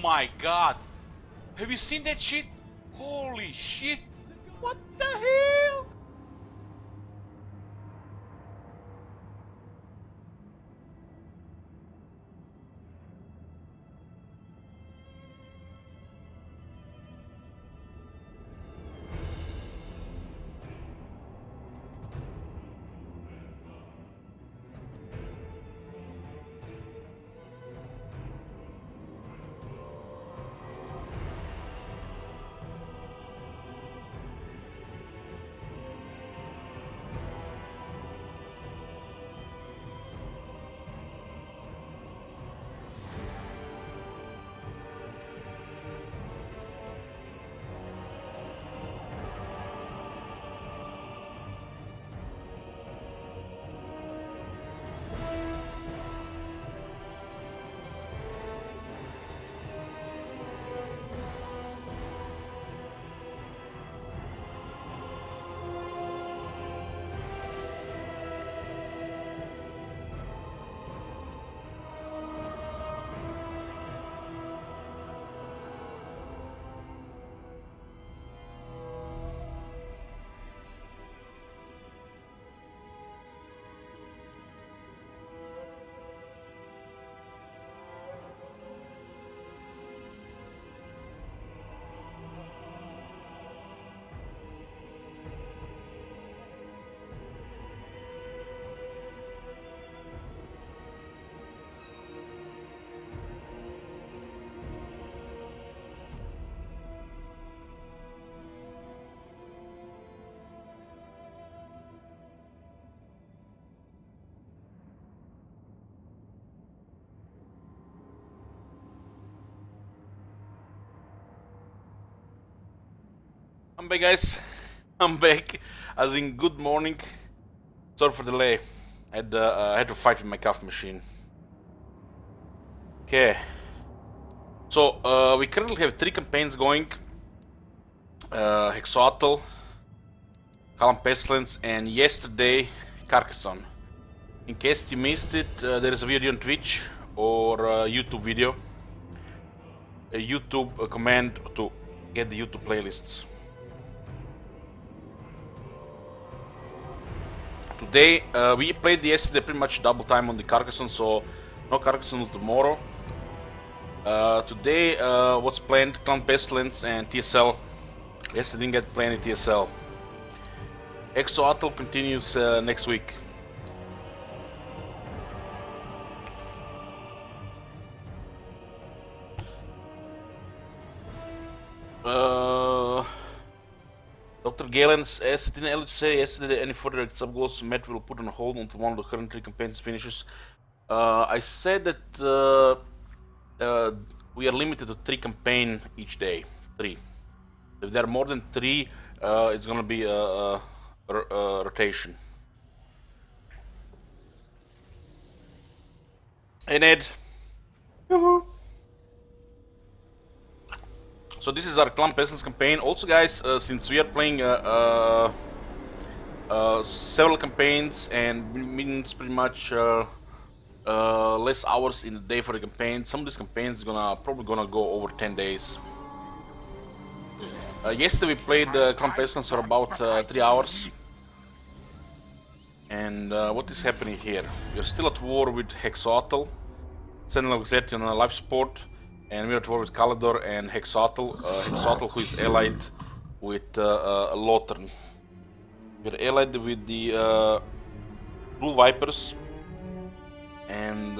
my god! Have you seen that shit? Holy shit! What the hell? I'm back, guys. I'm back. As in, good morning. Sorry for the delay. I had to fight with my coffee machine. Okay. So we currently have 3 campaigns going: Hexoatl, Pestilens, and yesterday Carcassonne. In case you missed it, there is a video on Twitch or a YouTube video. A YouTube command to get the YouTube playlists. Today, we played yesterday pretty much double time on the Carcassonne, so no Carcassonne tomorrow. Today, what's planned? Clan Pestilens and TSL. Yesterday didn't get planned TSL. Exoatl continues next week. Dr. Galens asked, didn't Elliot say yesterday any further sub-goals Met will put on hold until one of the current 3 campaigns finishes? I said that we are limited to 3 campaigns each day. 3. If there are more than 3, it's gonna be a rotation. Hey Ned! Yoo-hoo! So this is our Clan Pestilens campaign. Also, guys, since we are playing several campaigns and means pretty much less hours in the day for the campaign, some of these campaigns are probably gonna go over 10 days. Yesterday we played Clan Pestilens for about 3 hours. And what is happening here? We are still at war with Hexoatl, Sentinel Exetion on life support. And we're at war with Calidor and Hexoatl. Hexoatl, who is allied with Lothern. We're allied with the Blue Vipers. And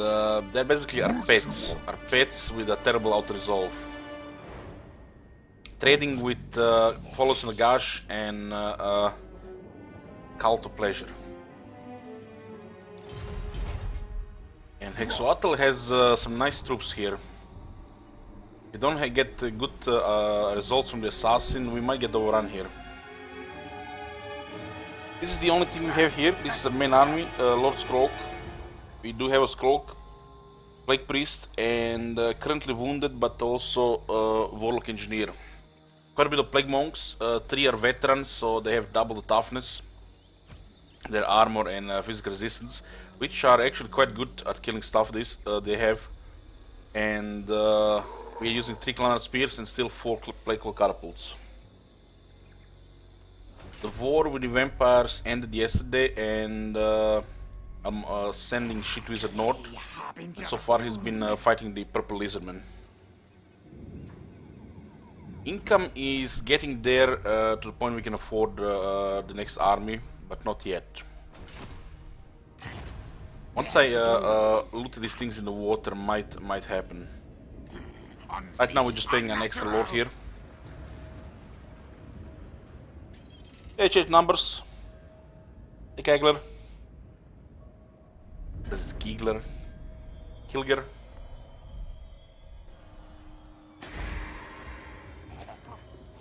they're basically our pets. Our pets with a terrible auto-resolve. Trading with Follows Nagash and Cult of Pleasure. And Hexoatl has some nice troops here. If we don't get good results from the assassin, we might get overrun here. This is the only thing we have here. This is our main army, Lord Scroak. We do have a Scroak, Plague Priest, and currently wounded, but also Warlock Engineer. Quite a bit of Plague Monks. 3 are veterans, so they have double the toughness, their armor and physical resistance, which are actually quite good at killing stuff. They have, and We're using 3 Clanner Spears and still 4 Plague Catapults. The war with the vampires ended yesterday, and I'm sending Shit Wizard north. And so far he's been fighting the Purple Lizardman. Income is getting there to the point we can afford the next army, but not yet. Once I loot these things in the water, might happen. Right now we're just paying an extra lord here. Hey, change numbers. Hey, Kegler. This is Kegler. Kilger.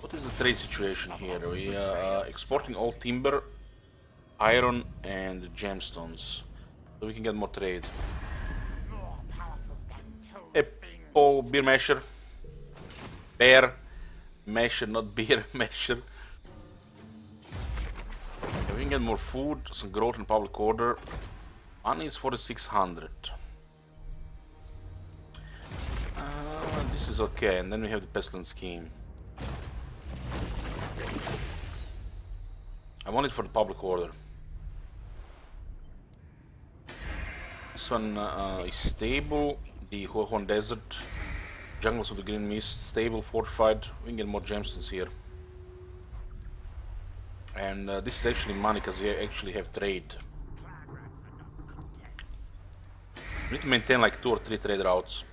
What is the trade situation here? We are exporting all timber, iron, and gemstones, so we can get more trade. Hey, Paul, beer masher. Bear masher, not beer masher. Okay, we can get more food, some growth in public order. Money is 4600. This is okay, and then we have the Pestilens scheme. I want it for the public order. This one is stable. The Huahon Desert, Jungles of the Green Mist, stable, fortified. We can get more gemstones here. And this is actually money because we actually have trade. We need to maintain like 2 or 3 trade routes.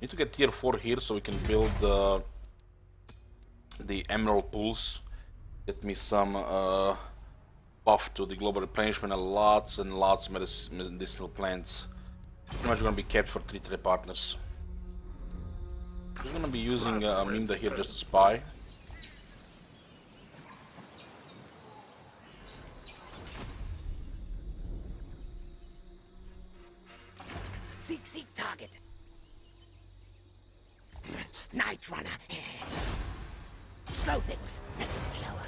We need to get tier 4 here so we can build the emerald pools. Get me some buff to the global replenishment and lots of medicinal plants. Pretty much gonna be kept for 3 trade partners. We're gonna be using Minda here just to spy. Seek target. Night Runner. Slow things, make them slower.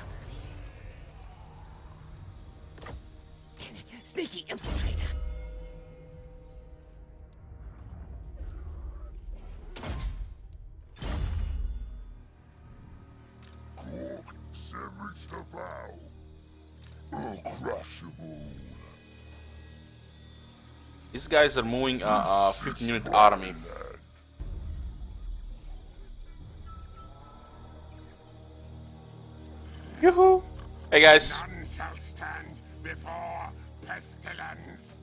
Sneaky infiltrator. These guys are moving a 15-unit army. Yoo-hoo! Hey guys! None shall stand before Pestilens.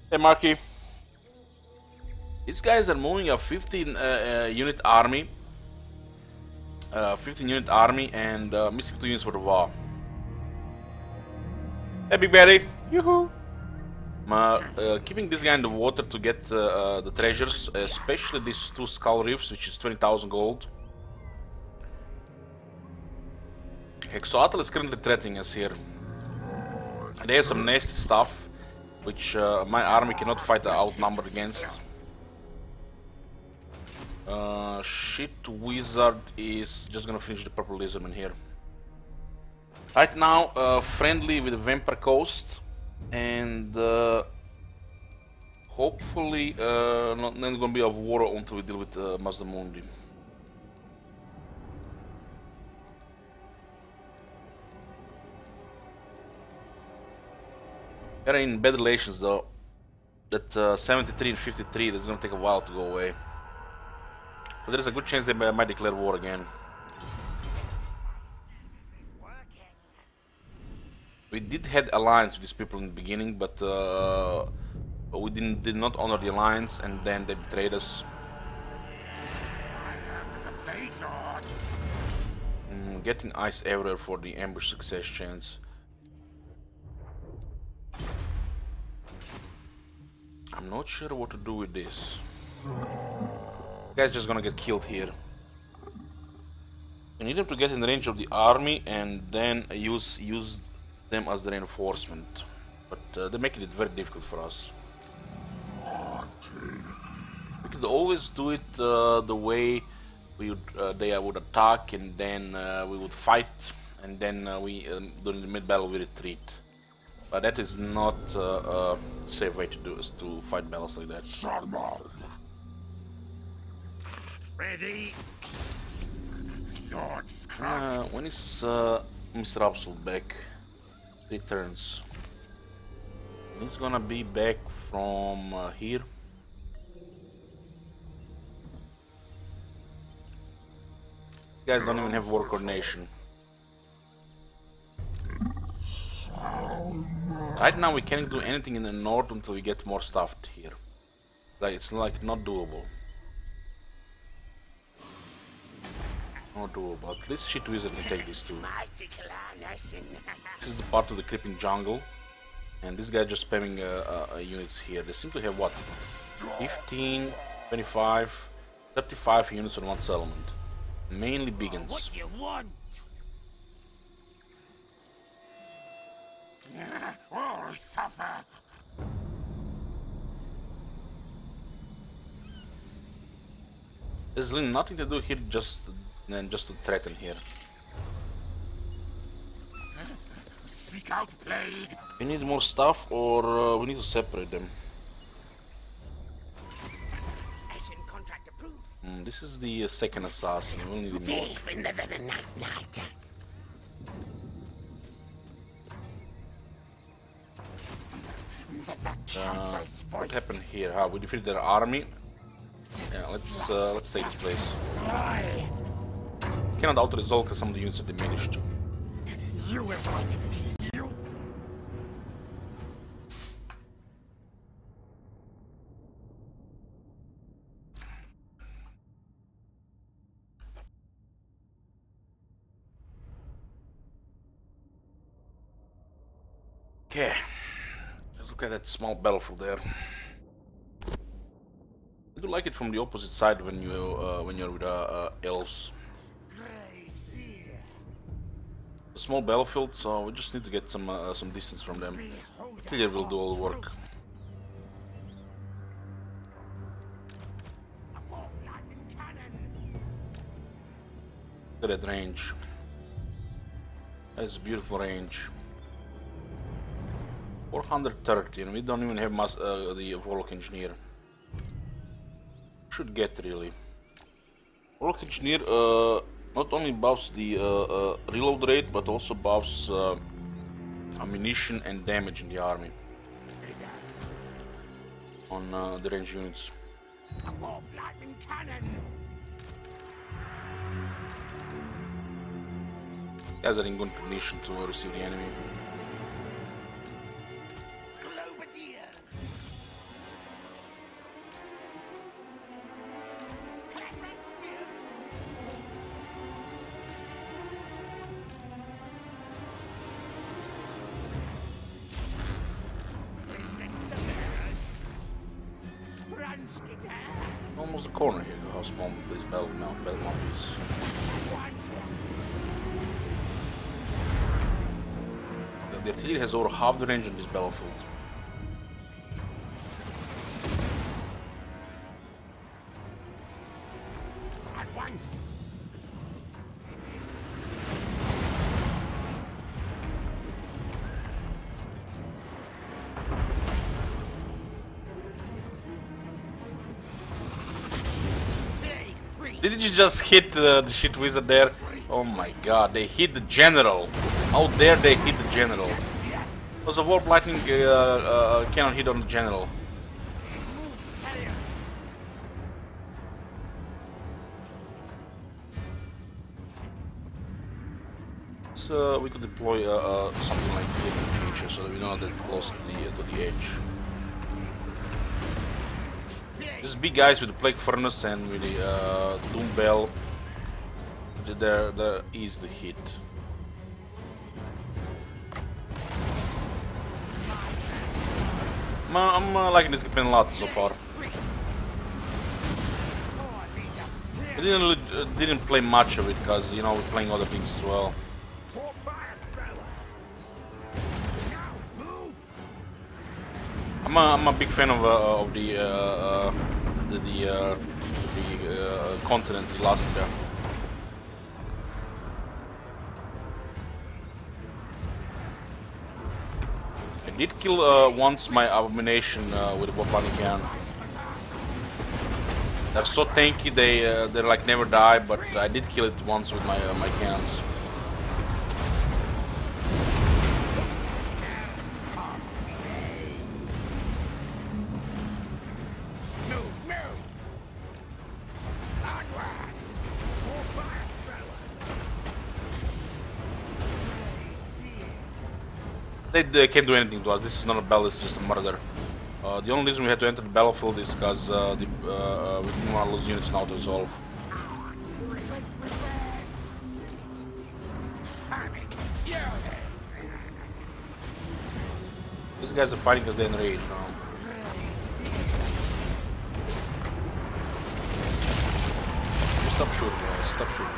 Hey Marky! These guys are moving a 15-unit army. 15-unit army and missing 2 units for the war. Hey Big Betty! Yoo-hoo! Keeping this guy in the water to get the treasures, especially these 2 skull reefs, which is 20,000 gold. Hexoatl is currently threatening us here. They have some nasty stuff, which my army cannot fight outnumbered against. Shit Wizard is just gonna finish the Purple Lizardman here. Right now, friendly with the Vampire Coast, and hopefully not gonna be a war until we deal with Mazdamundi. They're in bad relations though. That 73 and 53, that's gonna take a while to go away. But there's a good chance they might declare war again. We did have alliance with these people in the beginning, but we did not honor the alliance, and then they betrayed us. Getting ice everywhere for the ambush success chance. I'm not sure what to do with this. The guy's just gonna get killed here. You need him to get in range of the army and then use them as the reinforcement. But they're making it very difficult for us. We could always do it the way they would attack and then we would fight, and then during the mid-battle we retreat. But that is not a safe way to do is to fight battles like that. Ready? Lord Scrub. When is Mr. Absol back? Returns. He's gonna be back from here. You guys don't even have war coordination. Right now we can't do anything in the north until we get more stuff here. Like it's like not doable. Not doable. At least Shit Wizard can take these two. This is the part of the creeping jungle. And this guy just spamming units here. They seem to have what? 15, 25, 35 units on one settlement. Mainly biggins. What you want? All suffer. There's really nothing to do here, just to threaten here. Seek out plague. We need more stuff, or we need to separate them. Ashen contract approved. This is the second assassin. We only need more. Thief in the night night. What happened here? How we defeated their army? Yeah, let's take this place. We cannot auto-resolve because some of the units are diminished. You will fight. You. Okay, let's look at that small battlefield there. I do like it from the opposite side when you're with elves. A small battlefield, so we just need to get some distance from them. Artillery will do all the work. Look at that range. That's a beautiful range. 430, and we don't even have the Warlock Engineer. Should get really. Warlock Engineer not only buffs the reload rate, but also buffs ammunition and damage in the army on the range units. Guys are in good condition to receive the enemy. Almost a corner here, how small this battle mount is. The artillery has over half the range on this battlefield. At once. Did you just hit the Shit Wizard there? Oh my god, they hit the general. How dare they hit the general? Because the Warp Lightning cannot hit on the general. So we could deploy something like this in the future, so that we're not that close to the edge. These big guys with the Plague Furnace and with the Doom Bell, they're easy to hit. I'm liking this campaign a lot so far. I didn't play much of it because, you know, we're playing other things as well. I'm a big fan of the continent last year. I did kill once my abomination with a botanic gun. They're so tanky, they're like never die, but I did kill it once with my my cannons. They can't do anything to us. This is not a battle, it's just a murder. The only reason we had to enter the battlefield is because we didn't want to lose units now to resolve. These guys are fighting because they're in rage now. Stop shooting, guys. Stop shooting.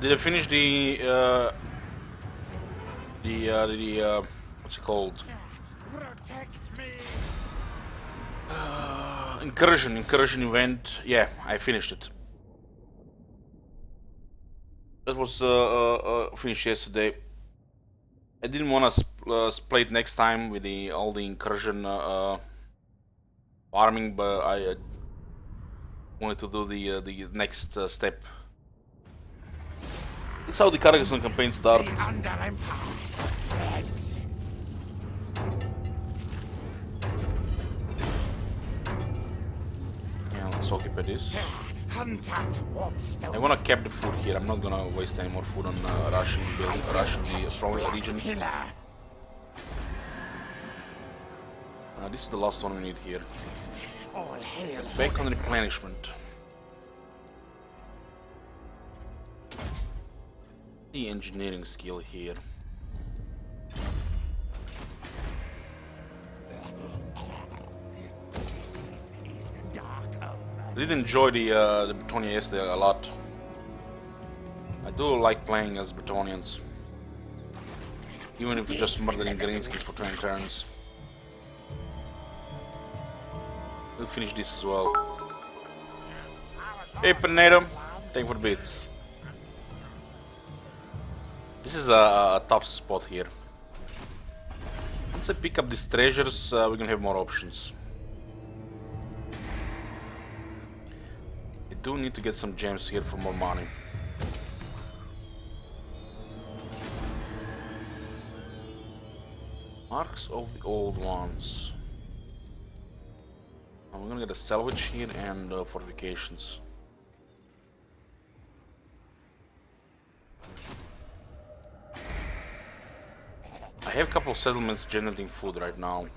Did I finish the what's it called? Incursion event. Yeah, I finished it. That was finished yesterday. I didn't want to play it next time with all the incursion farming, but I wanted to do the next step. That's how the Carcassonne campaign started. Yeah, let's occupy this. I wanna cap the food here. I'm not gonna waste any more food on Russian region. This is the last one we need here. Back on replenishment. The engineering skill here. I did enjoy the Britannia yesterday a lot. I do like playing as Bretonians, even if we're just murdering Greenskins for 20 turns. We'll finish this as well. Hey Tornado, thank you for the bits. This is a tough spot here. Once I pick up these treasures, we're gonna have more options. I do need to get some gems here for more money. Marks of the old ones. We're gonna get a salvage here and fortifications. I have a couple of settlements generating food right now.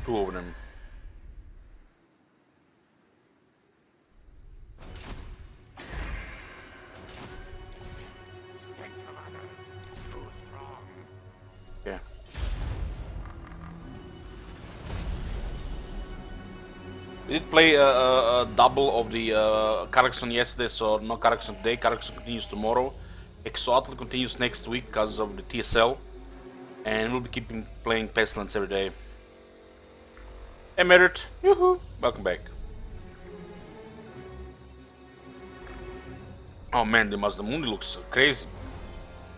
Two of them. Yeah. We did play a double of the Carcassonne yesterday, so no Carcassonne today. Carcassonne continues tomorrow. Exoatl continues next week because of the TSL. And we'll be keeping playing Pestilens every day. Hey Merit, yoo-hoo, welcome back. Oh man, the Mazdamundi looks crazy.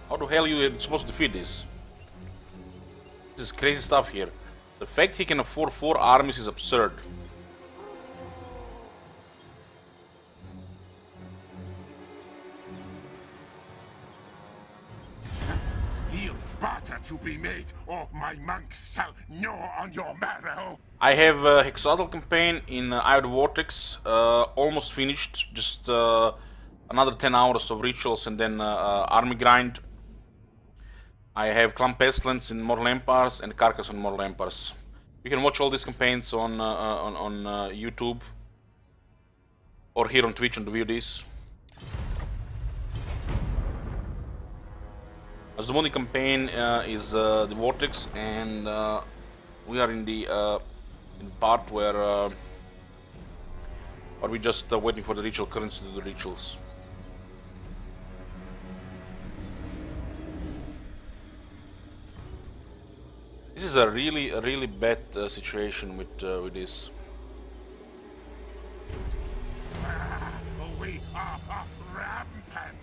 How the hell are you supposed to defeat this? This is crazy stuff here. The fact he can afford 4 armies is absurd. To be made, or my monks shall gnaw on your marrow. I have Hexatl campaign in Eye of the Vortex, almost finished. Just another 10 hours of rituals and then army grind. I have Clan Pestilens in Mortal Empires and Carcassonne Mortal Empires. You can watch all these campaigns on YouTube or here on Twitch on the VODs. As the Mundi campaign is the Vortex, and we are in the part where we're just waiting for the ritual currency to do the rituals. This is a really bad situation with this. Rampant.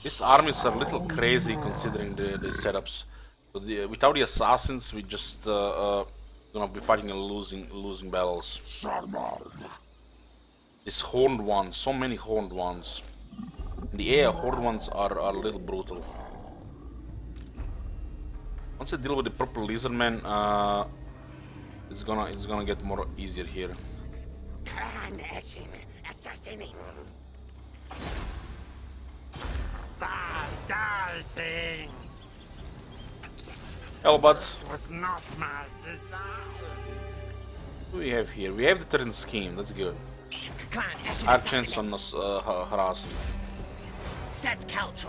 This army is a little crazy considering the setups. So without the assassins, we just gonna be fighting and losing battles. These horned ones, so many horned ones. In the air, horned ones are a little brutal. Once I deal with the purple lizard man, it's gonna get more easier here. Die thing. Hello, buds. Was not my desire. What do we have here? We have the turn scheme. That's good. Our chance on us harassing.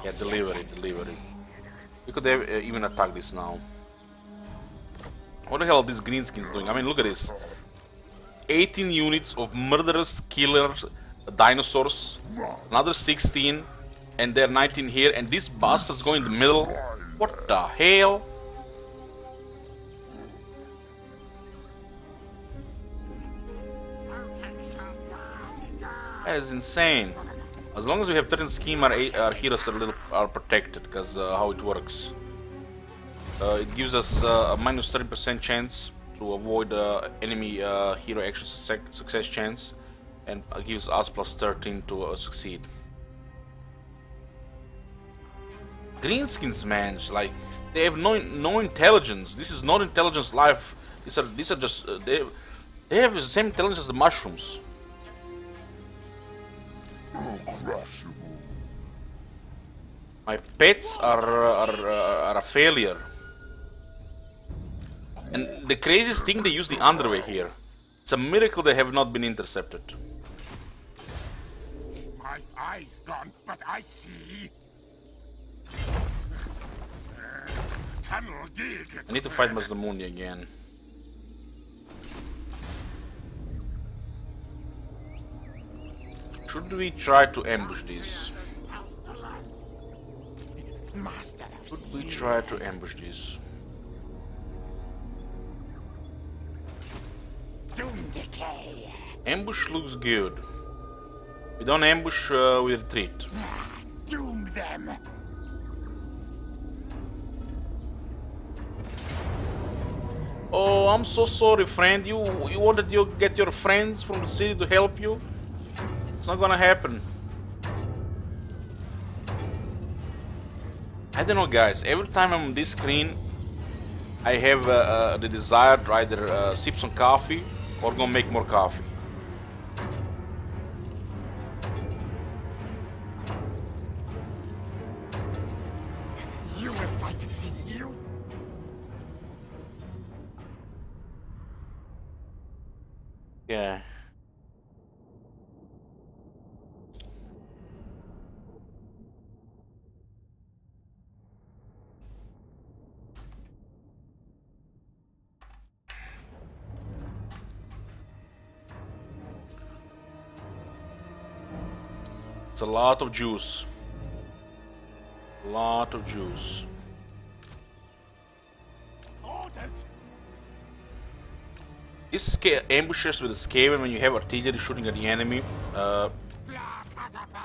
Yeah, delivery. We could have even attacked this now. What the hell are these greenskins doing? I mean, look at this. 18 units of murderous killers, dinosaurs, another 16, and they're 19 here, and this bastard's going in the middle. What the hell? That is insane. As long as we have certain scheme, our heroes are protected, because how it works. It gives us a minus 30% chance to avoid enemy hero action success chance, and gives us plus 13 to succeed. Greenskins, man, like they have no intelligence. This is not intelligence life. These are just they have the same intelligence as the mushrooms. My pets are a failure. And the craziest thing, they use the underway here. It's a miracle they have not been intercepted. My eyes gone, but I see. Tunnel dig. I need to fight Mazdamuni again. Should we try to ambush these? Should we try to ambush these? Doom decay. Ambush looks good. We don't ambush, we retreat. Doom them. Oh, I'm so sorry, friend. You wanted to get your friends from the city to help you? It's not gonna happen. I don't know, guys. Every time I'm on this screen, I have the desire to either sip some coffee or go make more coffee. You will fight. You. Yeah. It's a lot of juice. A lot of juice. Orders. This ambushes with the Skaven when you have artillery shooting at the enemy.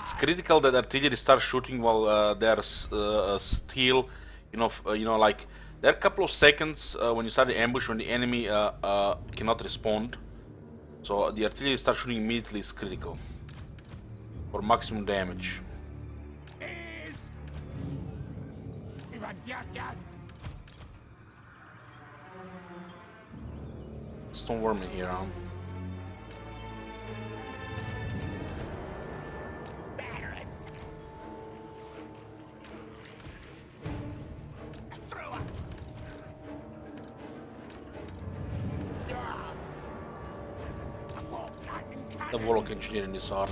It's critical that artillery starts shooting while they're still, like there are a couple of seconds when you start the ambush when the enemy cannot respond. So the artillery starts shooting immediately is critical for maximum damage. Stone worm in here, huh? The warlock engineer in this army.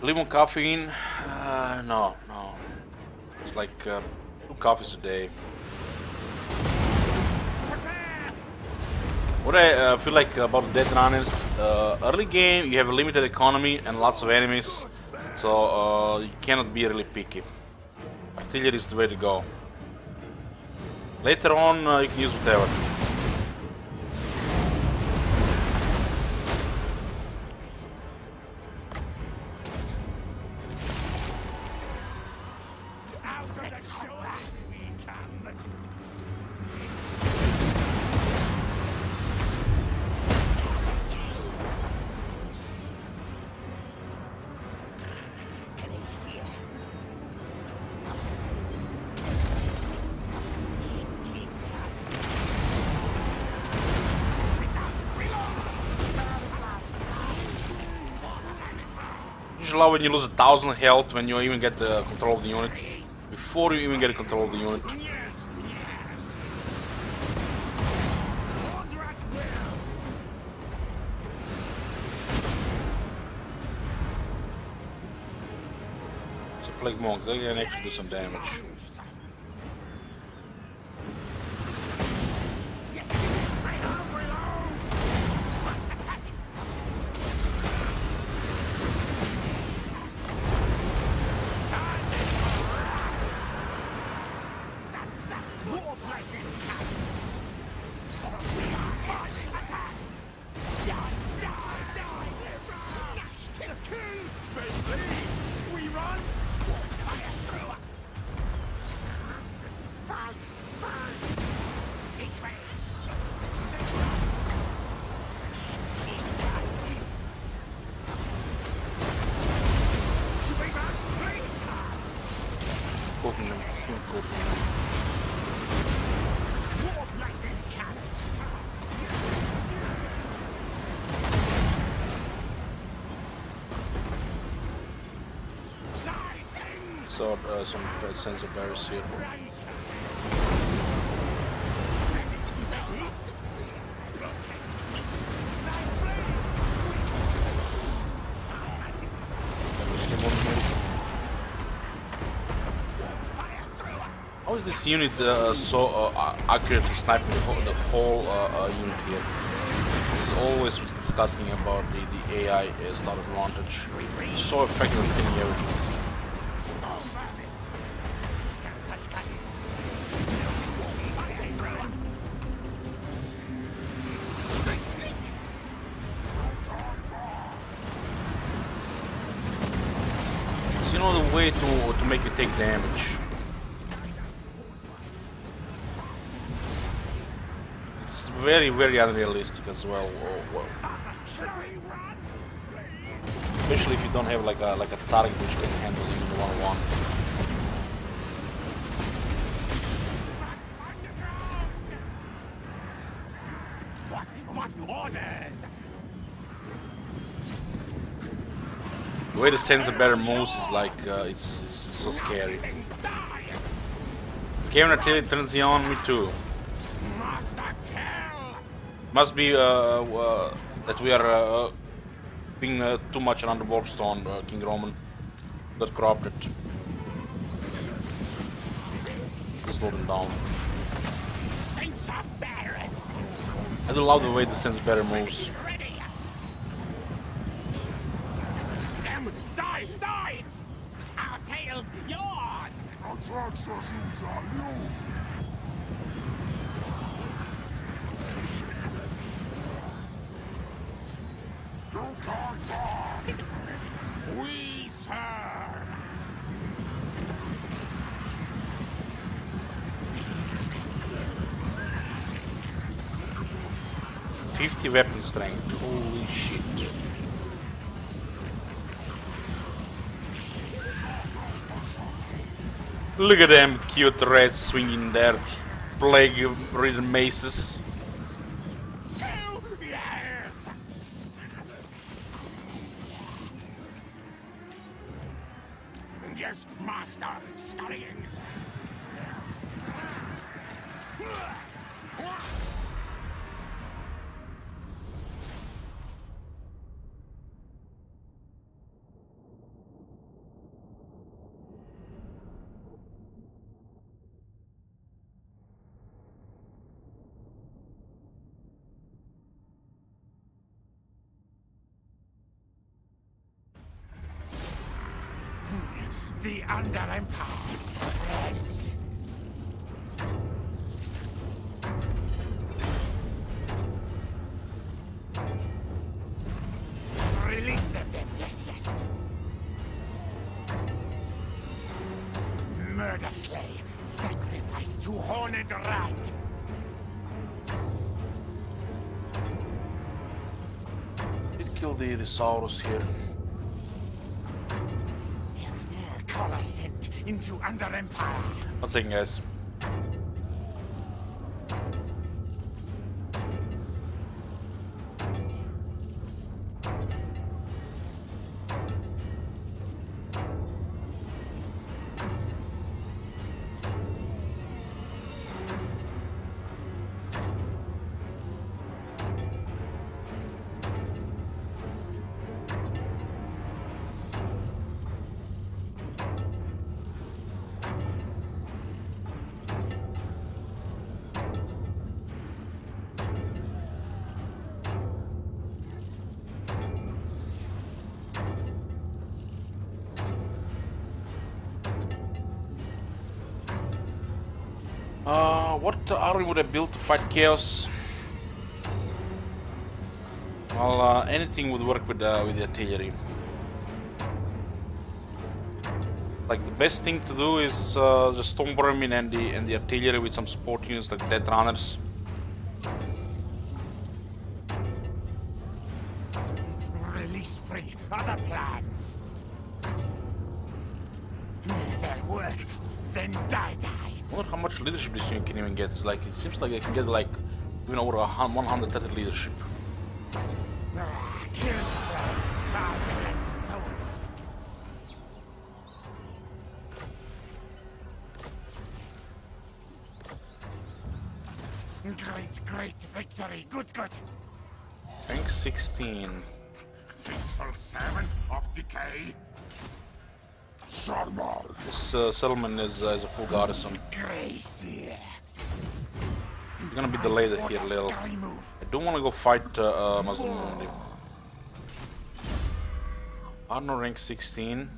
Lemon caffeine. No. It's like 2 coffees a day. What I feel like about Dead Runners, early game you have a limited economy and lots of enemies, so you cannot be really picky. Artillery is the way to go. Later on you can use whatever. Usually when you lose 1,000 health when you even get the control of the unit, before you even get control of the unit. So Plague Monks, they can actually do some damage. So some sensor barriers here. How is this unit so accurately sniping the whole unit here? It's always discussing about the AI start advantage. It's so effective at hitting everything. It's, you know, the way to make you take damage. It's very, very unrealistic as well. Especially if you don't have like a target which can handle you in one-on-one. What orders? The way the sensor better moves is like it's so scary. Scary until it turns on me too. Must be that we are being too much around the warpstone, King Roman. Got corrupted. Slow them down. I do love the way the sensor better moves. Die! Our tail's yours! We serve! 50 weapon strength. Holy shit. Look at them cute reds swinging their plague-ridden maces. Yes! Yes, master, studying. The Under Empire spreads. Release them then, yes, yes. Murder slay, sacrifice to horned rat. Did kill the Saurus here. Collar sent into Under Empire. One second, guys. What army would I build to fight chaos? Well, anything would work with the artillery. Like the best thing to do is just Stormborming and the artillery with some support units like Death Runners. Release free. Other plans. They'll work. Then die. I wonder how much leadership this unit can even get. It's like, it seems like I can get like even over 130 leadership. Kill slay. Violent souls. Great victory. Good. Rank 16. Faithful servant of decay. This settlement is a full garrison. Gracie. You're gonna be delayed here a little. I don't want to go fight Mazlum. Arno rank 16.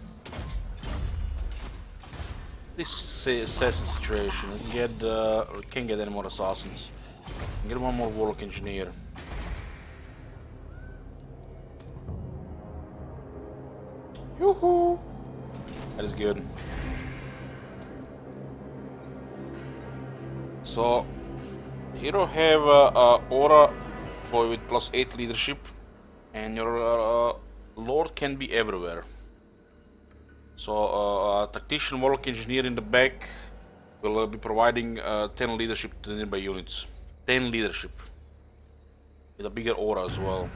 This assassin situation. We can't get any more assassins. We can get one more warlock engineer. Yoo-hoo! That is good. So, hero have aura boy with +8 leadership, and your lord can be everywhere. So, tactician, warlock engineer in the back will be providing 10 leadership to the nearby units. 10 leadership with a bigger aura as well.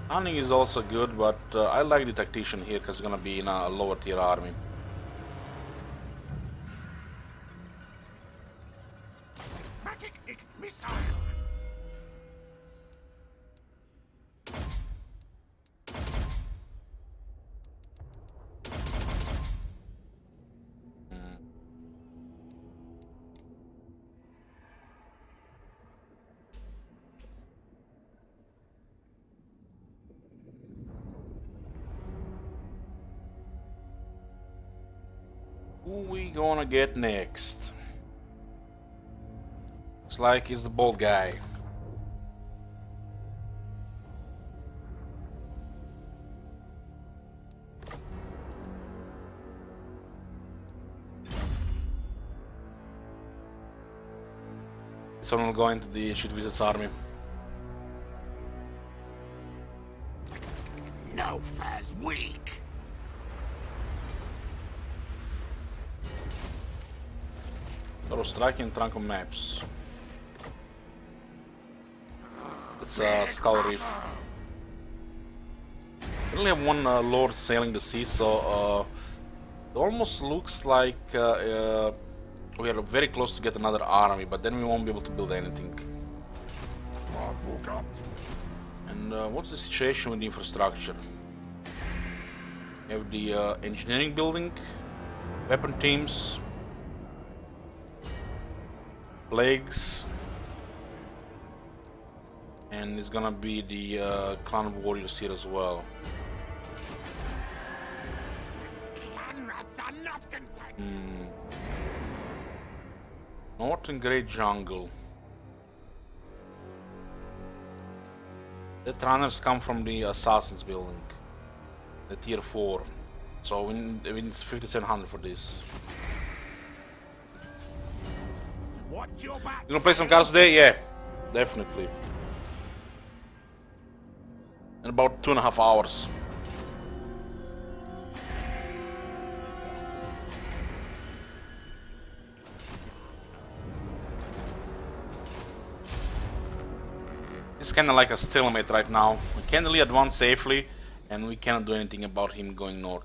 Hunting is also good, but I like the tactician here because it's gonna be in a lower tier army. Magic missile. Who we gonna get next? Looks like he's the bald guy. This one will go into the Shit Wizards army. No fair's weak. Thorough striking and trunk on maps. It's Skull Reef. We only have one lord sailing the sea, so it almost looks like we are very close to get another army, but then we won't be able to build anything. And what's the situation with the infrastructure? We have the engineering building, weapon teams, plagues, and it's gonna be the clan warriors here as well. gods are not content. Northern Great Jungle. The runners come from the Assassin's building. The tier 4. So we need 5700 for this. What your back? You gonna play some cards today? Yeah, definitely. In about 2.5 hours. It's kinda like a stalemate right now. We can't really advance safely, and we cannot do anything about him going north.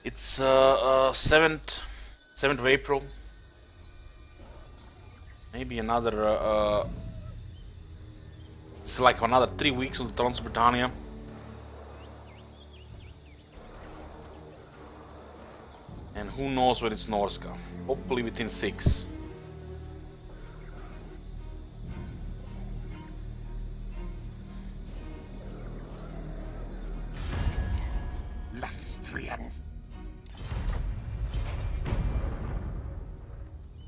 It's 7th of April. Maybe another. It's like another 3 weeks on the Thrones of Britannia. And who knows when it's Norska? Hopefully within 6. Lustrians.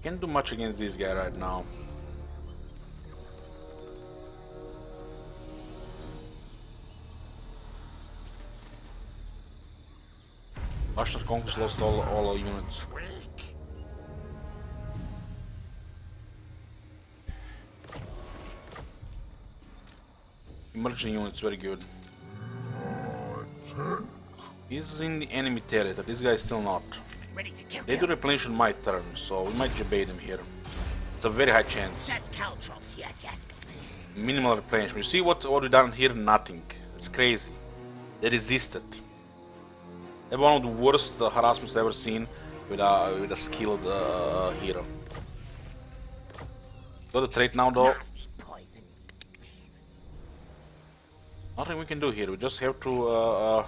Can't do much against this guy right now. Russian Conquest lost all our units. Emerging units, very good. He's in the enemy territory, this guy is still not. Ready to kill. They do replenish on my turn, so we might debate him here. It's a very high chance. Set caltrops, yes. Minimal replenishment. You see what we done here? Nothing. It's crazy. They resisted. They're one of the worst harassments I've ever seen with a skilled hero. Got the trait now though. Nasty poison. Nothing we can do here. We just have to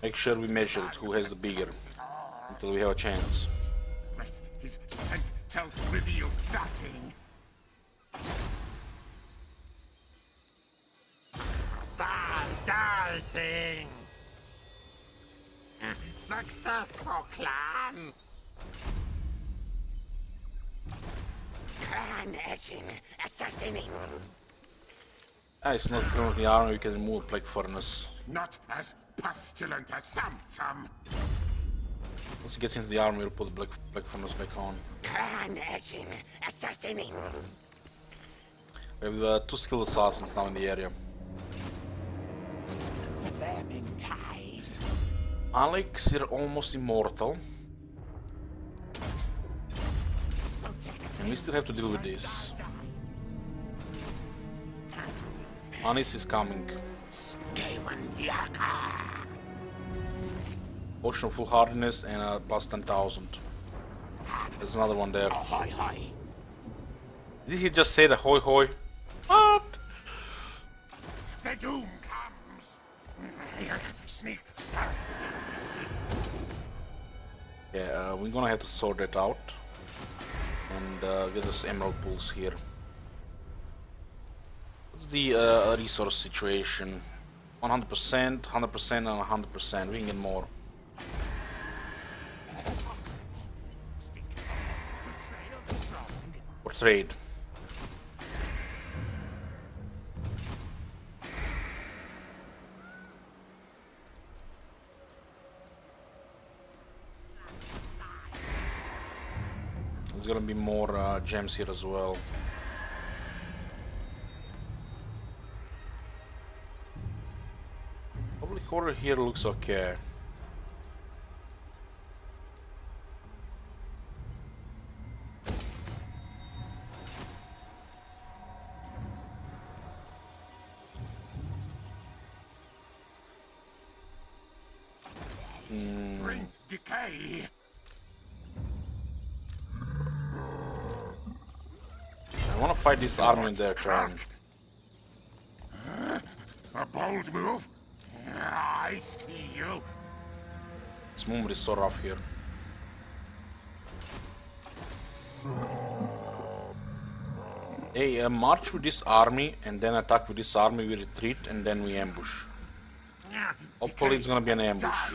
make sure we measure it. Who has the bigger? Until we have a chance. His scent reveals nothing. Die, thing. Successful clan. Clan etching, assassinating. It's not currently the army. We can remove Plague Furnace. Not as pestilent as some. Once he gets into the army, we'll put the Black Furnace back on. Clan etching, assassinating. We have 2 skilled assassins now in the area. The vermin tide. Alex, you're almost immortal. And we still have to deal with this. Anis is coming. Potion of full hardiness and plus 10,000. There's another one there. Ahoy, hoy. Did he just say the hoy hoy? What? The doom comes. Sneak. Yeah, we're gonna have to sort that out. And get us emerald pools here. What's the resource situation? 100%, 100% and 100%. We can get more. For trade. There's gonna be more gems here as well. Public order here looks okay. Bring decay. I wanna fight this army in their turn. A bold move. I see you. This moment is so rough here. They march with this army and then attack with this army, we retreat and then we ambush. Hopefully it's gonna be an ambush.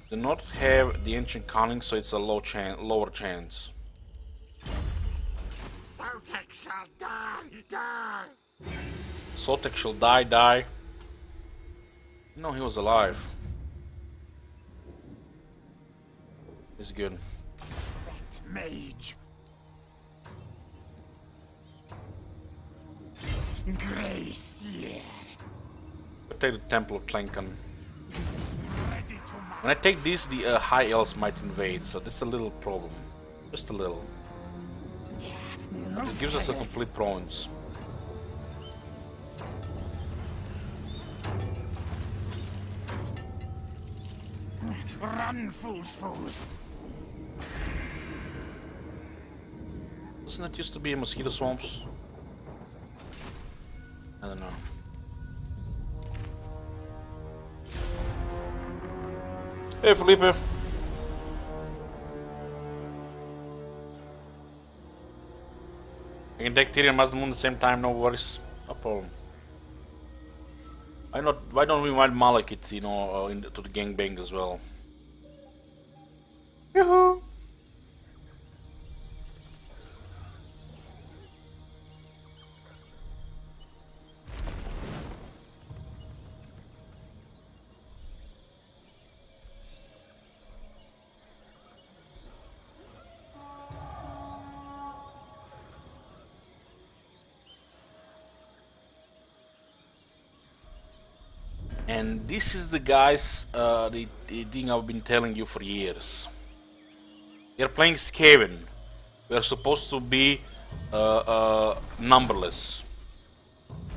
Do not have the ancient cunning, so it's a lower chance. Sotek shall die. Sotek shall die. No, he was alive. He's good. That mage. Gracier. I take the Temple of Clankan. When I take this, the High Elves might invade, so that's a little problem. Just a little. It gives us a complete province. Run, fools. Doesn't that used to be mosquito swamps? I don't know. Hey, Felipe. I can take Tyrion and Mazdamun at the same time, no worries. No problem. Why don't we invite Malekith, you know, to the gangbang as well? Yoo-hoo! And this is the guys, the thing I've been telling you for years. We are playing Skaven. We are supposed to be numberless.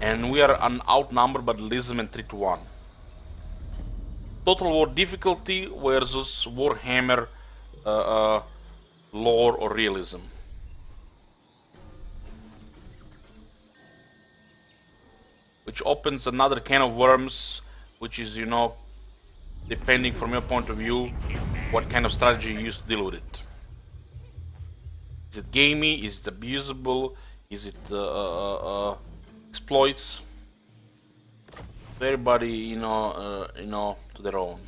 And we are outnumbered by Lism and 3-1. Total War difficulty versus Warhammer lore or realism. Which opens another can of worms, which is, you know, depending from your point of view, what kind of strategy you use to deal with it. Is it gamey? Is it abusable? Is it exploits? Everybody, you know, to their own.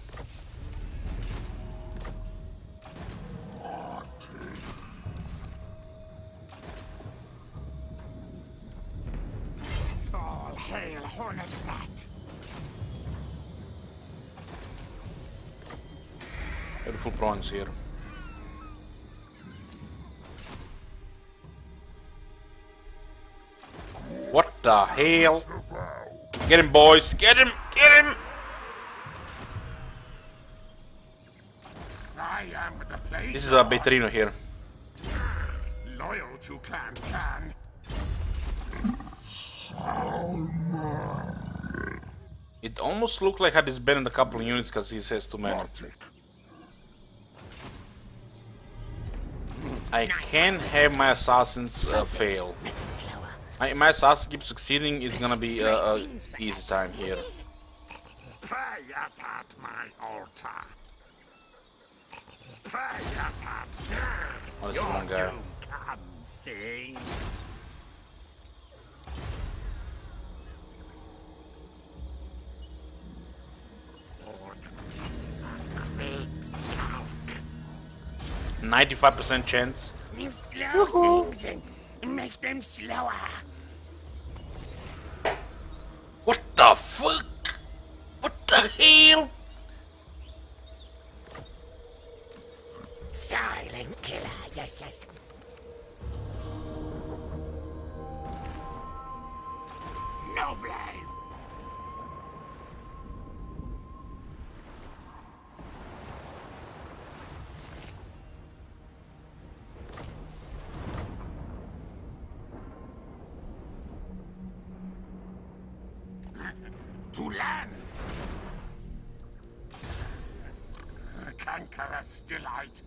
All hail Hornet Rat. Beautiful prawns here. What the hell? Get him, boys! Get him! Get him! I am the place. This is a Britannia here. Loyal to Clan. It almost looked like I had disbanded a couple of units because he says too many. I can't have my assassins fail. My assassin keeps succeeding, is gonna be easy time here. Pray at my altar. Pray at Oh, this is one guy. comes, thing. Quick skulk. 95% chance. You slow things and make them slower. What the fuck? What the hell? Silent killer, yes. No blame. To land. Cankerous delight.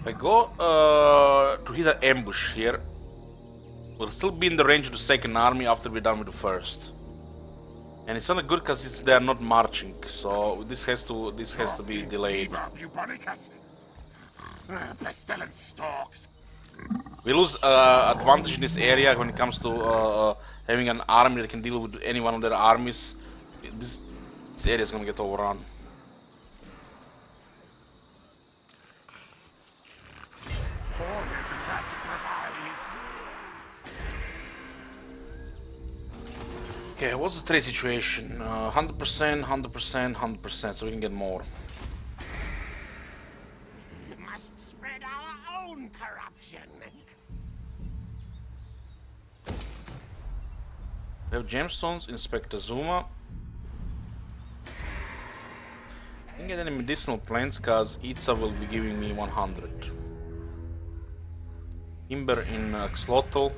If I go to hit an ambush here, we'll still be in the range of the second army after we're done with the first. And it's not good because they are not marching, so this has to be delayed. Pestilens stalks. We lose advantage in this area when it comes to having an army that can deal with any one of their armies. This area is gonna get overrun. Okay, what's the trade situation? 100%, 100%, 100%, so we can get more. We must spread our own corruption. We have gemstones, Inspector Zuma. I didn't get any medicinal plants because Itza will be giving me 100. Timber in Xlotl.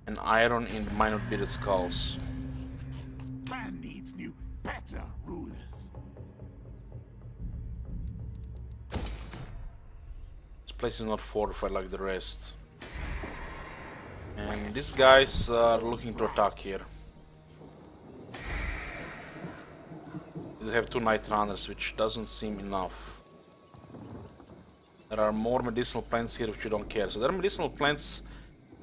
And iron in minor bearded skulls. Clan needs new, better rulers. This place is not fortified like the rest. And these guys are looking to attack here. They have 2 night runners, which doesn't seem enough. There are more medicinal plants here which you don't care. So there are medicinal plants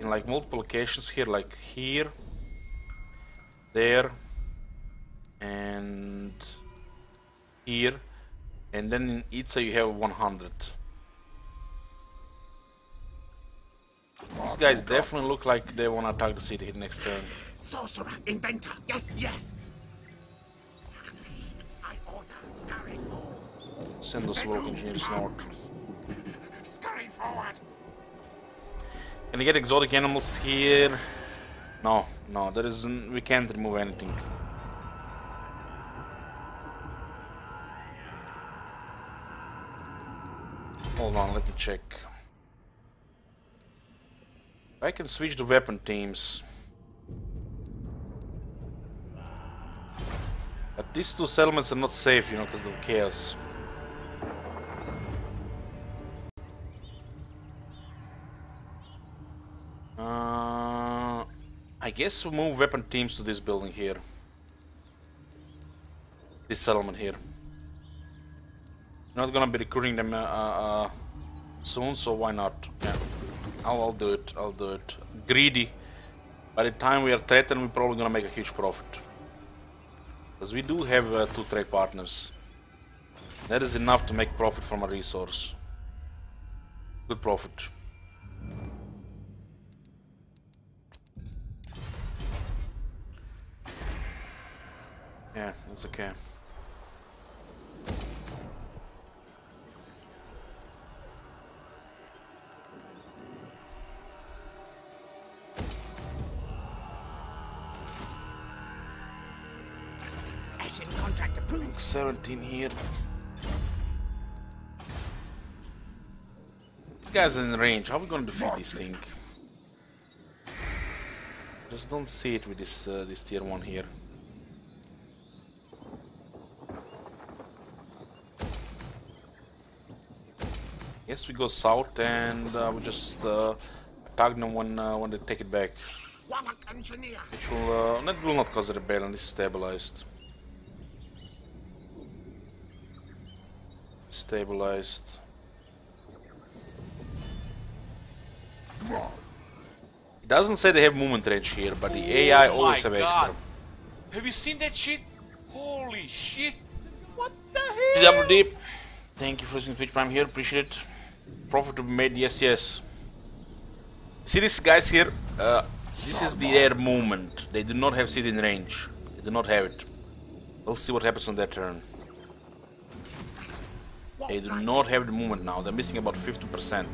in like multiple locations here, like here, there, and here, and then in Itza you have 100. These guys definitely look like they want to attack the city next turn. Sorcerer, inventor, yes, yes. I order, scurry. Send those rogue engineers north. Scurry forward. Can I get exotic animals here? No, no, there isn't. We can't remove anything. Hold on, let me check. I can switch the weapon teams. But these 2 settlements are not safe, you know, because of chaos. I guess we'll move weapon teams to this building here. This settlement here. Not gonna be recruiting them soon, so why not? Yeah, I'll do it. I'll do it. Greedy. By the time we are threatened, we're probably gonna make a huge profit. Because we do have 2 trade partners. That is enough to make profit from a resource. Good profit. Yeah, that's okay. Contract approved. 17 here. This guy's in range. How are we gonna defeat this thing? Just don't see it with this this tier 1 here. Yes, we go south and we just attack them when they take it back. Which will that will not cause a rebellion. This is stabilized. Stabilized. It doesn't say they have movement range here, but the AI always have extra. Have you seen that shit? Holy shit! What the hell? DWD, thank you for using Twitch Prime here, appreciate it. Profit to be made, yes, yes. See these guys here? This is the air movement. They do not have city in range. They do not have it. We'll see what happens on their turn. They do not have the movement now. They're missing about 50%.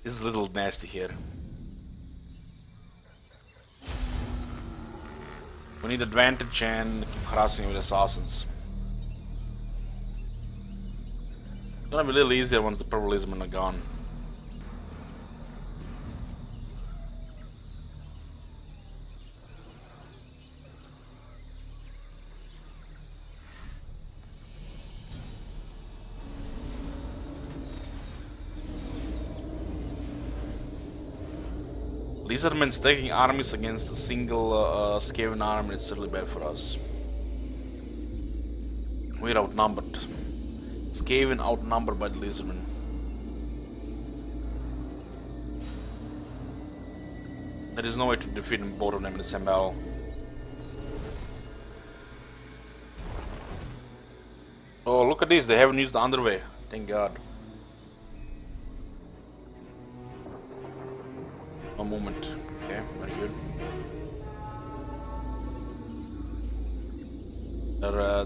This is a little nasty here. We need advantage and keep harassing with assassins. gonna be a little easier once the purple lizardmen are gone. Lizardmen taking armies against a single Skaven army is certainly bad for us. We're outnumbered. Skaven outnumbered by the Lizardmen. There is no way to defeat them, both of them in the same battle. Oh, look at this, they haven't used the underway. Thank God. No movement. Okay, very good.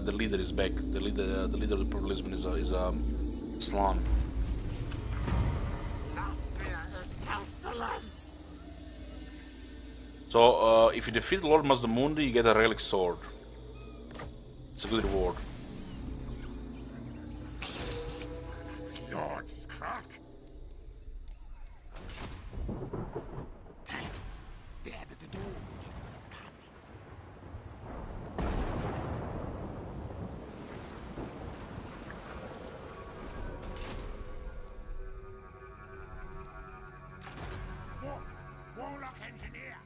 The leader is back. The leader of the purple Lisbon is Slan. So if you defeat Lord Mazdamundi, you get a relic sword. It's a good reward. Lord Skrull. Warlock engineer.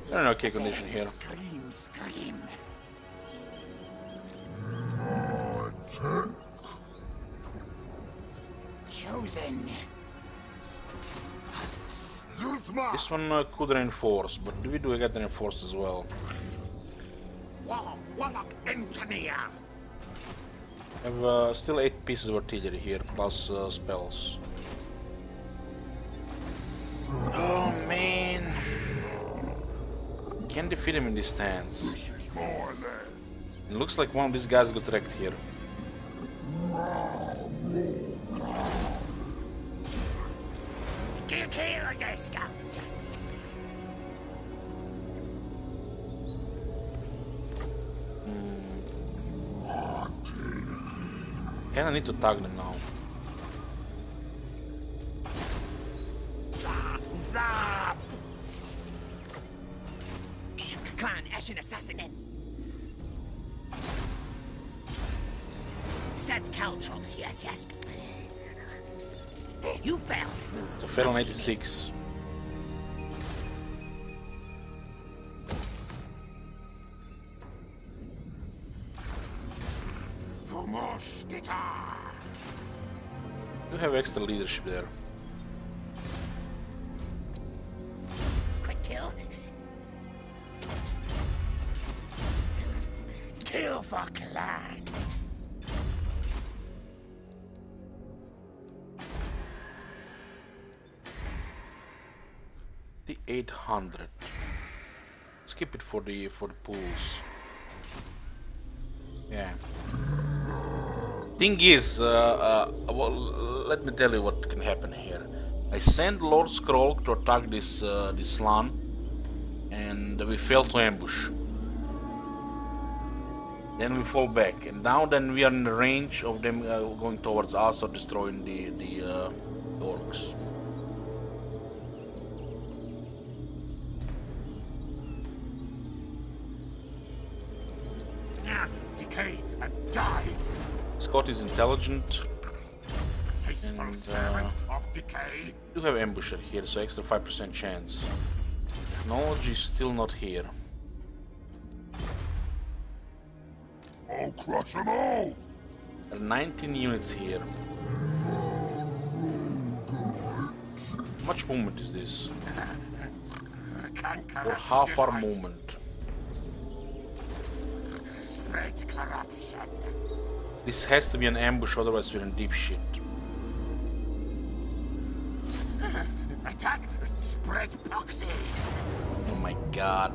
They're in okay condition here. Scream, scream. Chosen. This one could reinforce, but we do get reinforced as well. Warlock engineer. I have still 8 pieces of artillery here, plus spells. Oh man! Can't defeat him in this stance. It looks like one of these guys got wrecked here. Kill the scouts. Kinda need to tag them now. Zap! Clan Ashen Assassinin. Set caltrops, yes. You failed. So fail on 86. For more guitar. You have extra leadership there. Quick kill. Kill for clan. The 800. Skip it for the pools. Yeah. Thing is, well, let me tell you what can happen here. I send Lord Skrull to attack this Slan, and we fail to ambush. Then we fall back, and now then we are in the range of them going towards us or destroying the orcs. Decay and die. Scott is intelligent. Faithful servant of decay. We do have ambusher here, so extra 5% chance. Technology is still not here. I'll crush them all. There are 19 units here. How much movement is this? Or half our movement. Spread corruption. This has to be an ambush, otherwise we're in deep shit. Attack, spread proxies. Oh my god.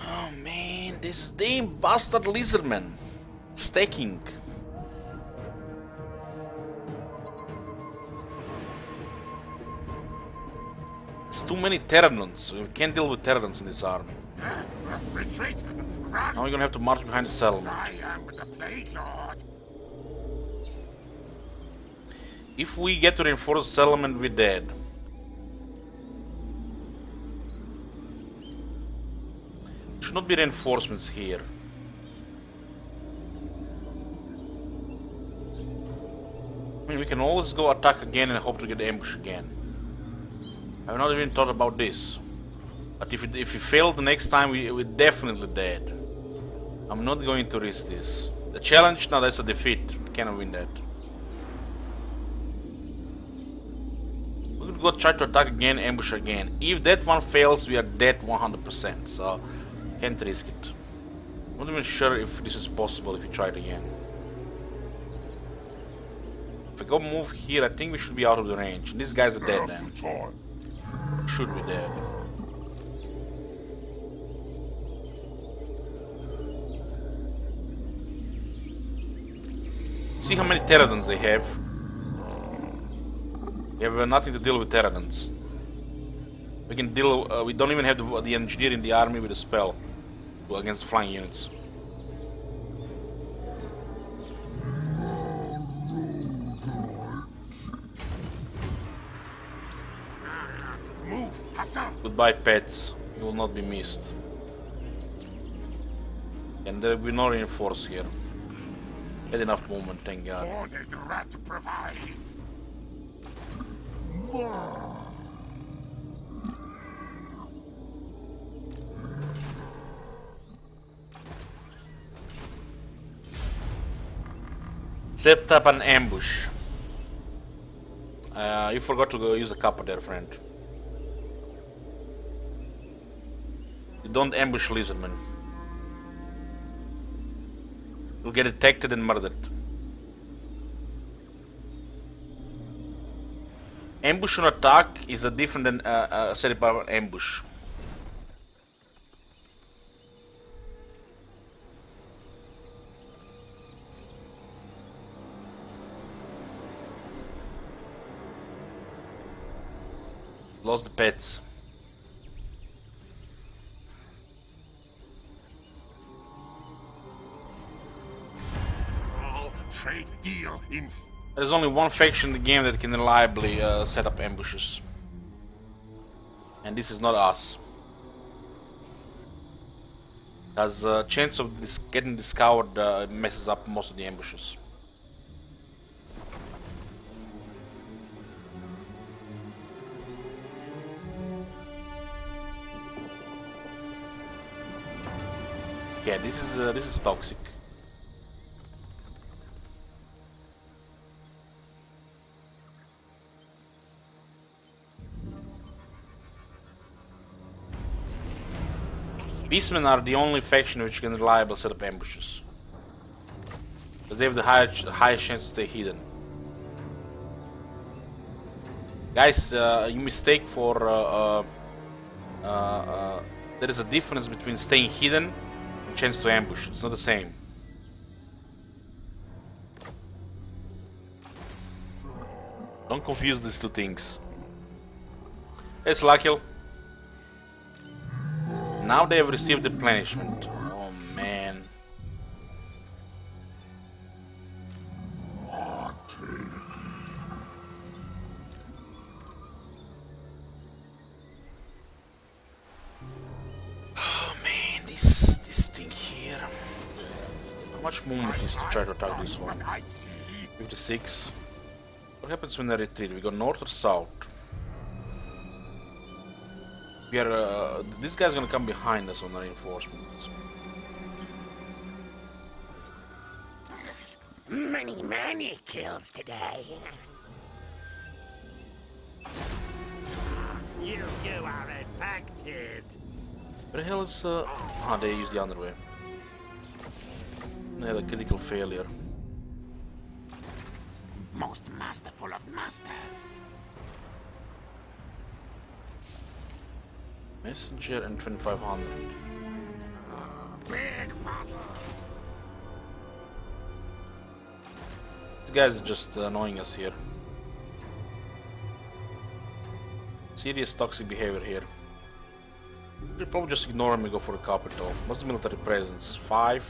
Oh man, this damn bastard lizardman. Stacking. too many Terranons. We can't deal with Terranons in this army. Retreat! Run! Now we're gonna have to march behind the settlement. I am the Plague Lord. If we get to reinforce the settlement, we're dead. Should not be reinforcements here. I mean, we can always go attack again and hope to get ambush again. I've not even thought about this. But if we fail the next time, we're definitely dead. I'm not going to risk this. The challenge, now that's a defeat. We cannot win that. We could go try to attack again, ambush again. If that one fails, we are dead 100%. So, can't risk it. I'm not even sure if this is possible if we try it again. If I go move here, I think we should be out of the range. These guys are dead then. Should be dead. See how many Terradons they have. We have nothing to deal with Terradons. We can deal. We don't even have the engineer in the army with a spell against flying units. Move, Hassan! Goodbye, pets. You will not be missed. And there will be no reinforce here. Had enough movement, thank God. Ordered rat provides. Set up an ambush. You forgot to go use a kappa there, friend. You don't ambush lizardmen. You'll get detected and murdered. Ambush on attack is a different than setting up an ambush. Lost the pets. Trade deal in. There's only one faction in the game that can reliably set up ambushes. And this is not us. As chance of this getting discovered messes up most of the ambushes. Yeah, this is toxic. Beastmen are the only faction which can reliably set up ambushes. Because they have the highest chance to stay hidden. Guys, you mistake for... there is a difference between staying hidden and chance to ambush. It's not the same. Don't confuse these two things. It's Lakil. Now they have received the replenishment. Oh man. Oh man, this thing here. How much movement is to try to attack this one? 56. What happens when they retreat? We go north or south? We are. This guy's gonna come behind us on the reinforcements. Many kills today. You are infected. Where the hell is? They use the underwear. They had a critical failure. Most masterful of masters. Messenger and 2500. Big battle. These guys are just annoying us here. Serious toxic behavior here. Should probably just ignore him and go for the capital. What's the military presence? 5.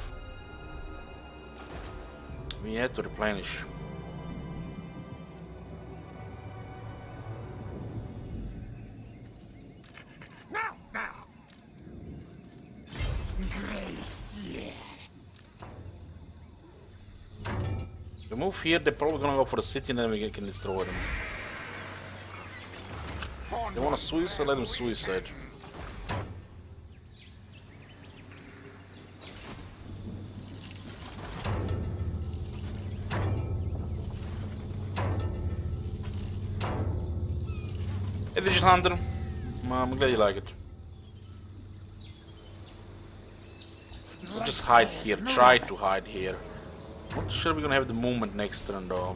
We have to replenish. Now. Gracier. We move here, they're probably gonna go for the city and then we can destroy them. They wanna suicide, let them suicide. Hey, Digital Hunter. I'm glad you like it. We'll just hide here, try to hide here. Not sure we're gonna have the movement next turn though.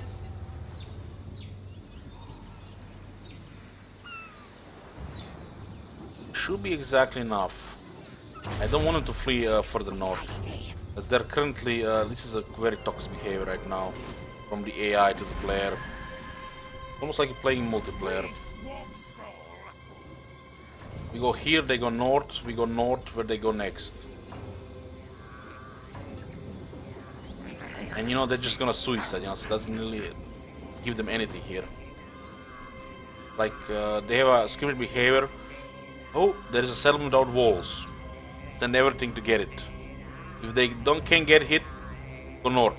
Should be exactly enough. I don't want them to flee further north. As they're currently, this is a very toxic behavior right now. From the AI to the player. Almost like you're playing multiplayer. We go here, they go north, we go north, where they go next. And you know, they're just gonna suicide, you know, so it doesn't really give them anything here. Like, they have a skirmish behavior. Oh, there is a settlement without walls. Send everything to get it. If they can't get hit, go north.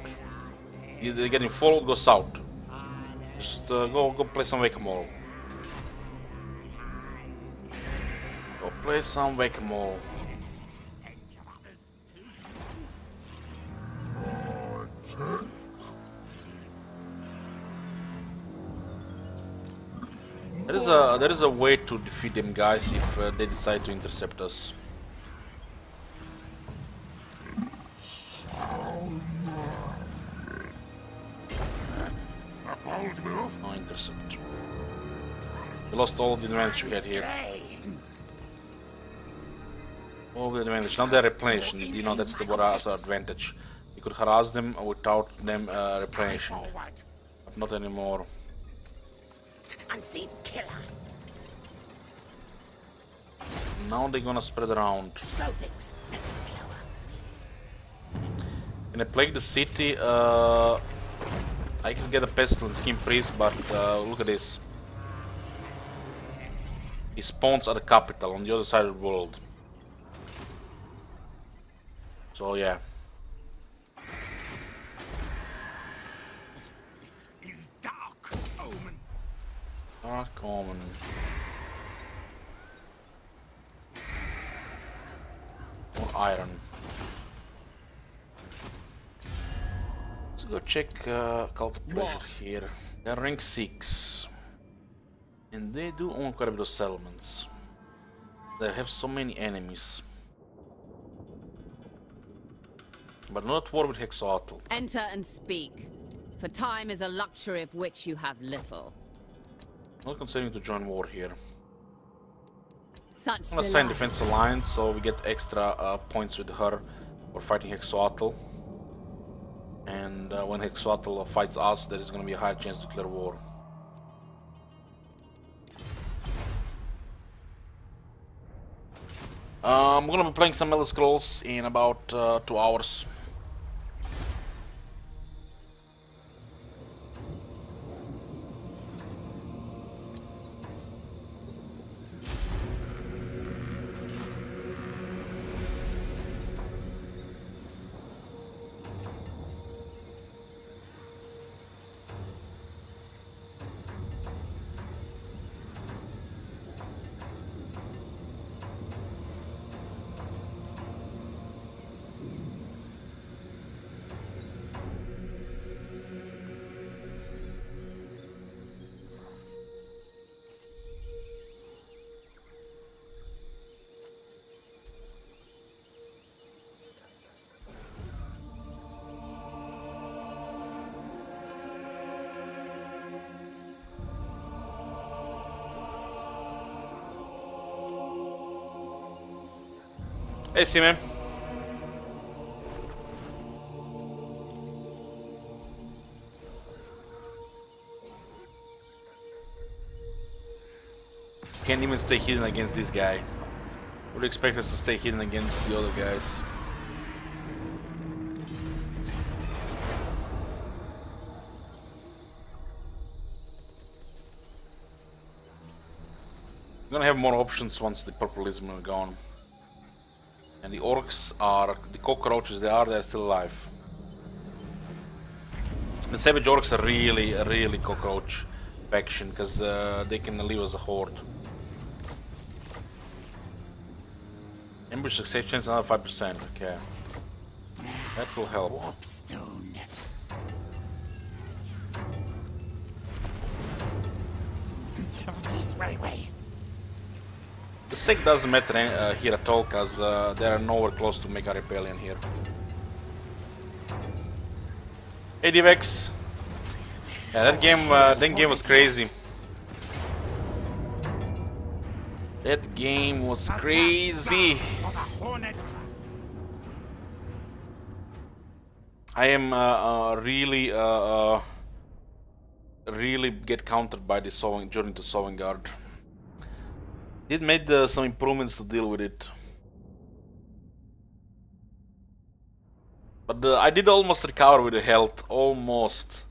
If they're getting followed, go south. Just go play some whack-a-mole. Go play some whack-a-mole. There is a way to defeat them guys if they decide to intercept us. A bold move. No intercept. We lost all the advantage we had here. All the advantage. Now they're replenishing. You know, that's what our advantage. We could harass them without them replenishing. But not anymore. Unseen killer. Now they're gonna spread around. Slow things. Make them slower. Can I plague the city? I can get a Pestilens skin priest, but look at this. He spawns at the capital on the other side of the world. So yeah. This is dark omen. Dark Omen. More iron. Let's go check Cult of Pleasure here. They're rank 6. And they do own quite a bit of settlements. They have so many enemies. But not war with Hexatl. Enter and speak, for time is a luxury of which you have little. Not considering to join war here. Such I'm gonna sign Defense Alliance so we get extra points with her for fighting Hexatl. And when Hexatl fights us, there is gonna be a higher chance to declare war. I'm gonna be playing some Elder Scrolls in about 2 hours. Hey, C-Man. Can't even stay hidden against this guy. Would expect us to stay hidden against the other guys. We're gonna have more options once the purpleism are gone. And the orcs are, the cockroaches, they're still alive. The savage orcs are really cockroach faction, because they can live as a horde. Ambush success chance another 5%, okay. That will help. Warpstone. This way. The sec doesn't matter here at all, because they are nowhere close to Mega Rebellion here. Hey Divex! Yeah, that game was crazy. That game was crazy. I am really get countered by the during the Sowing Guard. It made some improvements to deal with it, but I did almost recover with the health, almost.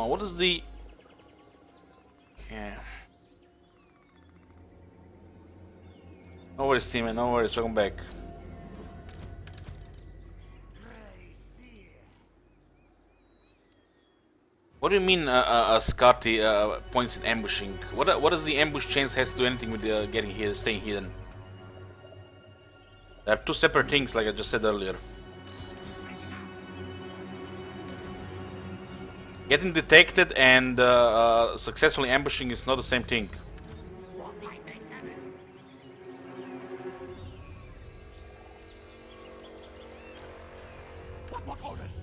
What is the... Yeah. No worries, Seaman, no worries, welcome back. What do you mean, Scotty points in ambushing? What does the ambush chance has to do anything with getting here, staying hidden? There are two separate things, like I just said earlier. Getting detected and successfully ambushing is not the same thing. What orders?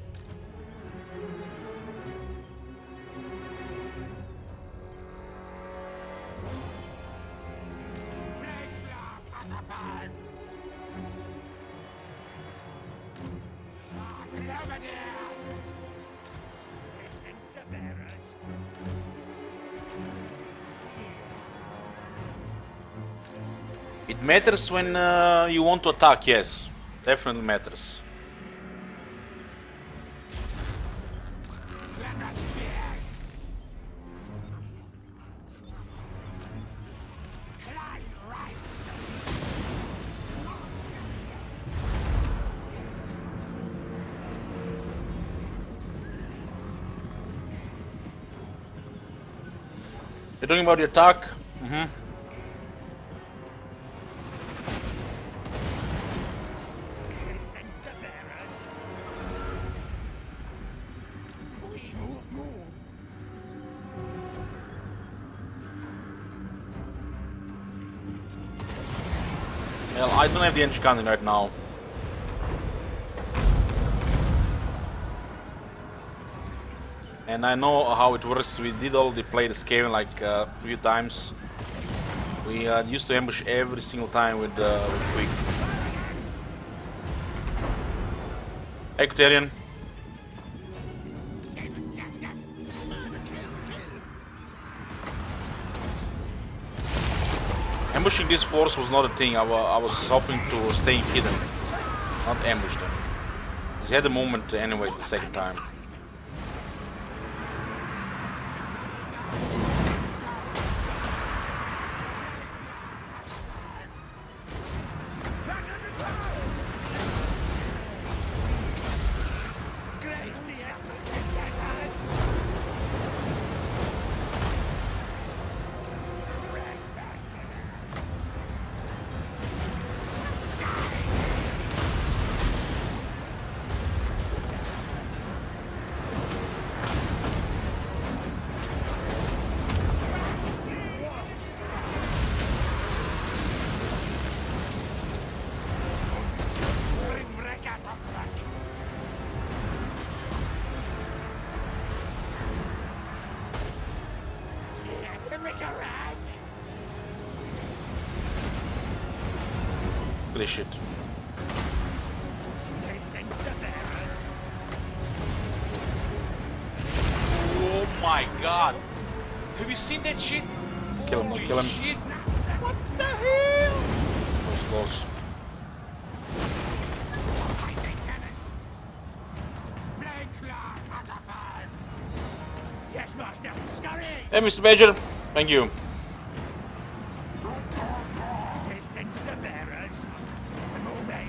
It matters when you want to attack, yes. Definitely matters. You're talking about the attack? Mm-hmm. Well, I don't have the engine cannon right now. And I know how it works. We did already play the scale like a few times. We used to ambush every single time with Quick. Ecotarian. Ambushing this force was not a thing. I was hoping to stay hidden, not ambush them. He had the movement anyways the second time. at this shit. Oh my god! Have you seen that shit? Kill him, Holy kill him. shit! What the hell? That was close. Yes, master. Scurry! Hey, Mr. Major. Thank you. Distance the bearers. Moving.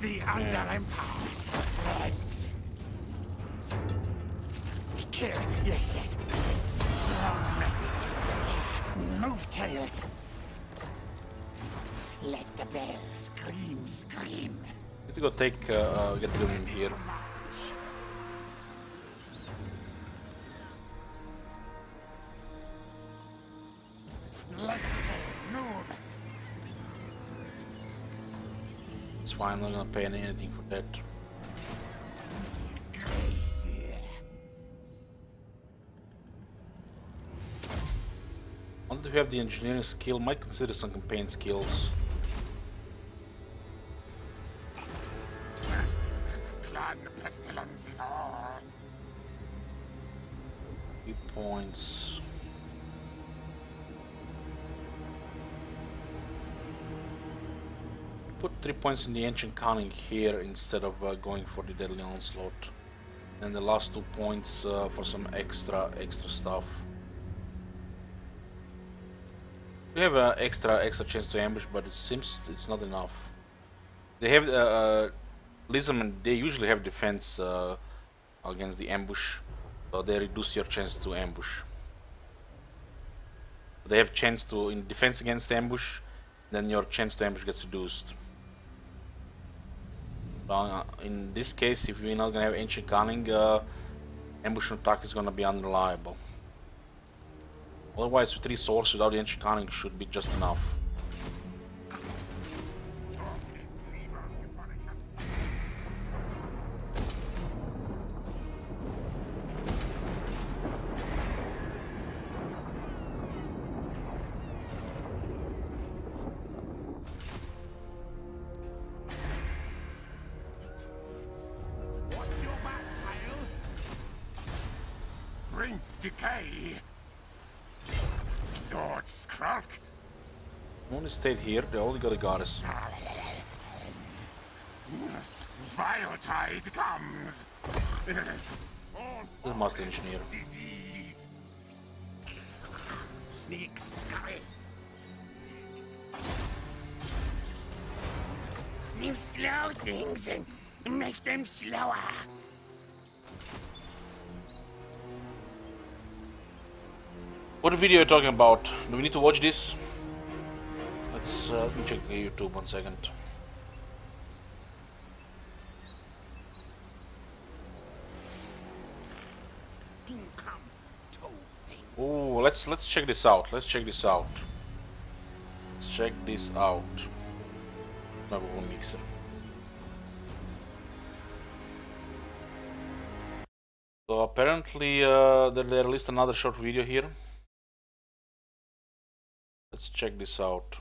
The Under Empire spreads. Kill. Yes, yes. Strong message. Move, tails. Let the bell scream, scream. Need to go take, get rid of him here. Let's tails move. It's fine, I'm not gonna pay anything for that. Crazy. I wonder if you have the engineering skill, might consider some campaign skills. Clan Pestilens is on. 3 points. Put 3 points in the ancient cunning here instead of going for the deadly onslaught, and the last 2 points for some extra stuff. We have an extra chance to ambush, but it seems it's not enough. They have Lism, they usually have defense against the ambush, so they reduce your chance to ambush. They have chance to in defense against ambush, then your chance to ambush gets reduced. In this case, if we're not gonna have ancient cunning, ambush attack is gonna be unreliable. Otherwise, 3 swords without ancient cunning should be just enough. Bring decay. Lord Skrulk. Only stayed here, they only got a goddess. Vile tide comes. The master engineer. Disease. Sneak, scurry. You slow things and make them slower. What video are you talking about? Do we need to watch this? Let me check YouTube 1 second. Oh, let's check this out. Let's check this out. Let's check this out. Another one mixer. So apparently they released another short video here. Let's check this out.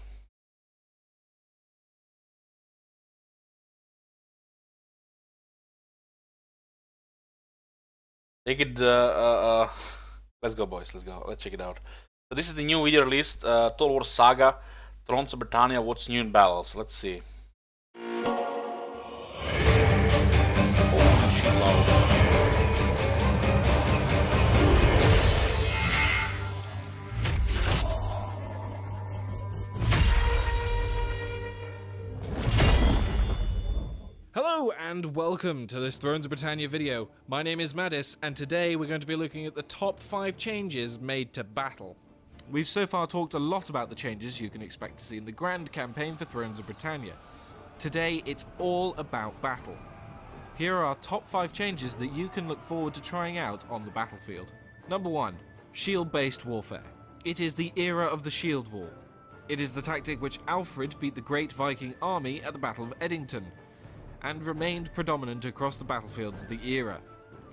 Take it. Let's go, boys. Let's go. Let's check it out. So this is the new video released. Total War Saga, Thrones of Britannia. What's new in battles? Let's see. Oh, shit loud. Hello and welcome to this Thrones of Britannia video. My name is Madis and today we're going to be looking at the top 5 changes made to battle. We've so far talked a lot about the changes you can expect to see in the Grand Campaign for Thrones of Britannia. Today, it's all about battle. Here are our top 5 changes that you can look forward to trying out on the battlefield. Number 1. Shield-based warfare. It is the era of the shield wall. It is the tactic which Alfred beat the great Viking army at the Battle of Edington, and remained predominant across the battlefields of the era.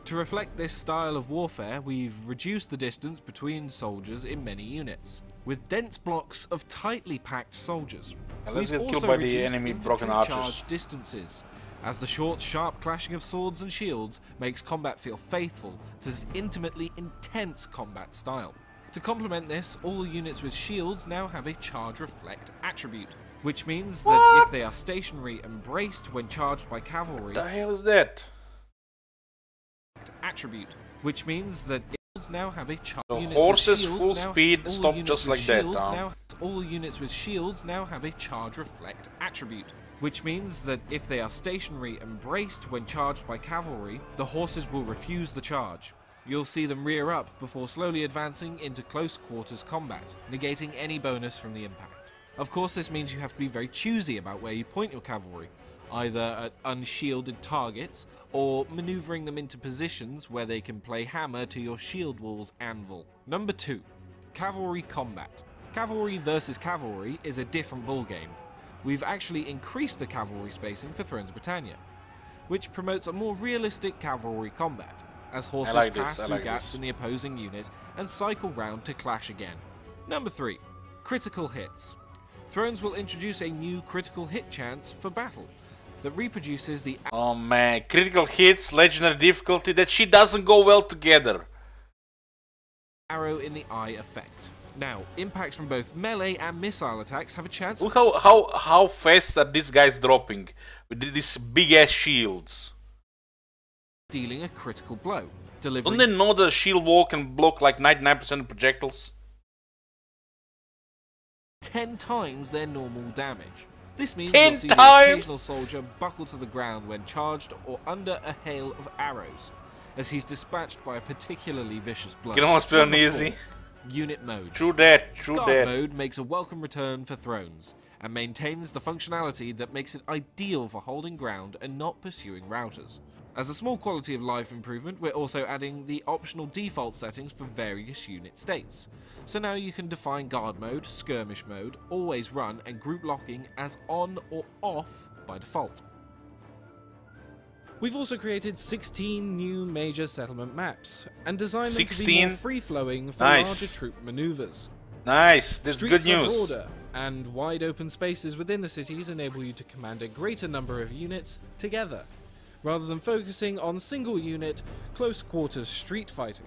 To reflect this style of warfare, we've reduced the distance between soldiers in many units, with dense blocks of tightly packed soldiers. Let's We've get killed also by the reduced enemy infantry broken archers. charge distances, as the short, sharp clashing of swords and shields makes combat feel faithful to this intimately intense combat style. To complement this, all units with shields now have a charge reflect attribute, which means that if they are stationary and braced when charged by cavalry, What the hell is that? attribute, which means that shields now have a charge. The horses full speed stop just like that. All units with shields now have a charge reflect attribute, which means that if they are stationary and braced when charged by cavalry, the horses will refuse the charge. You'll see them rear up before slowly advancing into close quarters combat, negating any bonus from the impact. Of course, this means you have to be very choosy about where you point your cavalry, either at unshielded targets or maneuvering them into positions where they can play hammer to your shield wall's anvil. Number 2. Cavalry combat. Cavalry versus cavalry is a different ballgame. We've actually increased the cavalry spacing for Thrones of Britannia, which promotes a more realistic cavalry combat, as horses pass through gaps in the opposing unit and cycle round to clash again. Number 3. Critical hits. Thrones will introduce a new critical hit chance for battle that reproduces the... Oh man, critical hits, legendary difficulty, that shit doesn't go well together. Arrow in the eye effect. Now, impacts from both melee and missile attacks have a chance... Look how fast are these guys dropping with these big ass shields. Dealing a critical blow. Delivering... Don't they know the shield wall can block like 99% of projectiles? 10 times their normal damage. This means 10 you'll see the times! occasional soldier buckle to the ground when charged or under a hail of arrows, as he's dispatched by a particularly vicious blow. Can almost play on easy. Unit mode. True that, Guard mode makes a welcome return for Thrones, and maintains the functionality that makes it ideal for holding ground and not pursuing routers. As a small quality of life improvement, we're also adding the optional default settings for various unit states. So now you can define guard mode, skirmish mode, always run, and group locking as on or off by default. We've also created 16 new major settlement maps, and designed them to be 16? more free-flowing for Nice. larger troop maneuvers. Nice, that's good Streets are news. broader, and wide open spaces within the cities enable you to command a greater number of units together, rather than focusing on single unit, close quarters street fighting.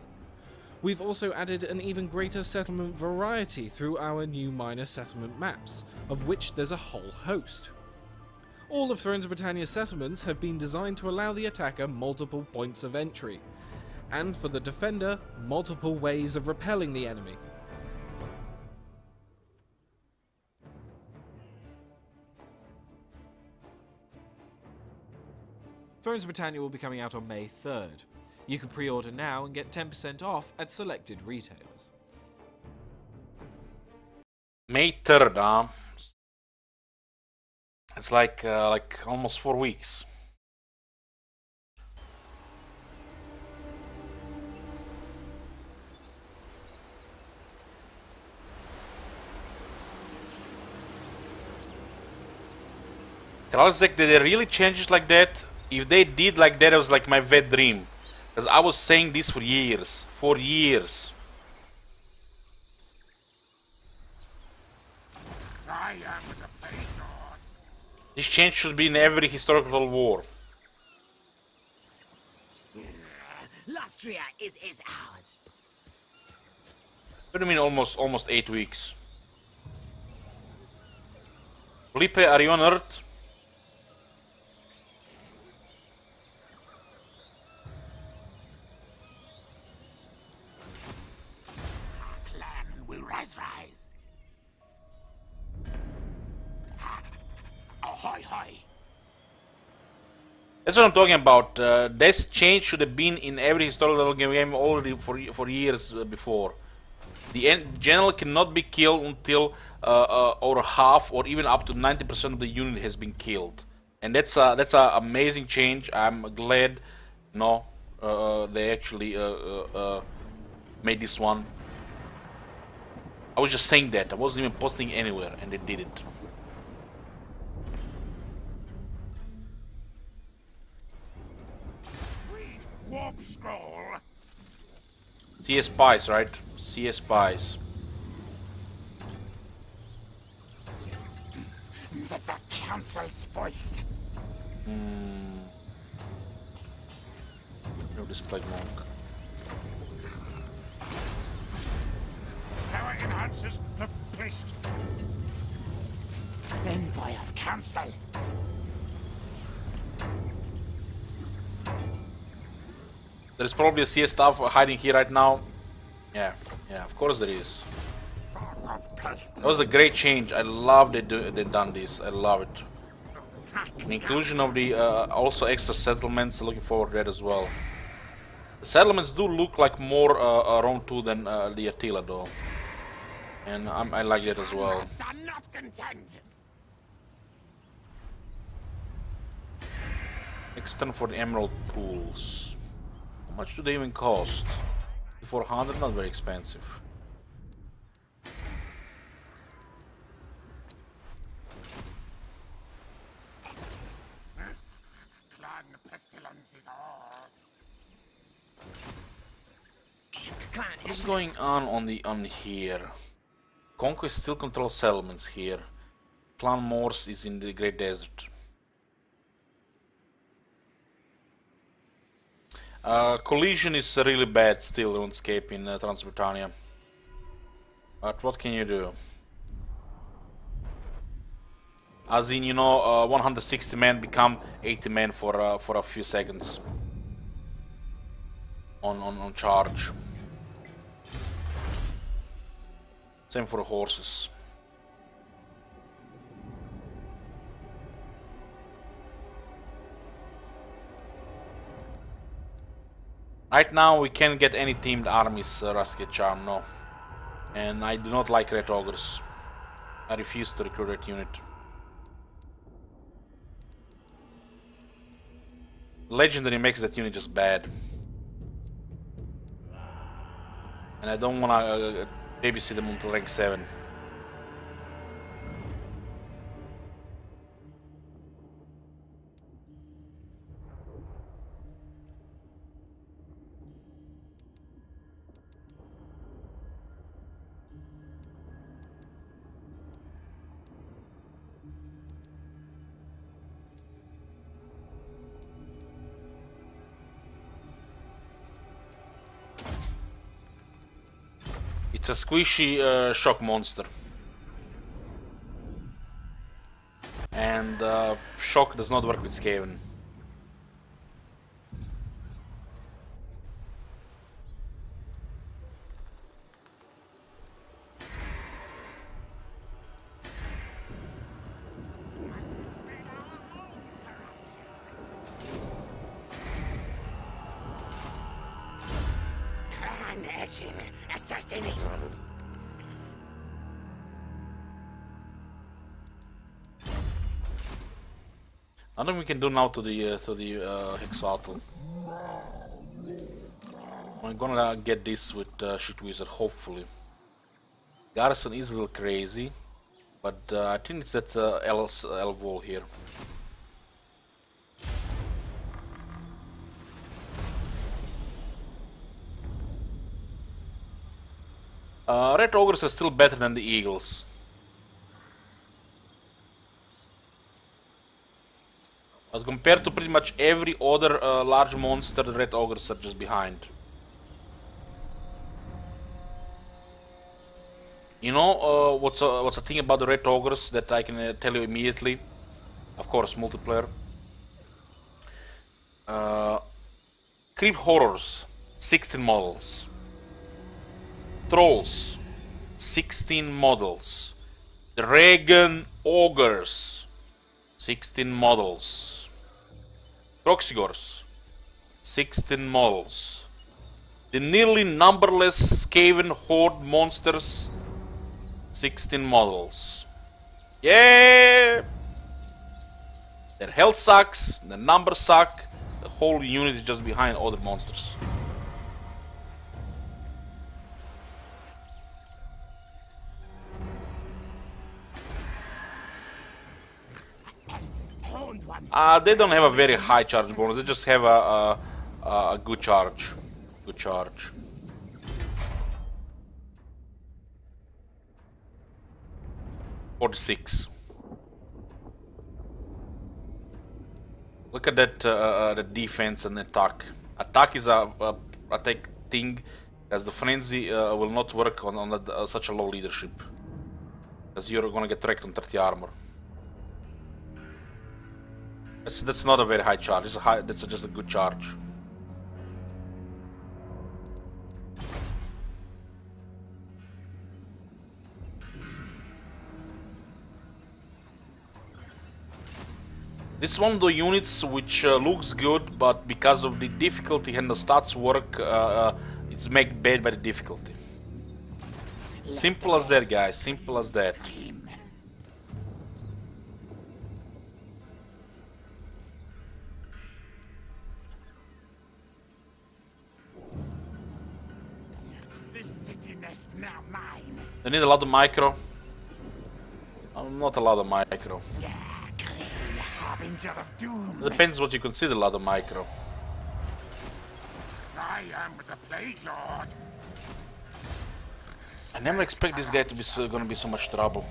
We've also added an even greater settlement variety through our new minor settlement maps, of which there's a whole host. All of Thrones of Britannia's settlements have been designed to allow the attacker multiple points of entry, and for the defender, multiple ways of repelling the enemy. Thrones of Britannia will be coming out on May 3rd. You can pre-order now and get 10% off at selected retailers. May 3rd, huh? It's like almost 4 weeks. Did they really change it like that? If they did like that, it was like my wet dream. Because I was saying this for years. For years. I am the Pain Lord. This change should be in every historical war. Lustria is ours. What do you mean almost 8 weeks? Felipe, are you on Earth? Clan will rise. Ahoy, hoy. That's what I'm talking about. This change should have been in every historical game already for years before. The general cannot be killed until or half or even up to 90% of the unit has been killed, and that's a amazing change. I'm glad, they actually made this one. I was just saying that. I wasn't even posting anywhere, and they did it. Read warp scroll. CS spies, right? CS spies. The council's voice. No display monk. Power enhancers replaced. Envoy of council. There's probably a CS staff hiding here right now. Yeah, of course there is. That was a great change. I love they've done this. I love it. The inclusion of the also extra settlements. Looking forward to that as well. The settlements do look like more Rome 2 than the Attila though, and I like that as well. I'm not content. Next turn for the emerald pools. How much do they even cost? 400, not very expensive. Clan Pestilens is all. What's going on here? Conquest still controls settlements here. Clan Morse is in the Great Desert. Collision is really bad still on RuneScape in Britannia. But what can you do? As in, 160 men become 80 men for a few seconds on charge. Same for the horses. Right now we can't get any teamed armies, Rusty Charm, no. And I do not like Red Ogres. I refuse to recruit that unit. Legendary makes that unit just bad. And I don't wanna babysit them until rank 7. It's a squishy shock monster. And shock does not work with Skaven. Clan etching, assassinating. Nothing we can do now to the Hexatl. I'm gonna get this with Shit Wizard, hopefully. Garrison is a little crazy, but I think it's that L wall here. Red Ogres are still better than the Eagles. As compared to pretty much every other large monster, the Red Ogres are just behind. You know what's a thing about the Red Ogres that I can tell you immediately? Of course, multiplayer. Creep Horrors, 16 models. Trolls, 16 models. Dragon Ogres, 16 models. Proxygors, 16 models. The nearly numberless Skaven Horde monsters. 16 models. Yeah! Their health sucks, their numbers suck, the whole unit is just behind other monsters. They don't have a very high charge bonus, they just have a good charge. Good charge. $46. Look at that the defense and attack. Attack is a attack thing, as the frenzy will not work on that, such a low leadership, as you're gonna get wrecked on 30 armor. That's not a very high charge. It's a high. That's just a good charge. This is one of the units which looks good, but because of the difficulty and the stats work, it's made bad by the difficulty. Simple as that, guys. Simple as that. This city nest now mine. I need a lot of micro. I'm not a lot of micro. Harbinger of doom. It depends what you consider a lot of micro. I am the Plague Lord. I never expect this guy to be gonna be so much trouble.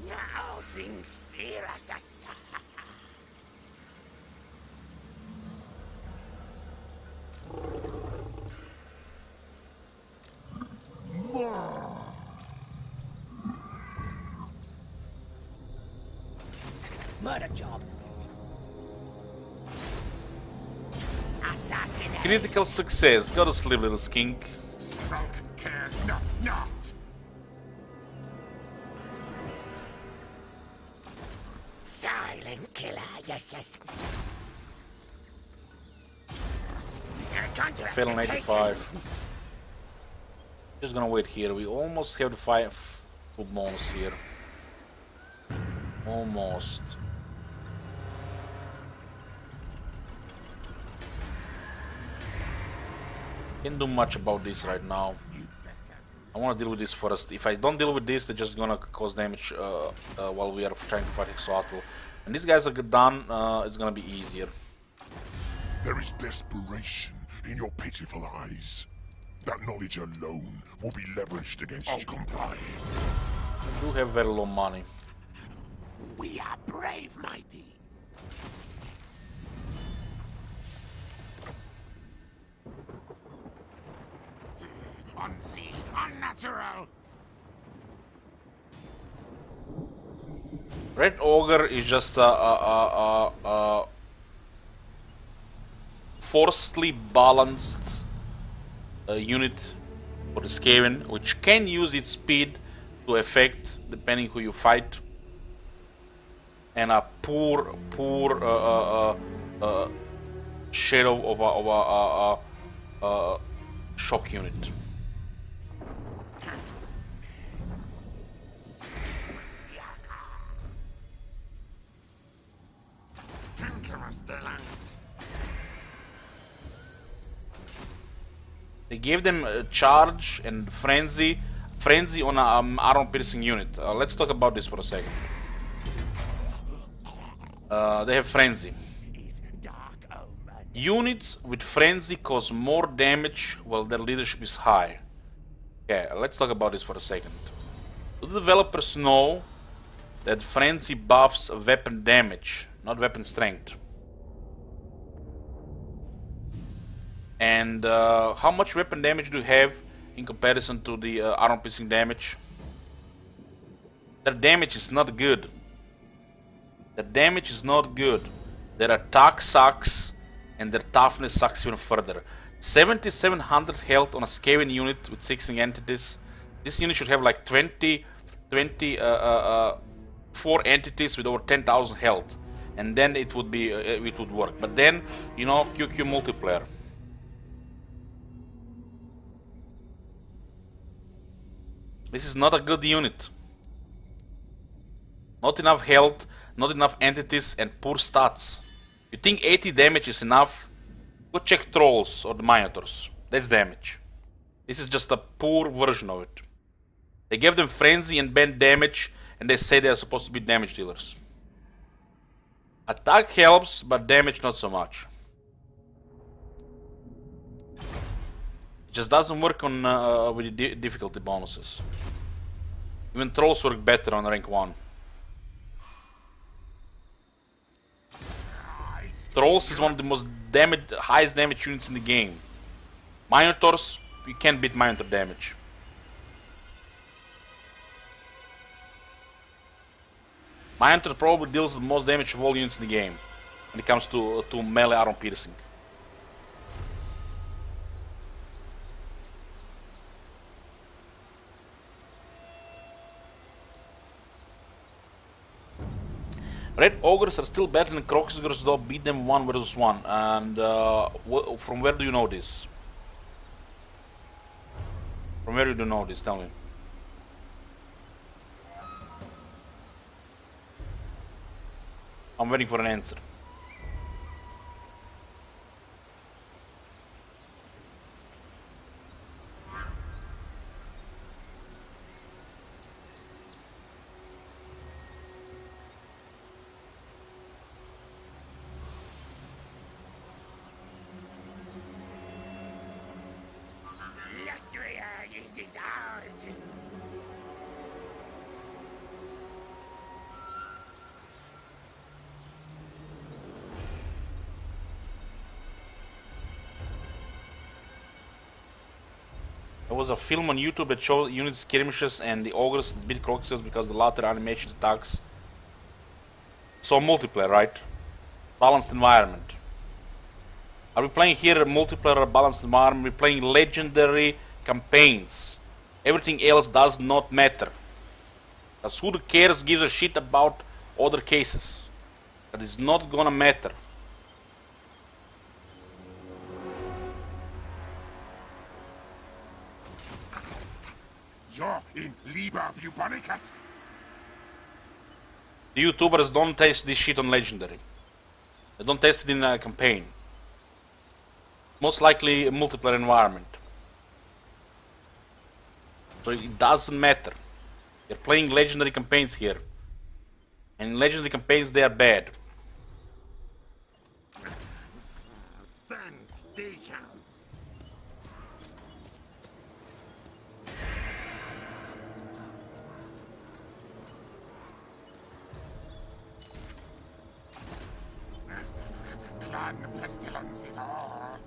Now things fear us. Murder job. Assassin. Critical success. Go to sleep, little skink. Skulk cares not. Silent killer. Yes. Fail on 85. Just gonna wait here. We almost have the 5 foot bonus here. Almost. Can't do much about this right now. I want to deal with this first. If I don't deal with this, they're just gonna cause damage while we are trying to fight Exoatl. And these guys are done, it's gonna be easier. There is desperation in your pitiful eyes. That knowledge alone will be leveraged against you. Comply. I do have very low money. We are brave, mighty. Unseen, unnatural. Red Ogre is just a forcefully balanced unit for the Skaven, which can use its speed to affect depending who you fight, and a poor shadow of a shock unit. They gave them charge and frenzy on an armor-piercing unit. Let's talk about this for a second. They have frenzy. Units with frenzy cause more damage while their leadership is high. Okay, let's talk about this for a second. Do the developers know that frenzy buffs weapon damage, not weapon strength? And how much weapon damage do you have in comparison to the armor piercing damage? Their damage is not good. Their damage is not good. Their attack sucks, and their toughness sucks even further. 7700 health on a Skaven unit with 16 entities. This unit should have like 4 entities with over 10,000 health. and then it would be it would work. But then, you know, QQ multiplayer. This is not a good unit. Not enough health, not enough entities, and poor stats. You think 80 damage is enough? Go check Trolls or the Minotaurs. That's damage. This is just a poor version of it. They gave them frenzy and bend damage, and they say they are supposed to be damage dealers. Attack helps, but damage not so much. It just doesn't work on with the difficulty bonuses. Even Trolls work better on rank 1. Trolls is one of the most highest damage units in the game. Minotaurs, you can't beat Minotaur damage. Minotaur probably deals the most damage of all units in the game when it comes to melee armor piercing. Red Ogres are still battling Croxigors, though beat them 1 versus 1. And from where do you know this? From where do you know this? Tell me. I'm waiting for an answer. Is ours. There was a film on YouTube that showed unit skirmishes and the ogres beat Croxus because the latter animation attacks. So multiplayer, right? Balanced environment. Are we playing here a multiplayer or balanced environment? We're playing legendary campaigns. Everything else does not matter. Because who cares gives a shit about other cases? That is not gonna matter. You're in Liber Bubonicus. The YouTubers don't test this shit on legendary. They don't test it in a campaign. Most likely a multiplayer environment. So it doesn't matter. You're playing legendary campaigns here. And in legendary campaigns they are bad. Thanks, Deacon. Clan Pestilens is all.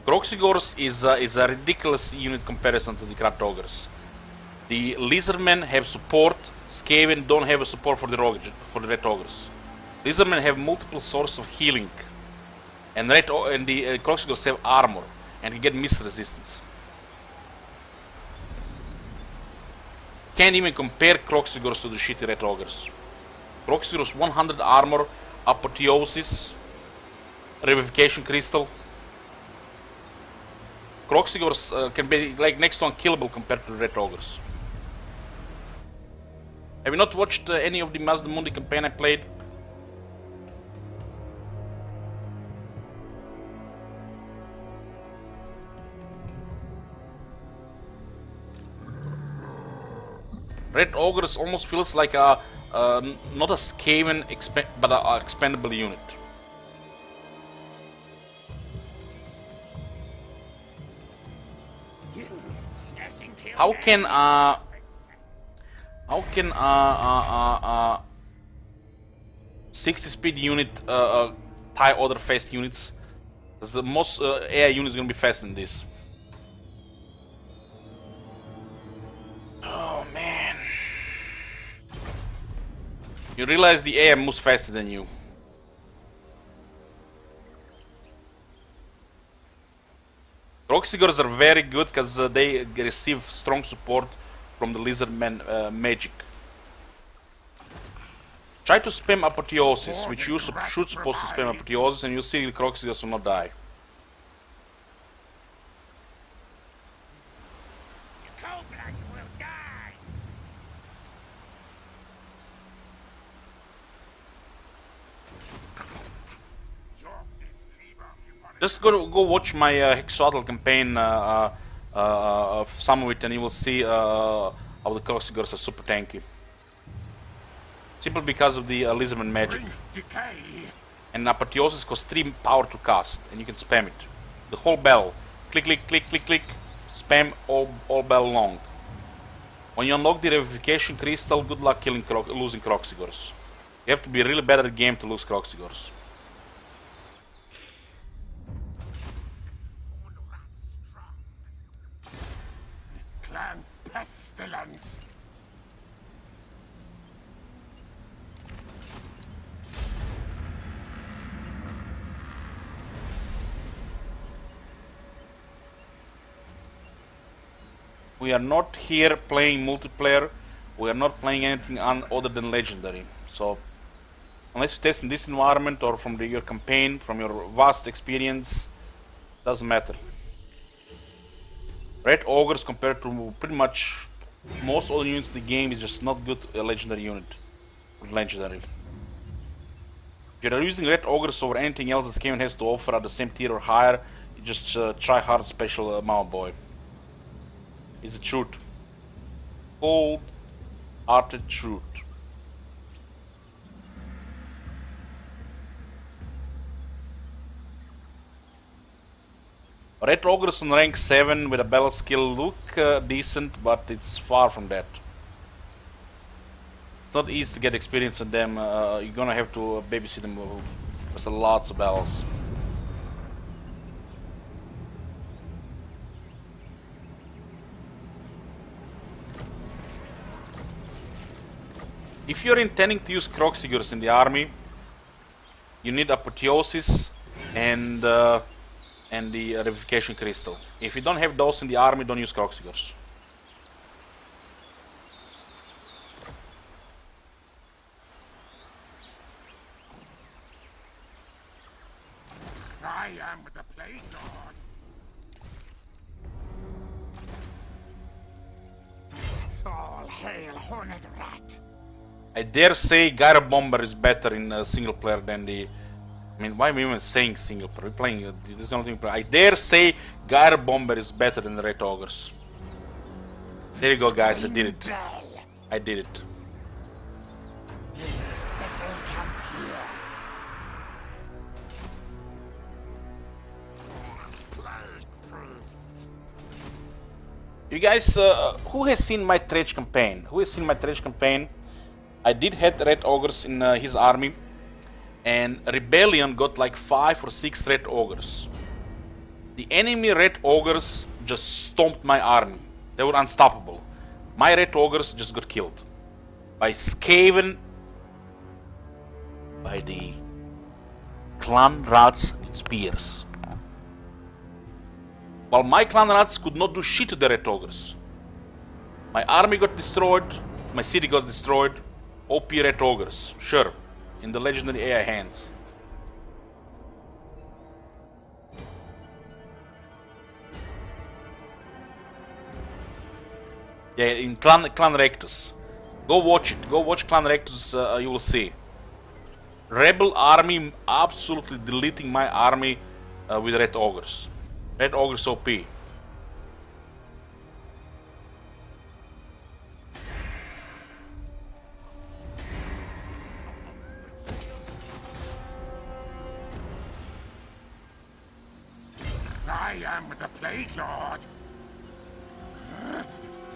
Croxigors is a ridiculous unit comparison to the Kratogers. The Lizardmen have support, Skaven don't have a support for the Red Ogres. Lizardmen have multiple sources of healing. And the Croxigors have armor and can get mist resistance. Can't even compare Croxigors to the shitty Red Ogres. Croxigors 100 armor, apotheosis, revivification crystal. Croxigors can be like next to unkillable compared to the Red Ogres. Have you not watched any of the Mazda Mundi campaign I played? Red Ogres almost feels like a not a Skaven but a expendable unit. How can 60 speed unit tie other fast units? Because the most AI unit is gonna be faster than this. Oh man. You realize the AI moves faster than you. Croxigors are very good because they receive strong support from the Lizardman magic. Try to spam Apotheosis, which you should supposed to spam Apotheosis, and you'll see the Croxigors will not die. Cold-blood will die. Just go watch my Hexatl campaign of some of it, and you will see how the Croxigors are super tanky. Simply because of the Lizardman magic. Decay. And Apotheosis costs 3 power to cast, and you can spam it. The whole bell. Click, click, click, click, click. Spam all bell long. When you unlock the Revivification Crystal, good luck losing Croxigors. You have to be really bad at the game to lose Croxigors. Clan Pestilens. We are not here playing multiplayer. We are not playing anything other than legendary. So, unless you test in this environment or from your campaign, from your vast experience, doesn't matter. Red Ogres compared to pretty much most other units in the game is just not good legendary unit. Legendary. If you're using Red Ogres over anything else this game has to offer at the same tier or higher, you just try hard special Mao Boy. Is the truth. Cold-hearted truth. Red Ogres on rank 7 with a battle skill look decent, but it's far from that. It's not easy to get experience on them. You're gonna have to babysit them with lots of battles. If you're intending to use Croxigors in the army, you need Apotheosis and the Revivification Crystal. If you don't have those in the army, don't use Croxigors. I am the Plague Lord. All hail, Horned Rat. I dare say Gyro Bomber is better in single player than the... I mean, why am I even saying single player? We're playing... this is the only thing we play. I dare say Gyro Bomber is better than the Red Ogres. There you go, guys. I did it. I did it. You guys, who has seen my Trash campaign? Who has seen my Trash campaign? I did have Red Ogres in his army, and Rebellion got like 5 or 6 Red Ogres. The enemy Red Ogres just stomped my army. They were unstoppable. My Red Ogres just got killed by Skaven, by the Clan Rats with spears. While my Clan Rats could not do shit to the Red Ogres. My army got destroyed, my city got destroyed. OP Red Ogres, sure, in the legendary AI hands. Yeah, in Clan Rectus. Go watch it. Go watch Clan Rectus, you will see. Rebel army absolutely deleting my army with Red Ogres. Red Ogres OP. I am the Plague Lord.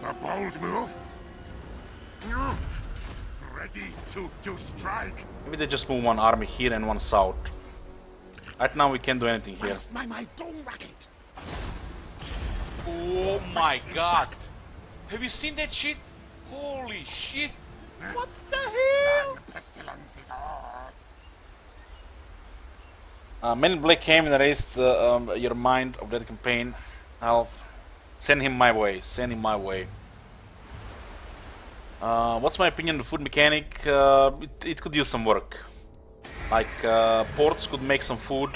A bold move. Ready to strike. Maybe they just move one army here and one south. Right now we can't do anything here. Where's my dome racket? Oh my god! Have you seen that shit? Holy shit! What the hell? Pestilens is all. Men in Black came and erased your mind of that campaign. I'll send him my way. Send him my way. What's my opinion on the food mechanic? It could use some work. Like ports could make some food.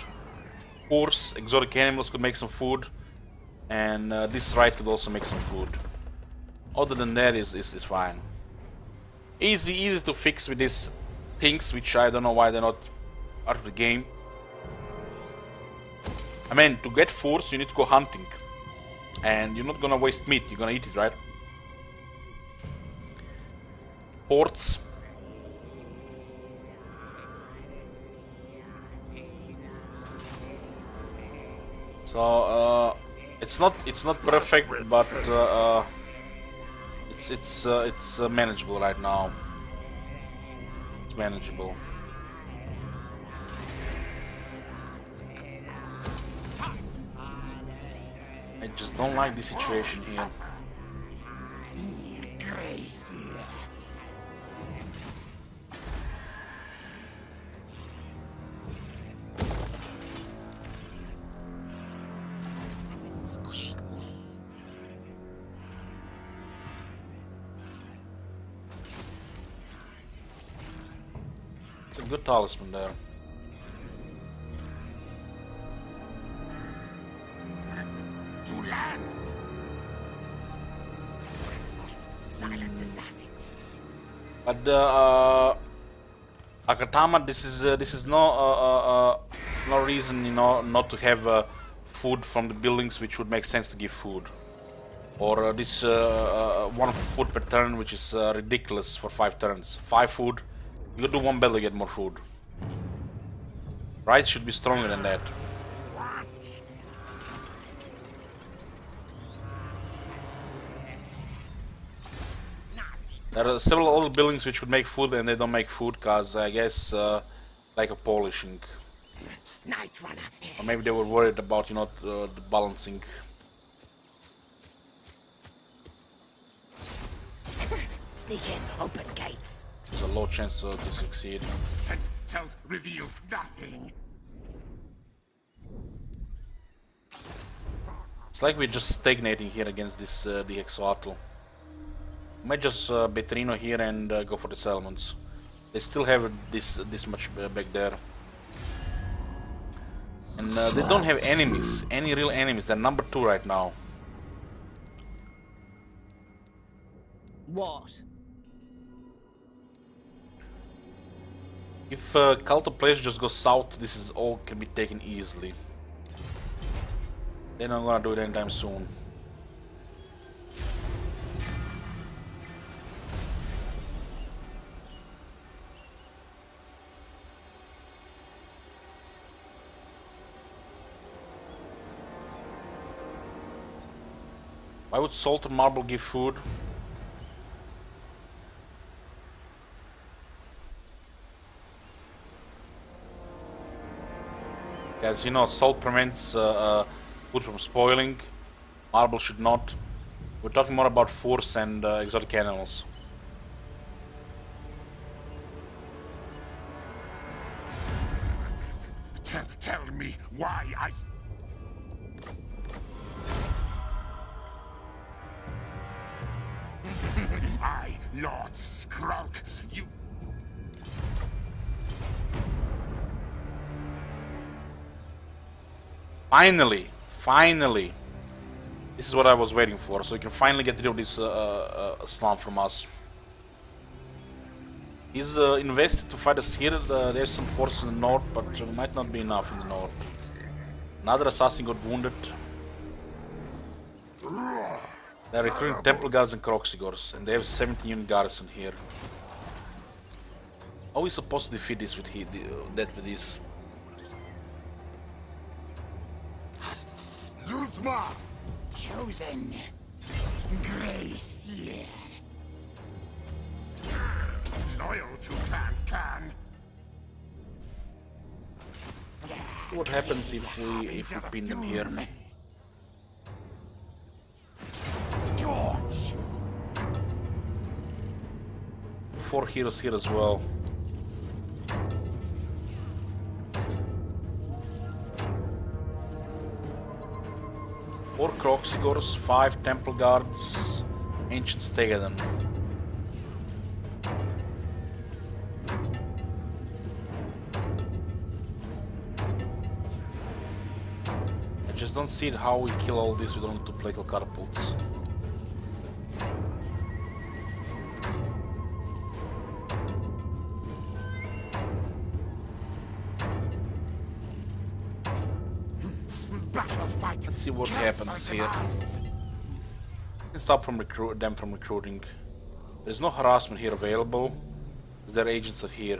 Horse, exotic animals could make some food. And this ride could also make some food. Other than that, is fine. Easy to fix with these things, which I don't know why they're not part of the game. I mean, to get force, you need to go hunting. And you're not gonna waste meat, you're gonna eat it, right? Ports. So, it's not perfect, but it's manageable right now. It's manageable. I just don't like the situation here. It's a good talisman there. To land. Silent assassin. But Akatama, this is no reason, you know, not to have food from the buildings, which would make sense to give food. Or this one food per turn, which is ridiculous for 5 turns. 5 food. You could do 1 battle to get more food. Rice should be stronger than that. There are several other buildings which would make food and they don't make food because I guess like a polishing. Night runner. Or maybe they were worried about, you know, the balancing. Sneak in, open gates. There's a low chance to succeed. Scent tells reveals nothing. It's like we're just stagnating here against this the Hexatl. Might just Betrino here and go for the settlements. They still have this much back there. And they don't have enemies, any real enemies. They're number 2 right now. What? If Cult of Pleasure just goes south, this is all can be taken easily. They're not gonna do it anytime soon. Why would salt and marble give food? As you know, salt prevents food from spoiling. Marble should not. We're talking more about force and exotic animals. Tell me why I, Lord Skrulk, you... Finally! This is what I was waiting for, so we can finally get rid of this slump from us. He's invested to fight us here. There's some forces in the north, but it might not be enough in the north. Another assassin got wounded. They're recruiting Temple Guards and Croxigors, and they have 17 unit garrison here. How are we supposed to defeat this with that with this? Zultma! Chosen. Gracier. Loyal to Khan. What happens if we pin them here? Scorch. 4 heroes here as well. 4 Croxigors, 5 Temple Guards, Ancient Stegaden. I just don't see how we kill all this with only 2 Plagal Catapults. Let's see what happens here. Can stop from them from recruiting. There's no harassment here available, because their agents are here.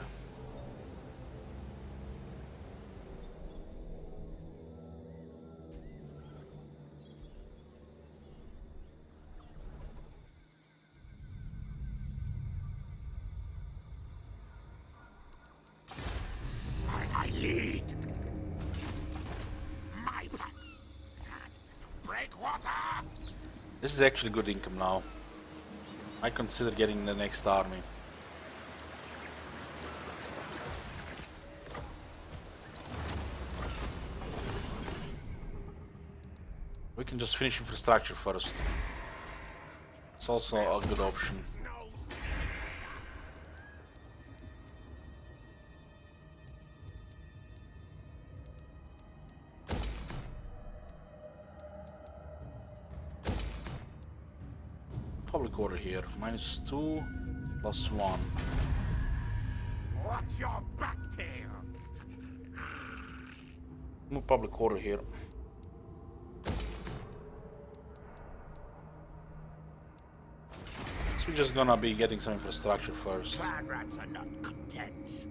I lead. My packs. Breakwater. This is actually good income now. I consider getting the next army. We can just finish infrastructure first. It's also a good option. Public order here. -2 +1. What's your back tail? No public order here. So we're just gonna be getting some infrastructure first. Clan rats are not content.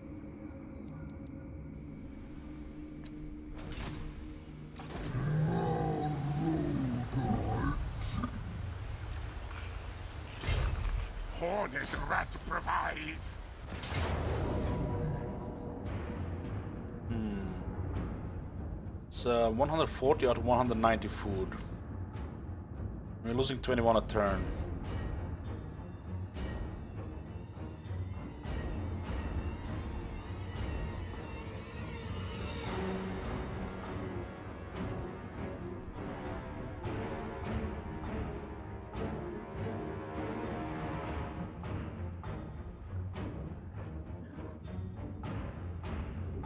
Horned rat provides. It's 140 out of 190 food. We're losing 21 a turn.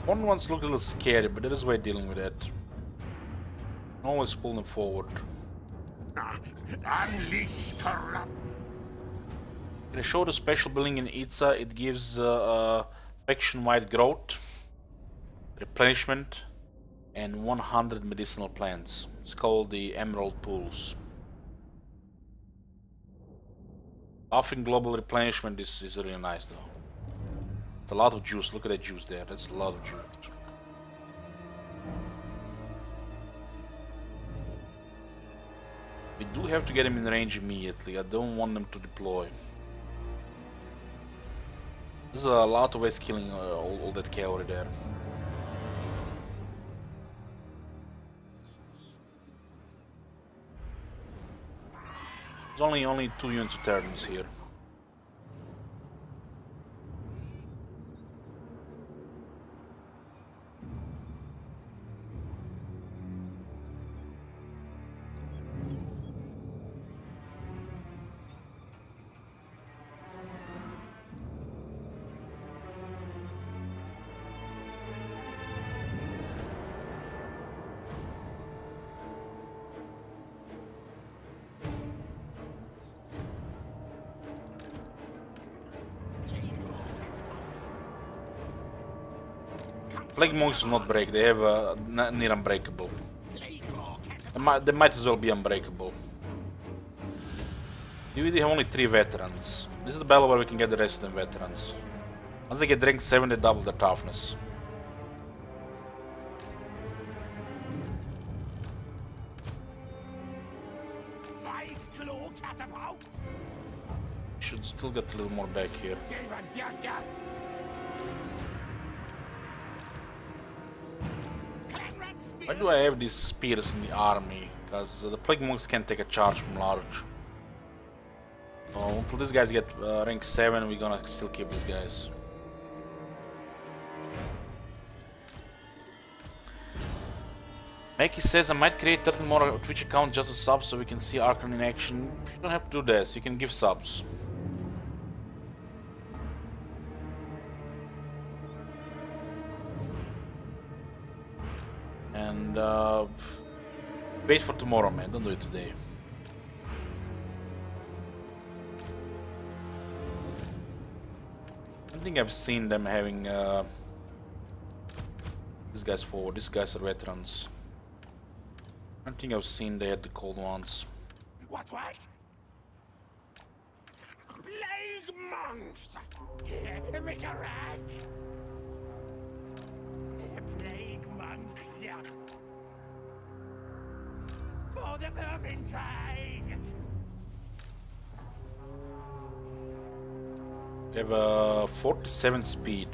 One ones look a little scary, but there is a way of dealing with it. Always pull them forward. Unleash corrupt. In a show the special building in Itza, it gives faction-wide growth, replenishment, and 100 medicinal plants. It's called the Emerald Pools. Offering global replenishment is really nice though. It's a lot of juice. Look at that juice there. That's a lot of juice. We do have to get him in range immediately. I don't want them to deploy. There's a lot of ways killing all that cavalry there. There's only 2 units of Terrans here. Plague monks will not break, they have near unbreakable. They might as well be unbreakable. We have only 3 veterans. This is the battle where we can get the rest of them veterans. Once they get rank 7, they double their toughness. Should still get a little more back here. Why do I have these spears in the army? Because the plague monks can't take a charge from large. So until these guys get rank 7, we're gonna still keep these guys. Maki says I might create 13 more Twitch accounts just to sub so we can see Archon in action. You don't have to do this, you can give subs. And wait for tomorrow, man, don't do it today. I think I've seen them having these guys forward, these guys are veterans. I don't think I've seen they had the cold ones. What? Plague monks! Here, make a rag! Plague monks, yeah. For the vermintide! We have 47 speed.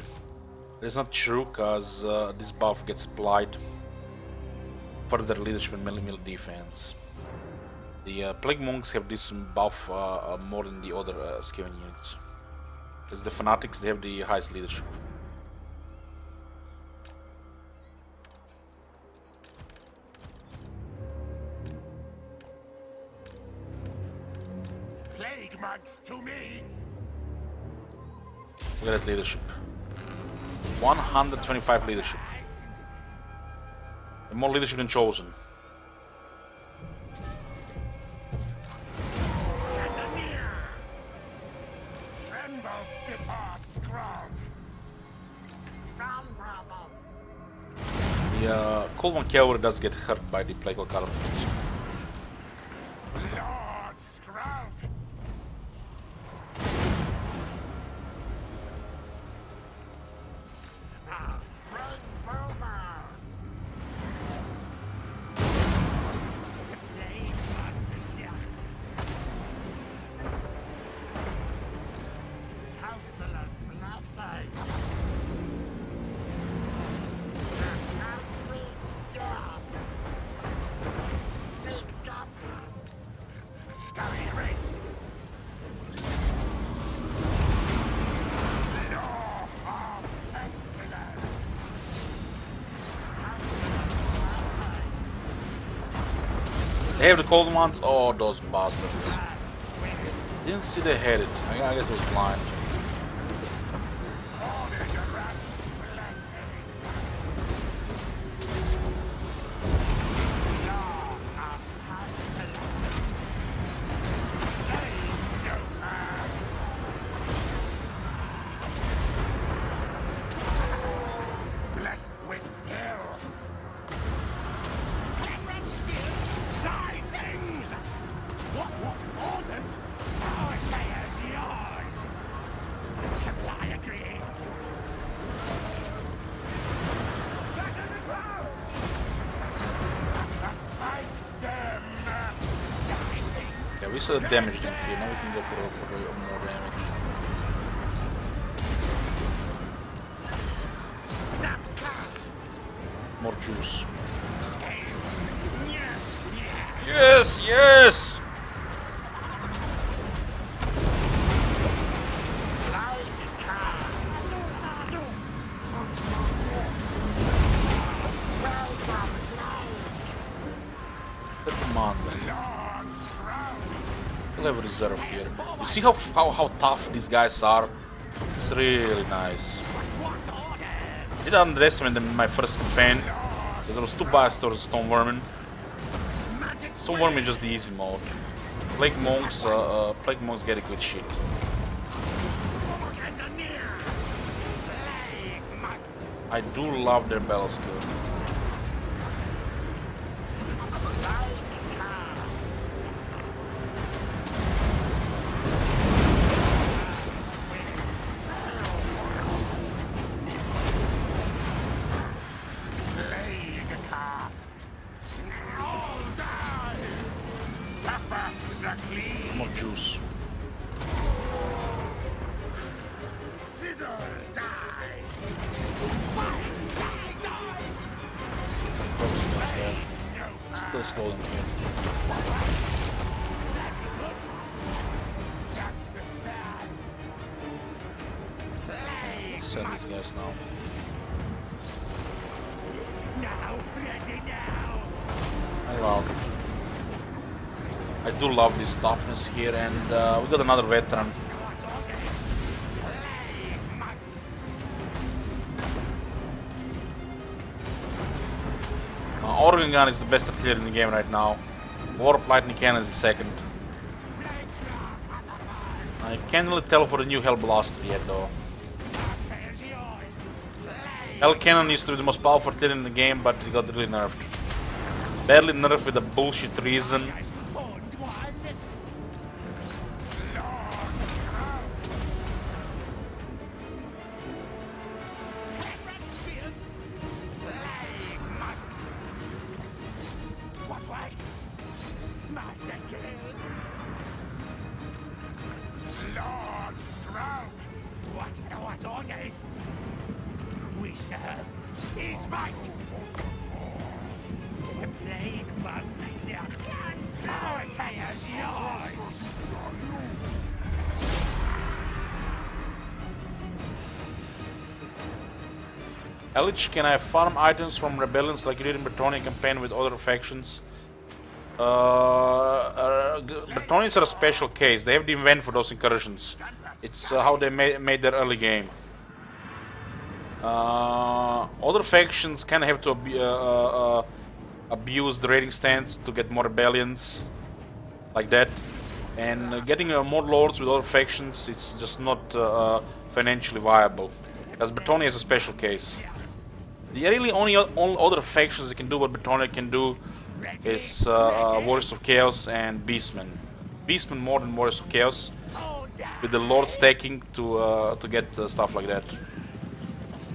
That's not true, cause this buff gets applied. Further leadership and melee defense. The Plague Monks have this buff more than the other Skaven units. As the Fanatics, they have the highest leadership. Plague monks to me! Look at that leadership. 125 leadership. And more leadership than Chosen. Tremble before Scrum! The Cold One Cavalry does get hurt by the Plague Carbons. Lord Scrum! They have the cold ones? Oh, those bastards. Didn't see they had it. I guess I was blind. We saw the damage in here, now we can go for more damage. More juice. Yes, yes! Come on, man. We'll have a reserve here. You see how tough these guys are? It's really nice. I did underestimate them in my first campaign because I was too biased towards Stone Vermin. Stone Vermin is just the easy mode. Plague Monks get a good shit. I do love their battle skill. More juice. Still slow in here. Let's send these guys now. Now, ready now! Wow. I do love this toughness here, and we got another veteran. Organ gun is the best artillery in the game right now. Warp lightning cannon is the second. I can't really tell for the new Hell Blaster yet though. Hell Cannon used to be the most powerful artillery in the game, but it got really nerfed. Badly nerfed with a bullshit reason. What orders? We serve his might. The plague monks, our tail's yours. Elich, can I farm items from rebellions like you did in Britannia campaign with other factions? Bretonians are a special case. They have the invent for those incursions. It's how they made their early game. Other factions kind of have to abuse the raiding stance to get more rebellions, like that. And getting more lords with other factions, it's just not financially viable. Because Britannia is a special case. The really only other factions that can do what Britannia can do is Warriors of Chaos and Beastmen. Beastmen more than Warriors of Chaos, with the Lord stacking to get stuff like that.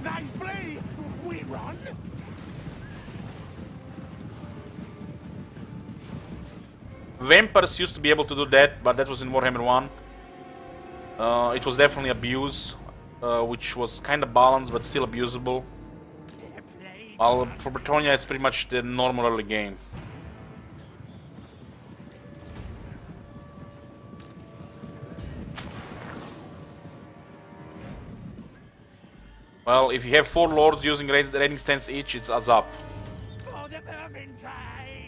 They flee, we run. Vampires used to be able to do that, but that was in Warhammer 1. It was definitely abuse, which was kind of balanced but still abusable. While for Britannia it's pretty much the normal early game. Well, if you have 4 lords using raiding stance each, it's us up.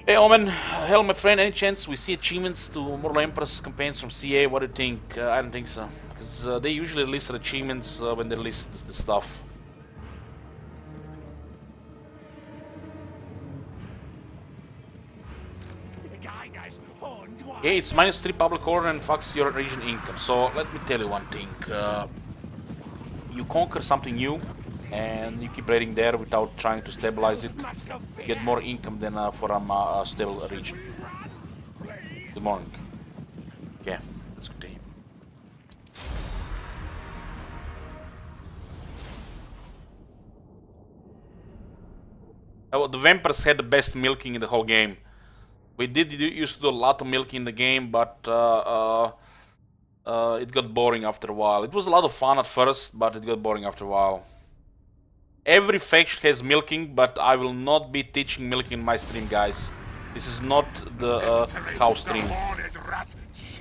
Hey Omen, hell my friend, any chance we see achievements to Mortal Empress campaigns from CA? What do you think? I don't think so. Because they usually list achievements when they list the stuff. Yeah, it's -3 public order and fucks your region income. So let me tell you one thing. You conquer something new and you keep raiding there without trying to stabilize it. You get more income than from a stable region. Good morning. Yeah, let's continue. The vampires had the best milking in the whole game. We used to do a lot of milking in the game, but it got boring after a while. It was a lot of fun at first, but it got boring after a while. Every faction has milking, but I will not be teaching milking in my stream, guys. This is not the cow stream.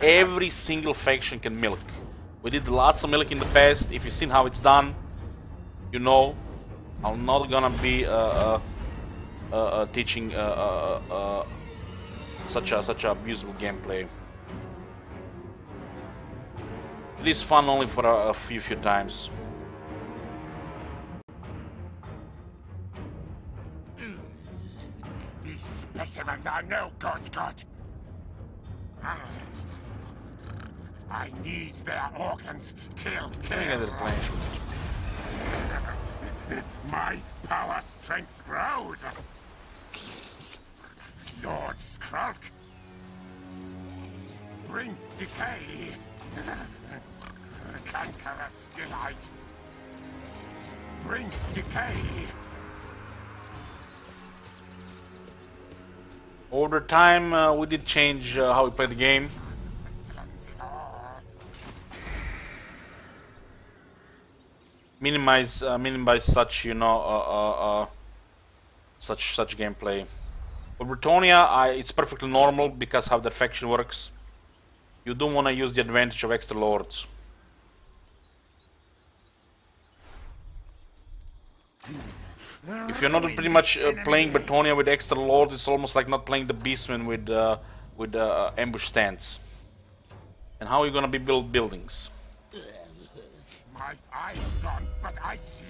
Every single faction can milk. We did lots of milk in the past. If you've seen how it's done, you know. I'm not gonna be teaching such a abusable gameplay. It is fun only for a few times. These specimens are no good. I need their organs. Kill. My power strength grows. Lord Skrulk, bring decay. Cankerous delight. Bring decay. Over time, we did change how we play the game. Minimize such, you know, such gameplay. For Britannia, it's perfectly normal because how the faction works. You don't want to use the advantage of extra lords. If you're not pretty much playing Britannia with extra lords, it's almost like not playing the Beastmen with ambush stands. And how are you gonna be build buildings? My eyes gone, but I see.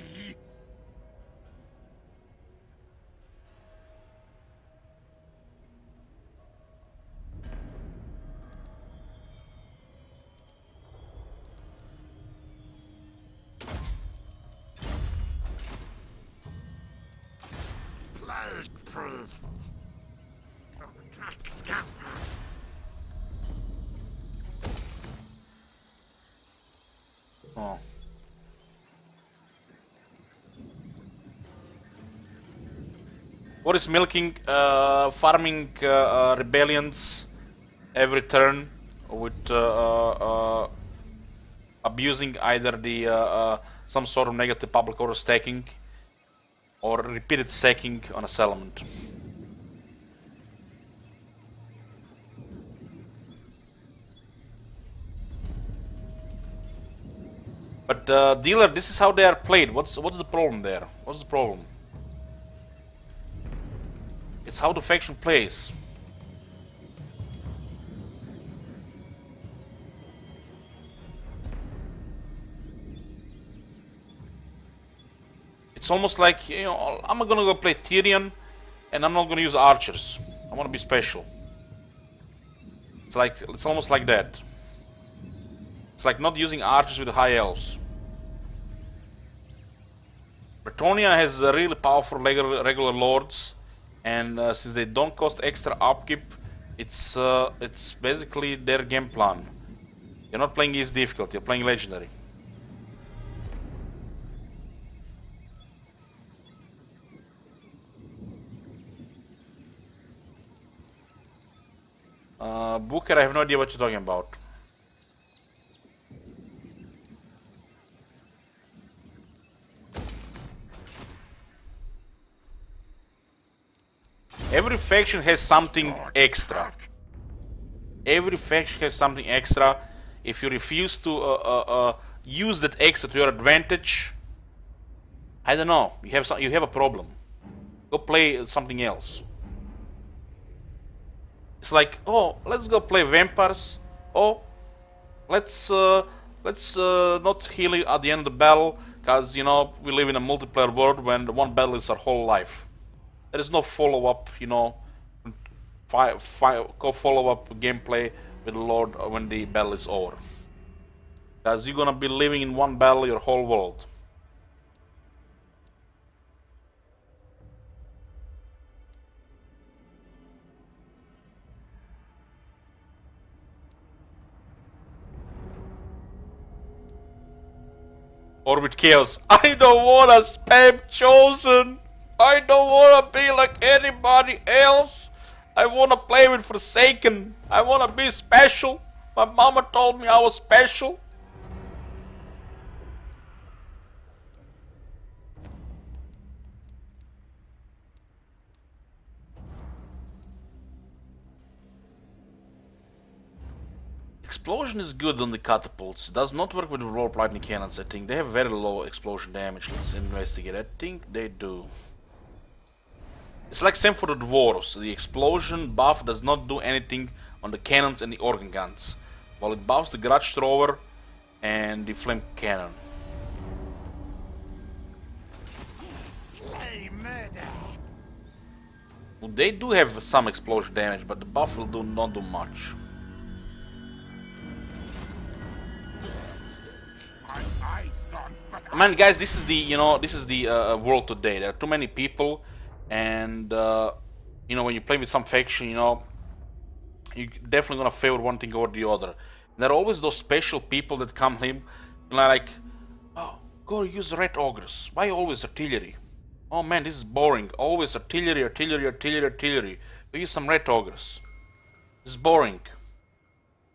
Plague priest. Track scalper. Oh. What is milking? Farming rebellions every turn with abusing either the some sort of negative public order stacking or repeated sacking on a settlement. But dealer, this is how they are played. What's the problem there? What's the problem? It's how the faction plays. It's almost like, you know, I'm gonna go play Tyrion, and I'm not gonna use archers. I wanna be special. It's almost like that. It's like not using archers with high elves. Britannia has really powerful regular lords, and since they don't cost extra upkeep, it's basically their game plan. You're not playing easy difficulty, you're playing legendary. Booker, I have no idea what you're talking about. Every faction has something extra. Every faction has something extra. If you refuse to use that extra to your advantage, I don't know. You have a problem. Go play something else. It's like, oh, let's go play vampires. Oh, let's not heal at the end of the battle, because you know we live in a multiplayer world when the one battle is our whole life. There is no follow-up, you know, go follow-up gameplay with the Lord when the battle is over. Because you're gonna be living in one battle your whole world. Orbit Chaos. I don't wanna spam Chosen! I don't wanna be like anybody else! I wanna play with Forsaken! I wanna be special! My mama told me I was special! Explosion is good on the catapults. Does not work with warp lightning cannons, I think. They have very low explosion damage. Let's investigate. I think they do. It's like same for the dwarves. The explosion buff does not do anything on the cannons and the organ guns, while it buffs the grudge thrower and the flame cannon. Slay murder. Well, they do have some explosion damage, but the buff will not do much. Man, guys, this is the world today. There are too many people, and you know, when you play with some faction, you know, you're definitely gonna favor one thing over the other. And there are always those special people that come here, like, oh, go use red ogres. Why always artillery? Oh man, this is boring. Always artillery, artillery, artillery, artillery. We use some red ogres. This is boring.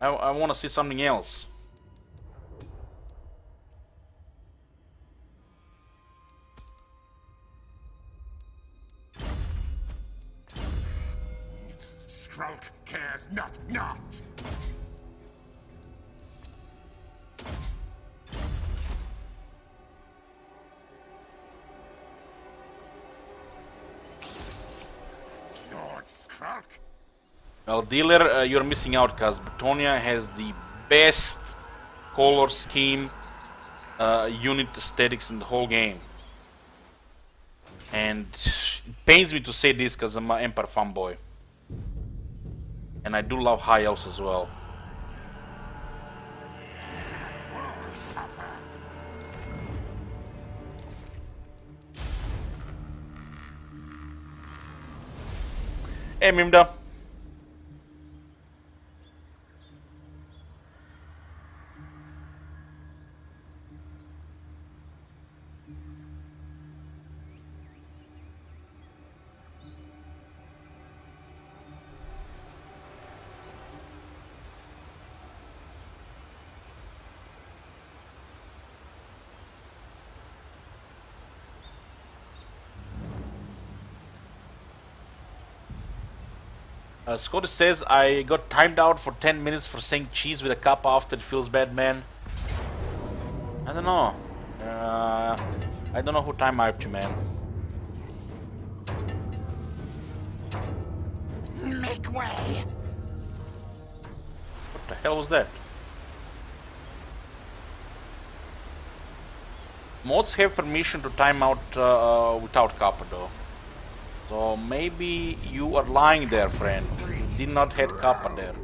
I want to see something else. Skrulk cares not. Well, dealer, you're missing out because Britannia has the best color scheme, unit aesthetics in the whole game. And it pains me to say this because I'm an Empire fanboy. And I do love High Elves as well. Hey Mimda. Scotty says, I got timed out for 10 minutes for saying cheese with a cup after. It feels bad, man. I don't know. I don't know who time hyped you, man. Make way. What the hell was that? Mods have permission to time out without copper, though. So maybe you are lying there, friend. You did not have copper there.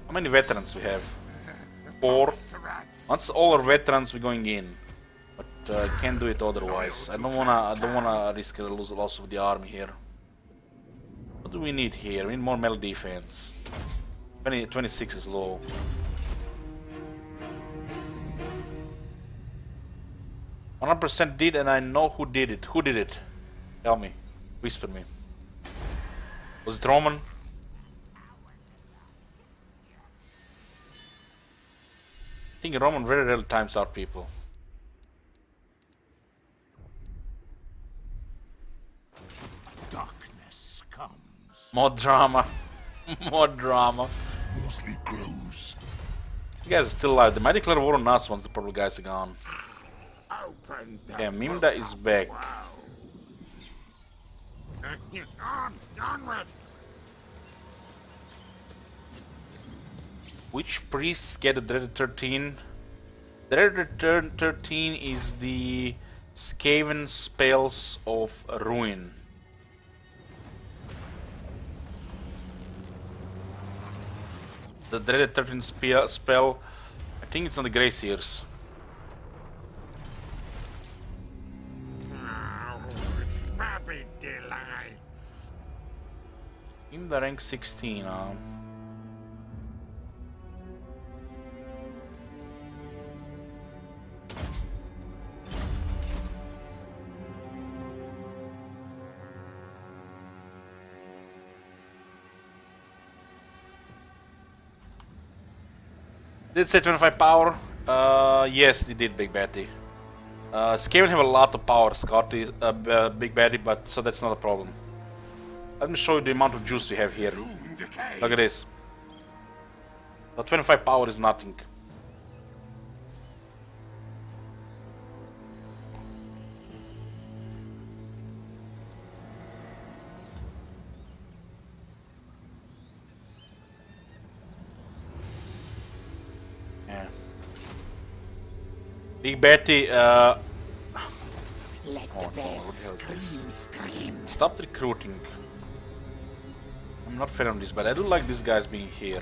How many veterans we have? 4. Once all our veterans, we're going in. But can't do it otherwise. I don't wanna risk the loss of the army here. What do we need here? We need more melee defense. 26 is low. %100% did, and I know who did it. Who did it? Tell me. Whisper me. Was it Roman? I think Roman very rarely times out people. Darkness comes. More drama. More drama. Mostly grows. You guys are still alive. They might declare war on us once the purple guys are gone. Open the Yeah, Mimda is back. Onward. Which priests get the Dreaded 13? Dreaded 13 is the Skaven spells of ruin. The Dreaded 13 spell, I think it's on the Grey Seers. Happy delights. In the rank 16, Did it say 25 power? Yes, they did, Big Betty. Skaven have a lot of power, Scotty, Big Betty, but so that's not a problem. Let me show you the amount of juice we have here. Look at this. The 25 power is nothing. Yeah. Big Betty, Let the what the hell bells is this? scream. Stop recruiting. I'm not fair on this, but I do like these guys being here.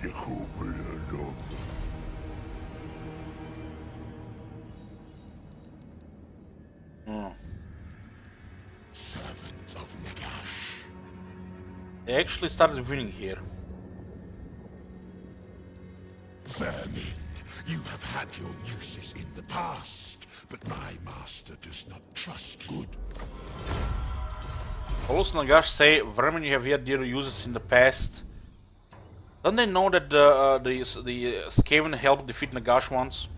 You caught me alone. Servant of Nagash. They actually started winning here. Vermin, you have had your uses in the past, but my master does not trust good. Kolos Nagash say, Vermin, you have had your uses in the past. Don't they know that the Skaven helped defeat Nagash once?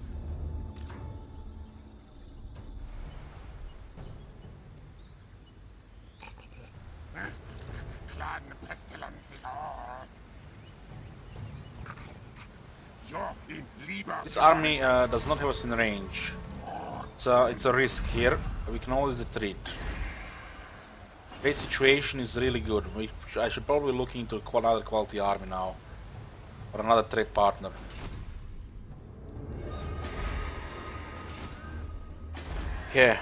pestilence is all. This army does not have us in range. It's a risk here. We can always retreat. Trade situation is really good. I should probably look into another quality army now. Or another trade partner. Okay.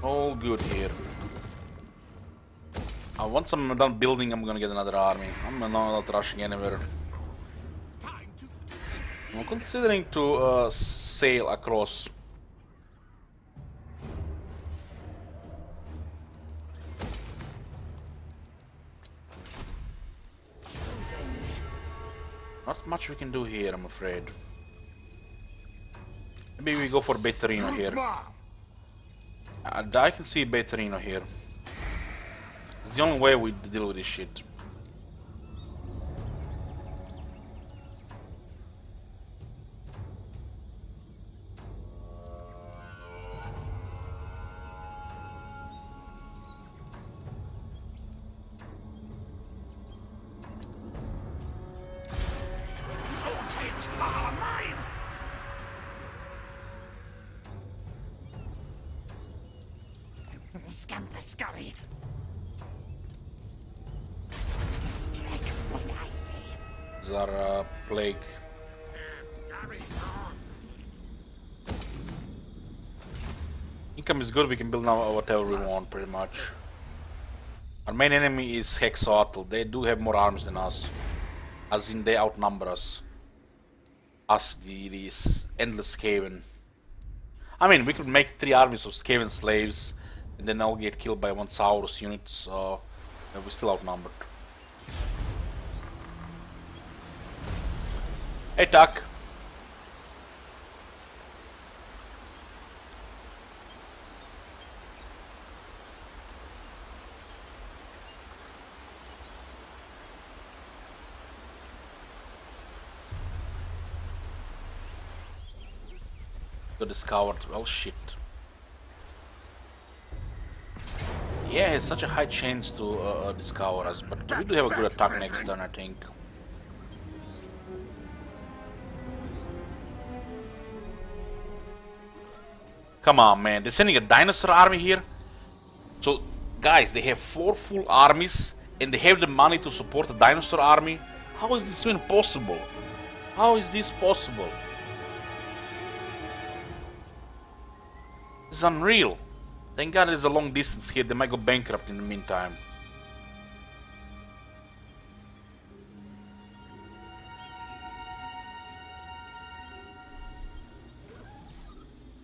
All good here. Once I'm done building, I'm gonna get another army. I'm not rushing anywhere. I'm considering to sail across. Not much we can do here, I'm afraid. Maybe we go for Britannia here. I can see Britannia here. It's the only way we deal with this shit. Scamper scurry. Strike when I say. Zara plague. Income is good, we can build now whatever we want pretty much. Our main enemy is Hexatl. They do have more arms than us. As in they outnumber us. These endless Skaven. I mean, we could make 3 armies of Skaven slaves and then I'll get killed by 1 Saurus unit, so we're still outnumbered. Hey, Tuck. Got discovered. Well, shit. Yeah, it's such a high chance to discover us, but we do have a good attack next turn, I think. Come on, man, they're sending a dinosaur army here? So, guys, they have 4 full armies, and they have the money to support a dinosaur army? How is this even possible? How is this possible? It's unreal. Thank God there's a long distance here, they might go bankrupt in the meantime.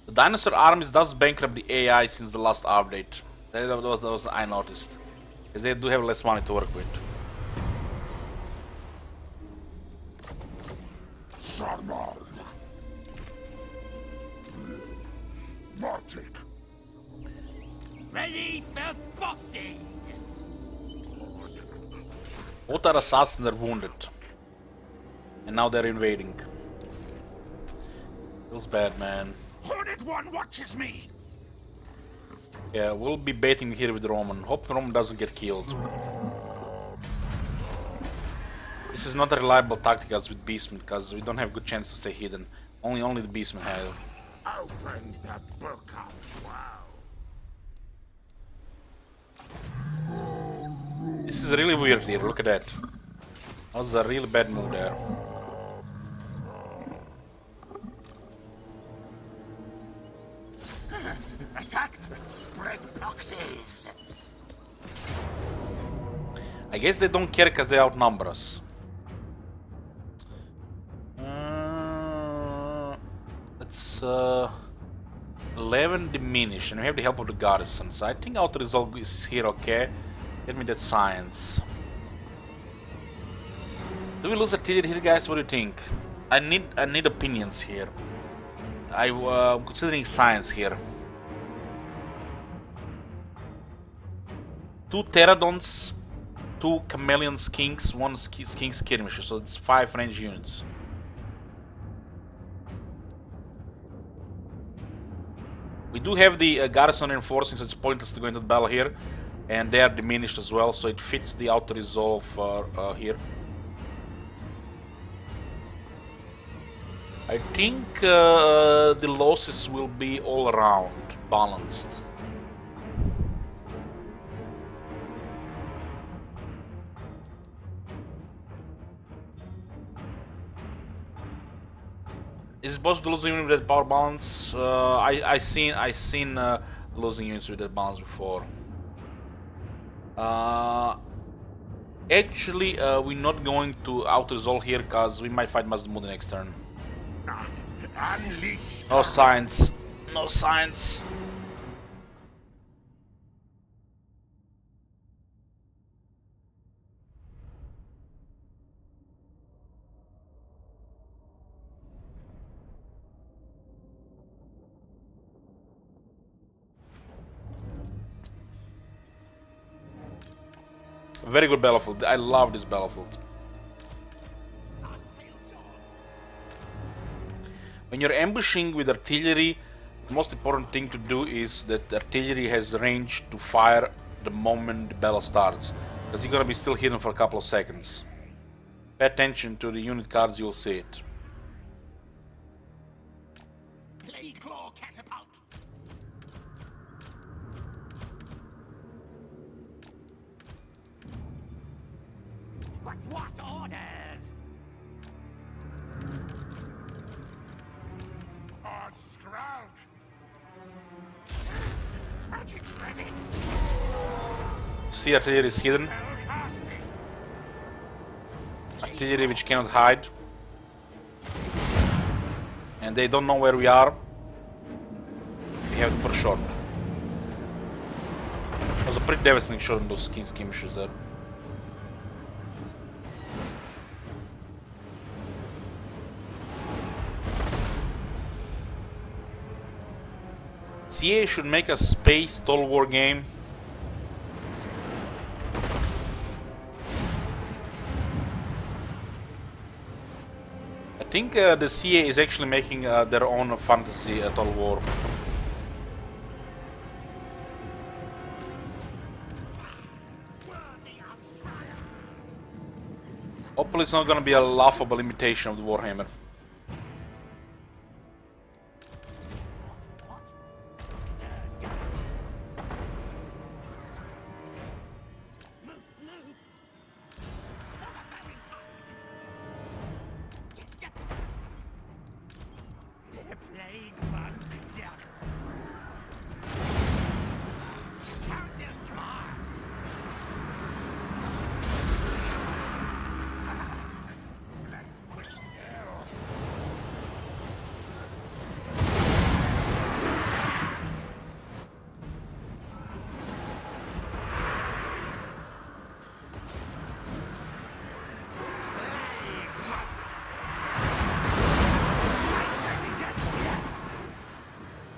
The dinosaur armies does bankrupt the AI since the last update. That was I noticed. Because they do have less money to work with. Martic. Ready for bossing! Both our assassins are wounded. And now they're invading. Feels bad, man. Hornet One watches me! Yeah, we'll be baiting here with Roman. Hope Roman doesn't get killed. This is not a reliable tactic as with Beastmen, because we don't have good chance to stay hidden. Only the Beastmen have. Open the book up, wow. This is really weird here, look at that. That was a really bad move there. Attack! Spread boxes! I guess they don't care because they outnumber us. It's 11 diminish and we have the help of the garrison, so I think our result is here okay. Get me that science. Do we lose artillery here, guys? What do you think? I need opinions here. I'm considering science here. 2 pterodons, 2 chameleons, kings, 1 king skirmisher, so it's 5 range units. We do have the garrison reinforcing, so it's pointless to go into the battle here. And they are diminished as well, so it fits the auto-resolve here. I think the losses will be all around balanced. Is it possible to lose a unit with that power balance? I seen losing units with that balance before. Actually, we're not going to auto-resolve here because we might fight Mazdamu the next turn. No science. No science. Very good battlefield. I love this battlefield. When you're ambushing with artillery, the most important thing to do is that the artillery has range to fire the moment the battle starts, because you're gonna be still hidden for a couple of seconds. Pay attention to the unit cards, you'll see it. Plague claw catapult. What orders? Art Skralk! Magic's ready. See, artillery is hidden. Casting. Artillery which cannot hide. And they don't know where we are. We have them for a shot. It was a pretty devastating shot in those skirmishes there. CA should make a space total war game. I think the CA is actually making their own fantasy total war. Hopefully it's not gonna be a laughable imitation of the Warhammer.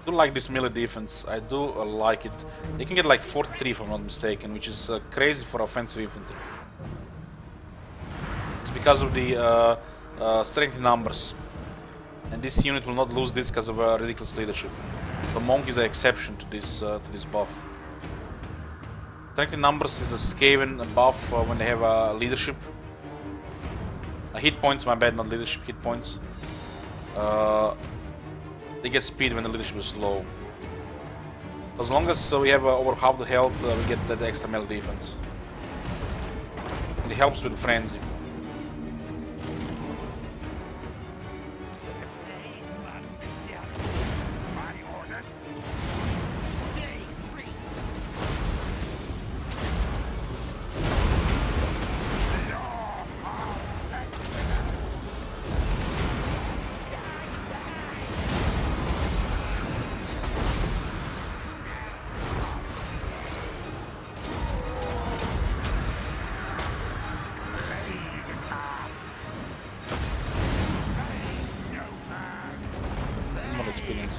I do like this melee defense. I do like it. They can get like 43 if I'm not mistaken, which is crazy for offensive infantry. It's because of the strength in numbers. And this unit will not lose this because of ridiculous leadership. The monk is an exception to this buff. Strength in numbers is a Skaven buff when they have leadership. Hit points, my bad, not leadership, hit points. They get speed when the leadership is low. As long as we have over half the health, we get that extra melee defense. It helps with frenzy.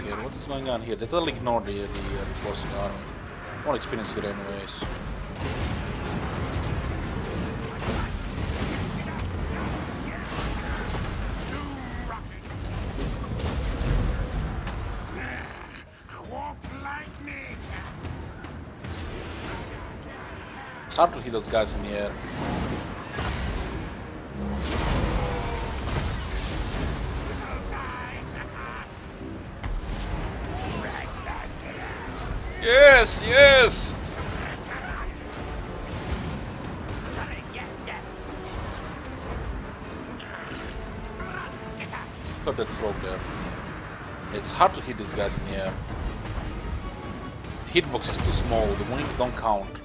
Here. What is going on here? They totally ignore the reinforcing army. More experience here anyways. It's hard to hit those guys in the air. Yes, yes! Got that frog there. It's hard to hit these guys in the air. Hitbox is too small, the wings don't count.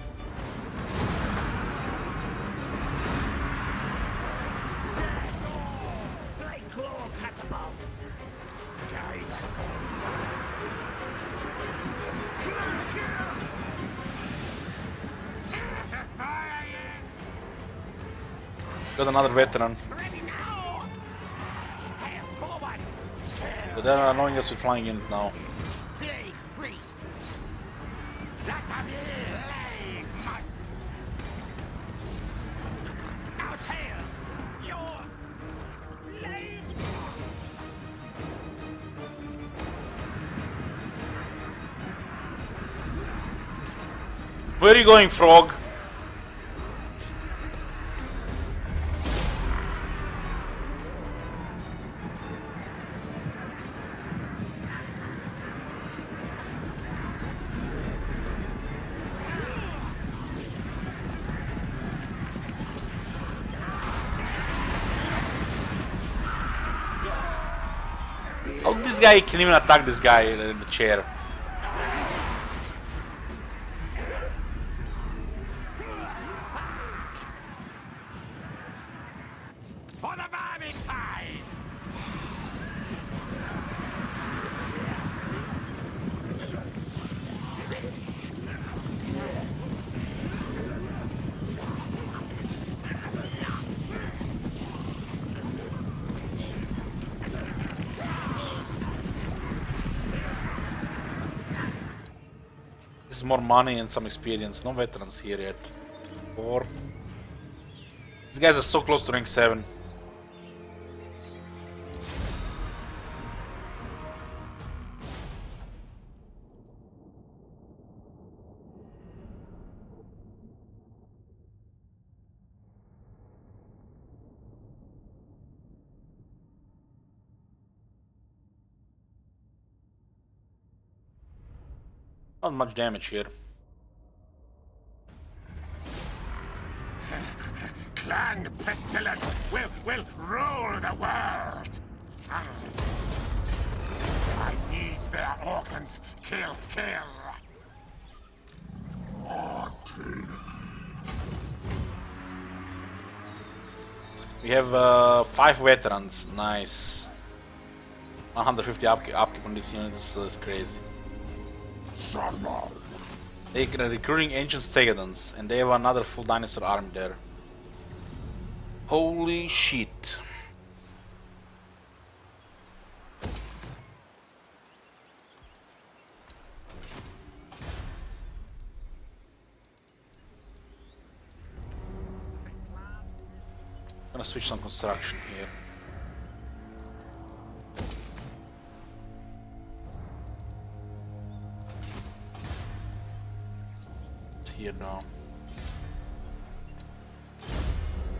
Got another veteran. But they're annoying us with flying in now. Where are you going, frog? Oh, this guy can even attack this guy in the chair. For the Vermintide! This is more money and some experience. No veterans here yet. 4. These guys are so close to rank 7. Not much damage here. Clan Pestilens will rule the world. I need their organs. Kill, kill. We have 5 veterans. Nice. 150 upkeep on this unit is crazy. They're recruiting ancient Stegadons, and they have another full dinosaur army there. Holy shit. Gonna switch some construction here. Here now.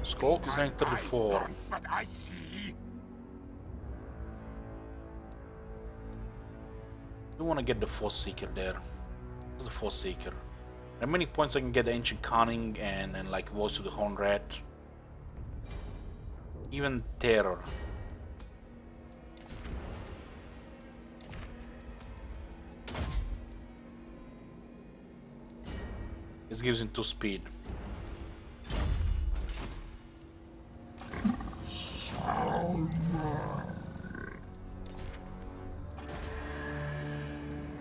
Skulk is rank 34. But I see. I want to get the Force Seeker there. What's the Force Seeker? How many points I can get Ancient Cunning and like Voice of the Horned Rat? Even Terror. This gives him 2 speed.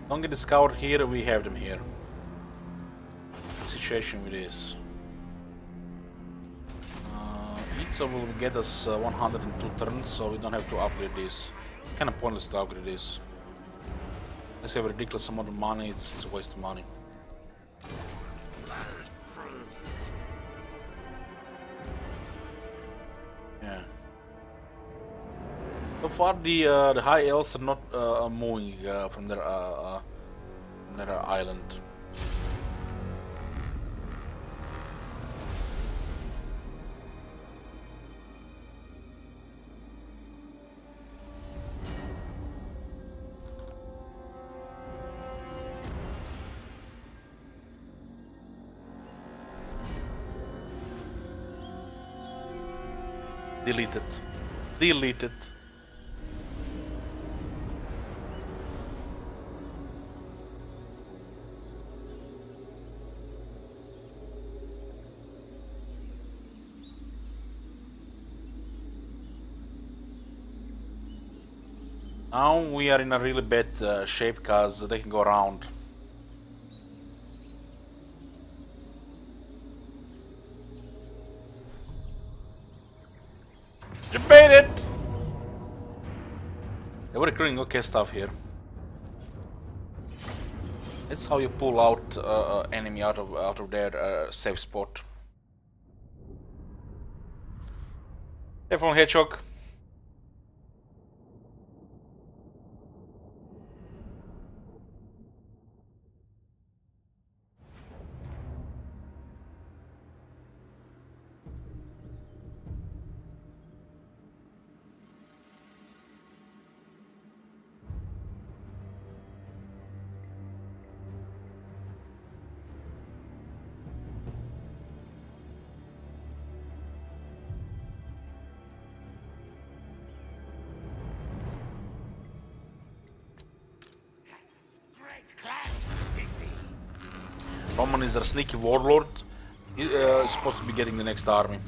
Don't get discovered here, we have them here. Situation with this. Itza will get us 102 turns, so we don't have to upgrade this. Kinda pointless to upgrade this. Let's have a ridiculous amount of money, it's a waste of money. Yeah. So far, the high elves are not moving from their island. Delete it. Delete it. Now we are in a really bad shape because they can go around. You made it! They were recruiting okay stuff here. That's how you pull out enemy out of their safe spot. Careful, hedgehog. Roman is a sneaky warlord. He is supposed to be getting the next army.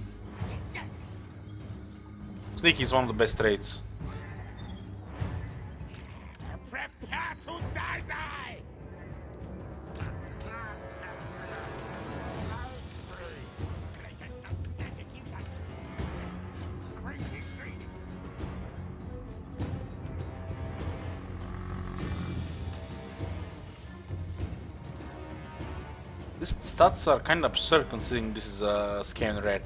Sneaky is one of the best traits. Prepare to die! These stats are kind of absurd considering this is a scan red.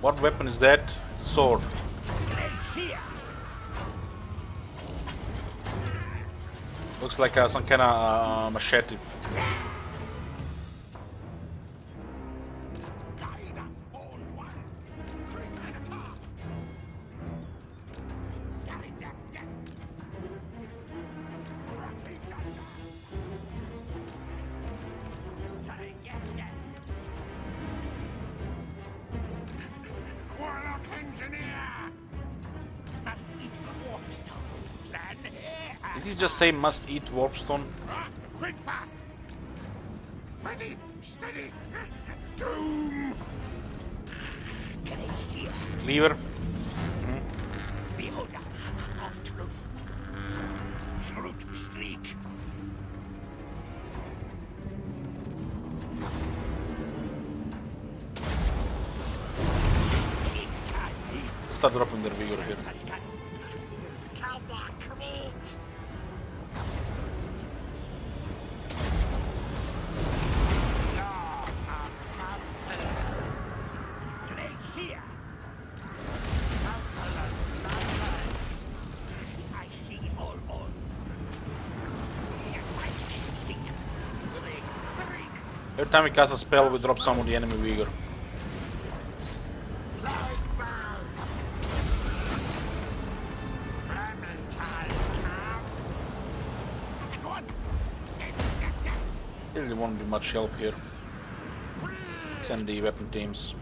What weapon is that? It's a sword. Looks like some kind of machete. Did he just say must eat warpstone? Quick, fast! Ready, steady, doom! Glacier, Cleaver. beholder of truth. Salute streak. Start dropping their vigor here. Every time we cast a spell, we drop some of the enemy vigor. Really won't be much help here. Send the weapon teams.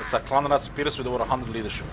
It's a Clanrat Spears with over 100 leadership.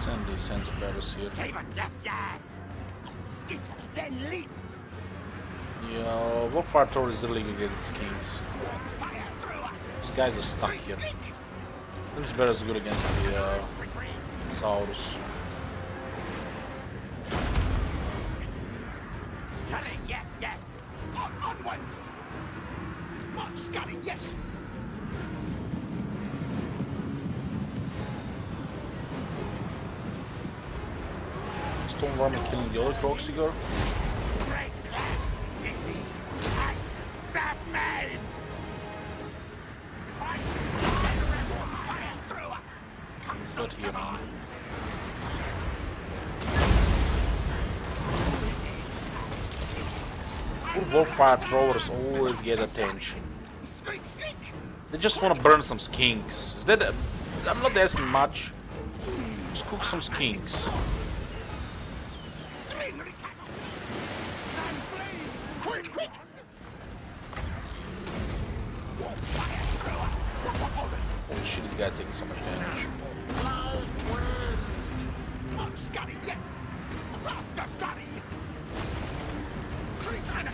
Send these Sons of Varus here. Yes, yes! Skit, then leap! Yeah, Warfire Thrower is really good against kings. These guys are stuck here. This better is good against the Saurus. Stunning, yes, yes. Onwards. March, Scotty, yes. Stormworm killing the other Kroxigor. Great clans, Sissy. And stab me. Fire through. Come so But you know. Warfire Throwers always get attention. Squeak, squeak. They just want to burn some skinks. Is that? I'm not asking much. Just cook some skinks. Quick, quick. Holy shit, these guys taking so much damage. Scotty, yes. Faster, Scotty. Britannia.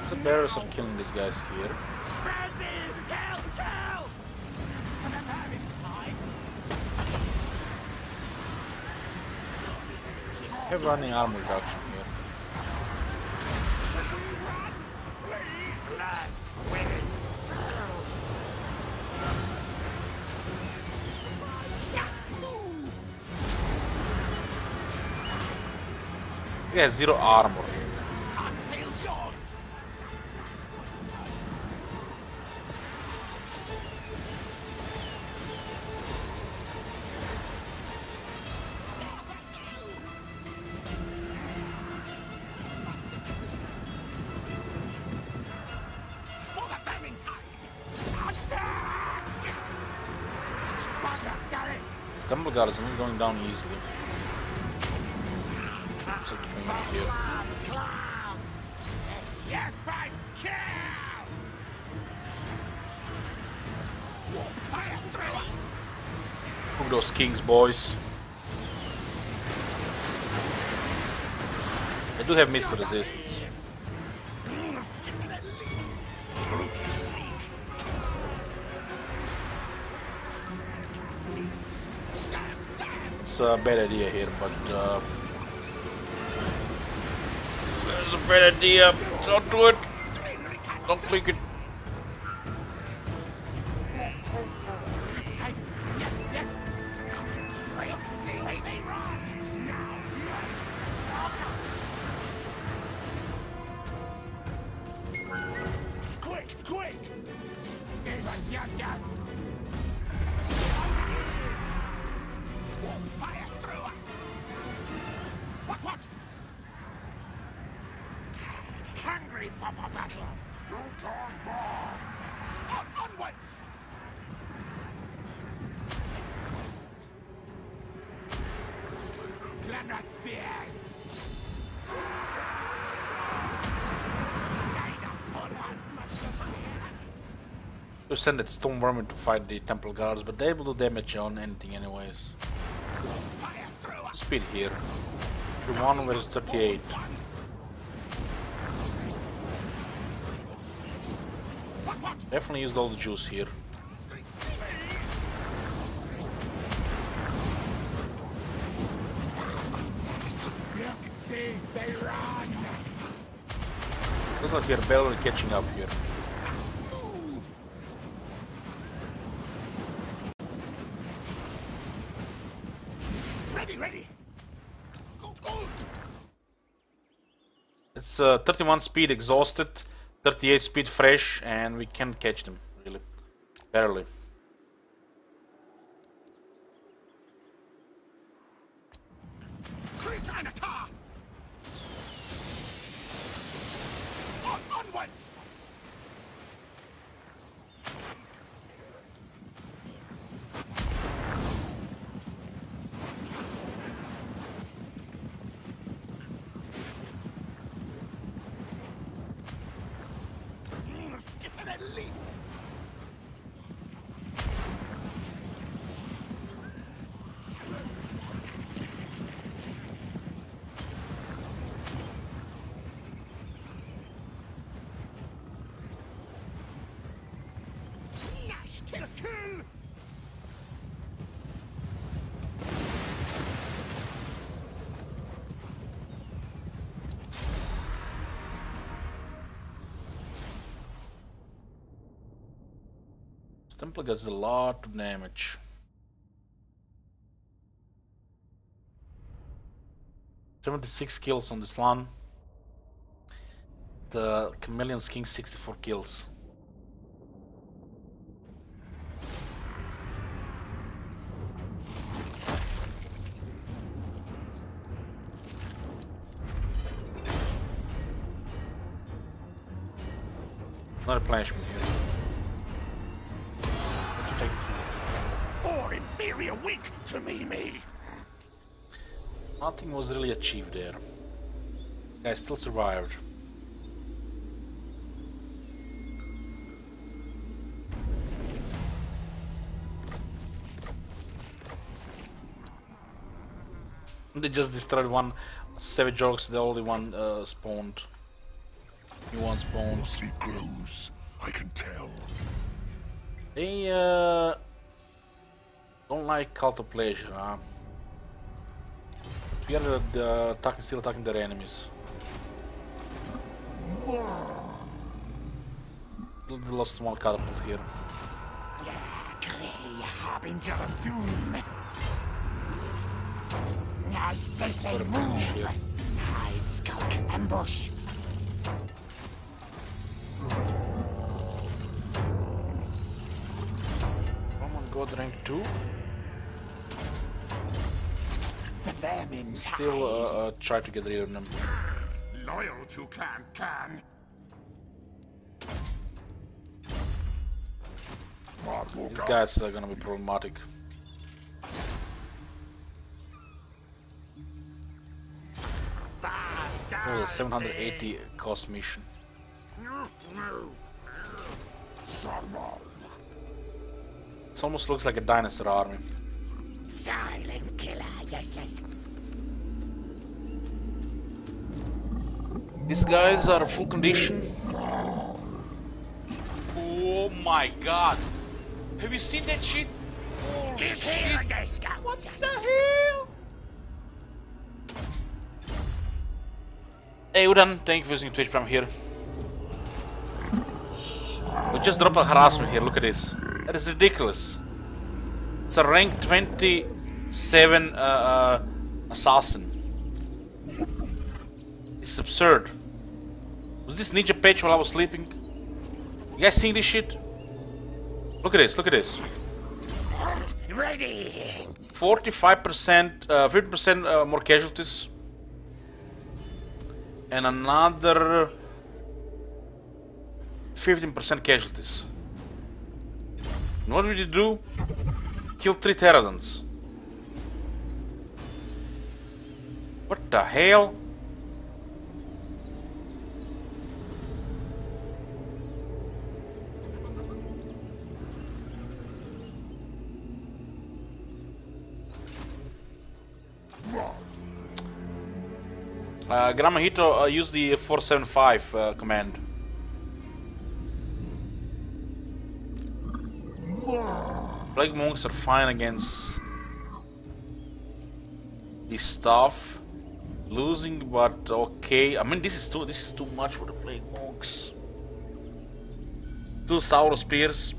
So bearers are killing these guys here. Have running armor reduction here. He has 0 armor. Stumble Guard is not going down easily. Looks like you're coming here. Yes, fight, kill! Fire through! Look those kings, boys. They do have missed resistance. It's a bad idea here, but it's a bad idea. Don't do it. Don't click it. Quick, quick! Yes, yes! Fire through! What? Hungry for battle! Onwards! Glenrod spears! We send that Stormworm to fight the Temple Guards, but they will do damage on anything anyways. Speed here. 1 versus 38. Definitely used all the juice here. Looks like we're barely catching up here. Ready! Go! It's 31 speed exhausted, 38 speed fresh, and we can't catch them, really. Barely. Onwards! Templar gets a lot of damage. "76 kills on this one. The Chameleon's King 64 kills. Not a replenishment here. Let's take the field. Or inferior weak to me. Nothing was really achieved there. Guys still survived. They just destroyed one Savage Orcs, the only one spawned. New one spawned. Sleep grows, I can tell. They don't like Cult of Pleasure, huh? We are still attacking their enemies. They lost one catapult here. Grey harbinger of doom. I say move. Hide, skulk, ambush. Come on, God rank 2. The vermin's Still try to get rid of them. loyal to Can. These guys are gonna be problematic. Oh, 780 cost mission. It almost looks like a dinosaur army. Silent killer, yes. These guys are full condition. Oh my god! Have you seen that shit? Holy Give shit! here, you scouts. What the hell? Hey Udan, thank you for using Twitch Prime here. We just dropped a harassment here, look at this. That is ridiculous. It's a rank 27 assassin. This is absurd. Was this ninja patch while I was sleeping? You guys seeing this shit? Look at this, look at this. Ready. 45%, 50% more casualties. And another 15% casualties. And what did you do? Kill 3 pterodons. What the hell? Gramahito used the 475 command. Plague monks are fine against this stuff. Losing, but okay. I mean, this is too much for the plague monks. 2 Sauro spears.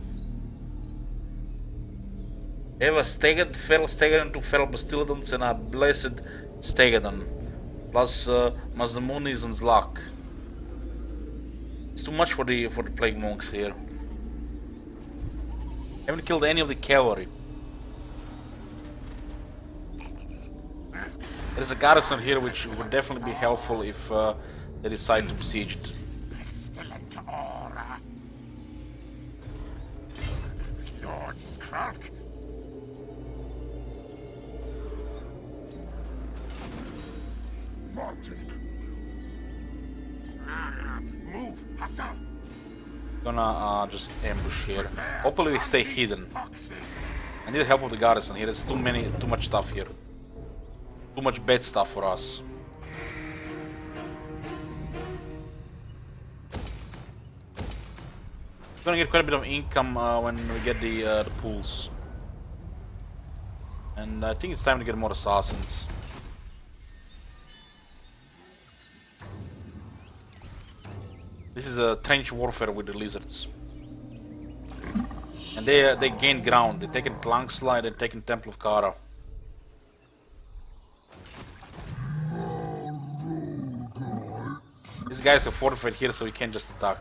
They have a Fel Stegadon, 2 Fel Pestilens, and a Blessed Stegadon. Plus Mazdamuni's and Zlak. It's too much for the plague monks here. Haven't killed any of the cavalry. There's a garrison here which would definitely be helpful if they decide to besiege it. Pestilent aura. Lord Skrulk. Move, Hassan. Gonna just ambush here. Hopefully we stay hidden. I need help of the garrison here. There's too much stuff here. Too much bad stuff for us. We're gonna get quite a bit of income when we get the pools. And I think it's time to get more assassins. This is a trench warfare with the lizards. And they gain ground. They're taking Tlangsla, they're taking Temple of Kara. This guy's a fortified here, so he can't just attack.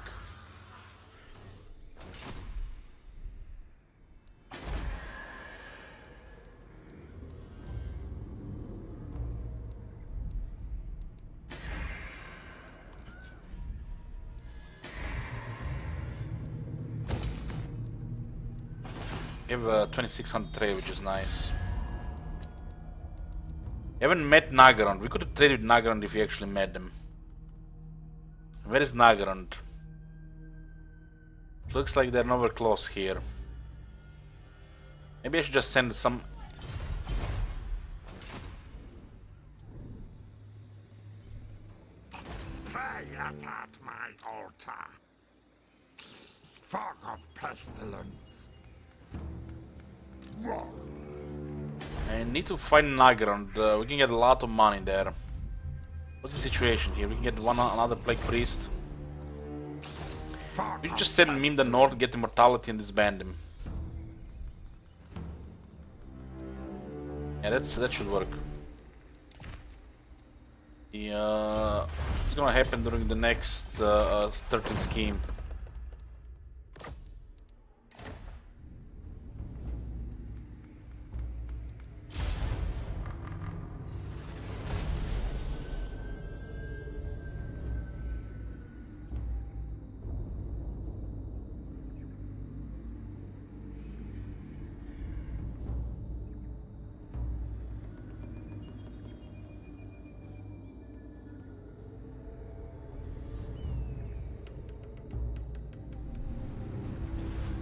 We have a 2600 trade, which is nice. We haven't met Nagarand. We could have traded with Nagarand if we actually met them. Where is Nagarand? Looks like they're nowhere close here. Maybe I should just send some... Fire at my altar. Fog of pestilence. I need to find Nagarand. We can get a lot of money there. What's the situation here? We can get another Plague Priest. We should just send Mim the North, get immortality and disband him. Yeah, that should work. Yeah, it's gonna happen during the next 13th scheme.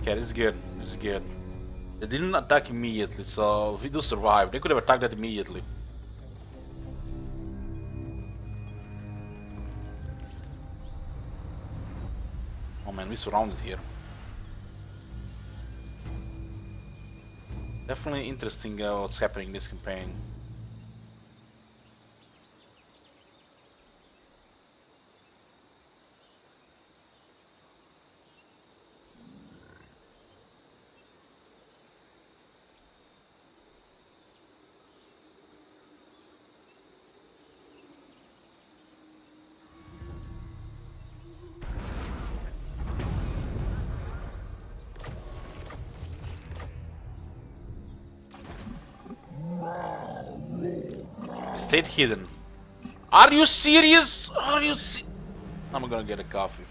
Okay, this is good. This is good. They didn't attack immediately, so if we do survive, they could have attacked that immediately. Oh man, we surrounded here. Definitely interesting what's happening in this campaign. Stayed hidden. Are you serious? Are you I'm gonna get a coffee.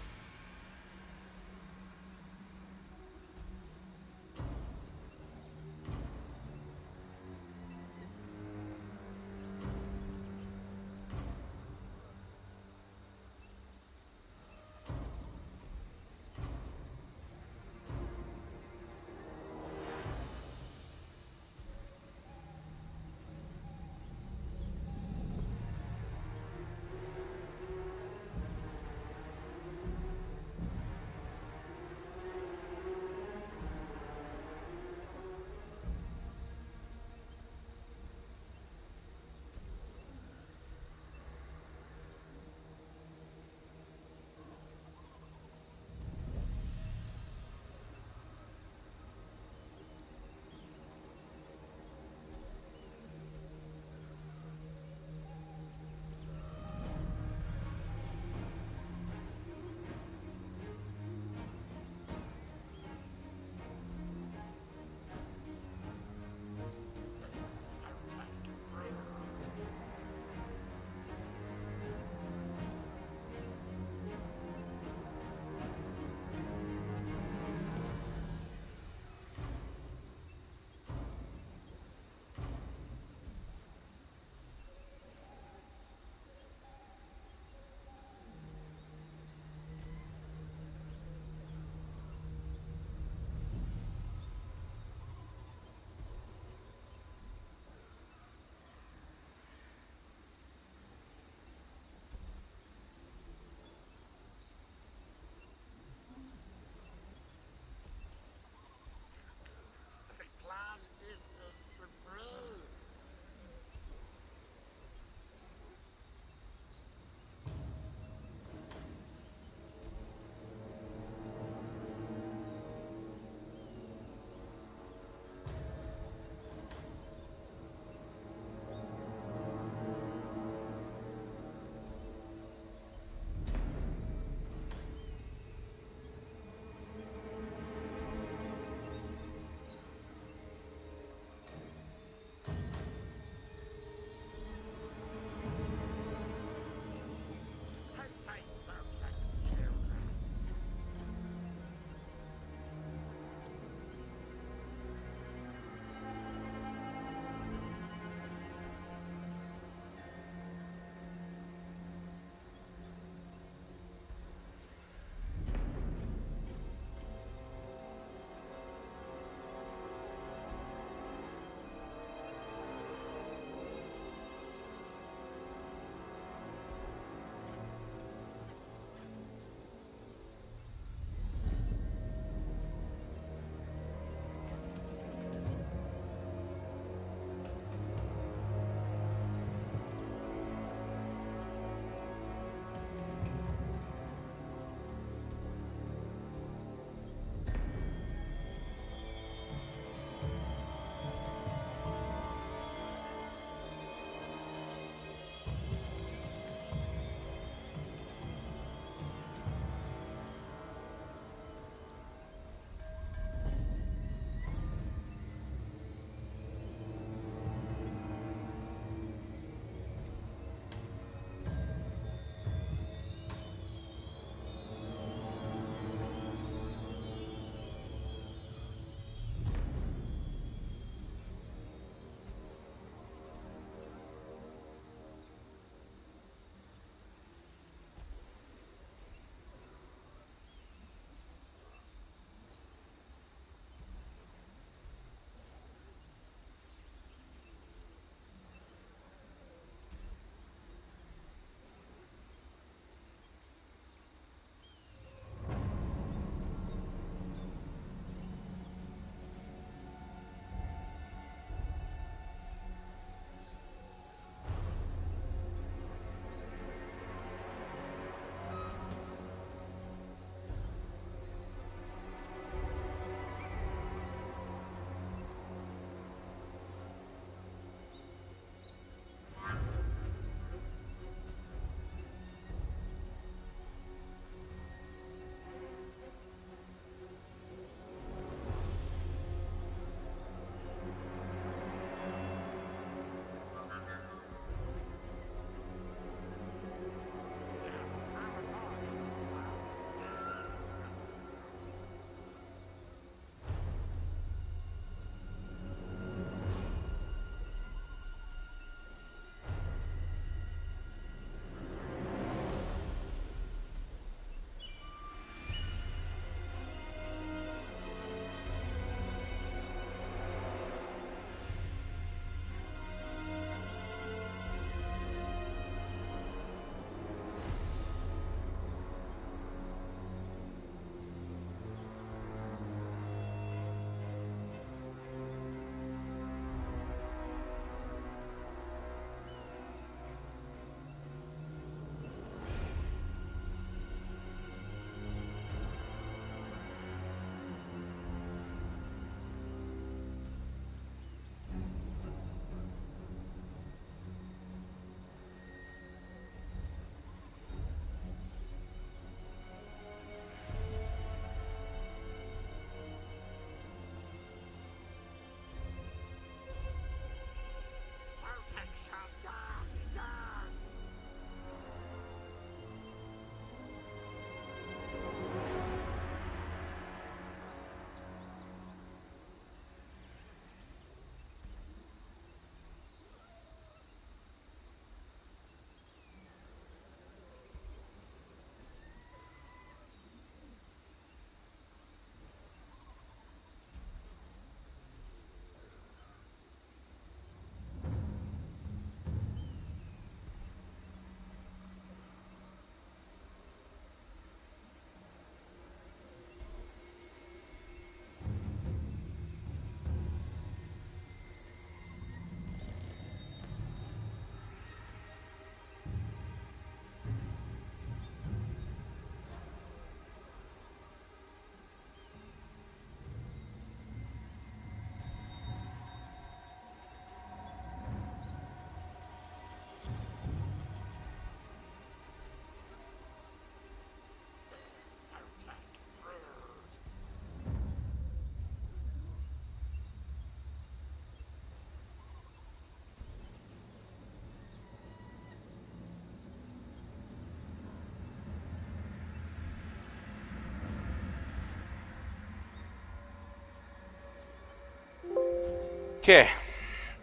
Okay,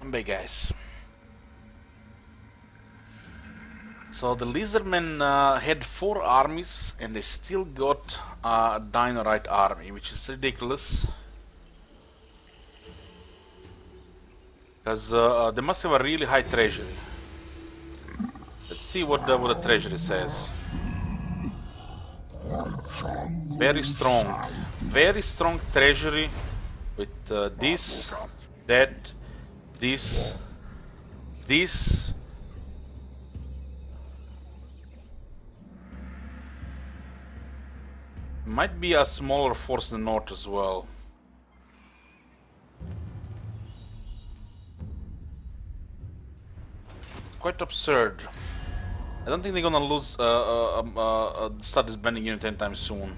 I'm back, guys. So the lizardmen had 4 armies and they still got a Dinorite army, which is ridiculous. Because they must have a really high treasury. Let's see what the treasury says. Very strong treasury with this, that, this. Might be a smaller force in the north as well. Quite absurd. I don't think they're gonna lose start disbanding unit anytime soon.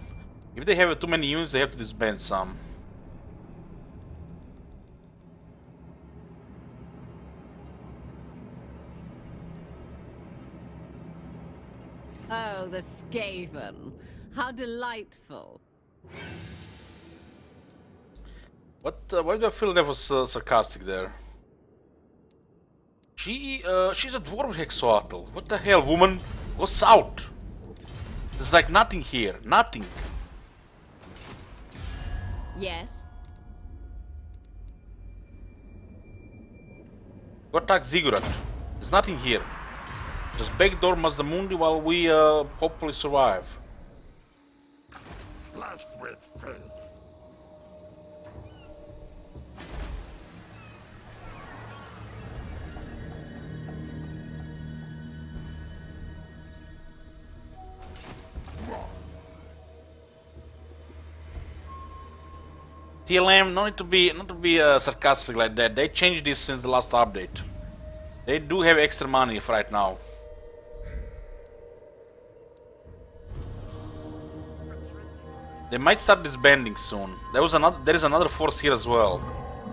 If they have too many units, they have to disband some. So, the Skaven. How delightful. What? Why do I feel that was sarcastic there? She's a dwarf with Hexoatl. What the hell, woman? Go south. There's like nothing here. Nothing. Yes. Go attack Ziggurat. There's nothing here. Just backdoor Mazdamundi while we hopefully survive. Blessed with faith. TLM, not to be sarcastic like that. They changed this since the last update. They do have extra money right now. They might start disbanding soon. There is another force here as well.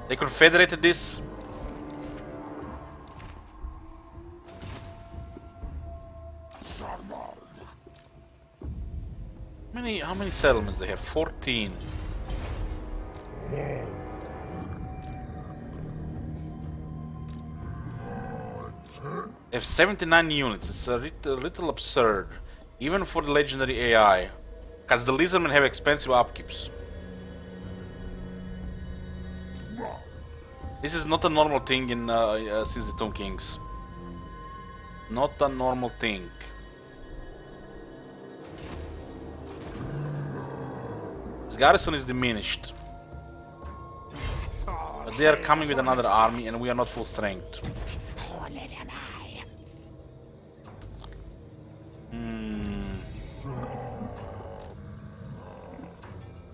They confederated this. How many settlements they have? 14. They have 79 units. It's a little absurd, even for the legendary AI, because the lizardmen have expensive upkeeps. This is not a normal thing in since the Tomb Kings. Not a normal thing. This garrison is diminished. But they are coming with another army and we are not full strength.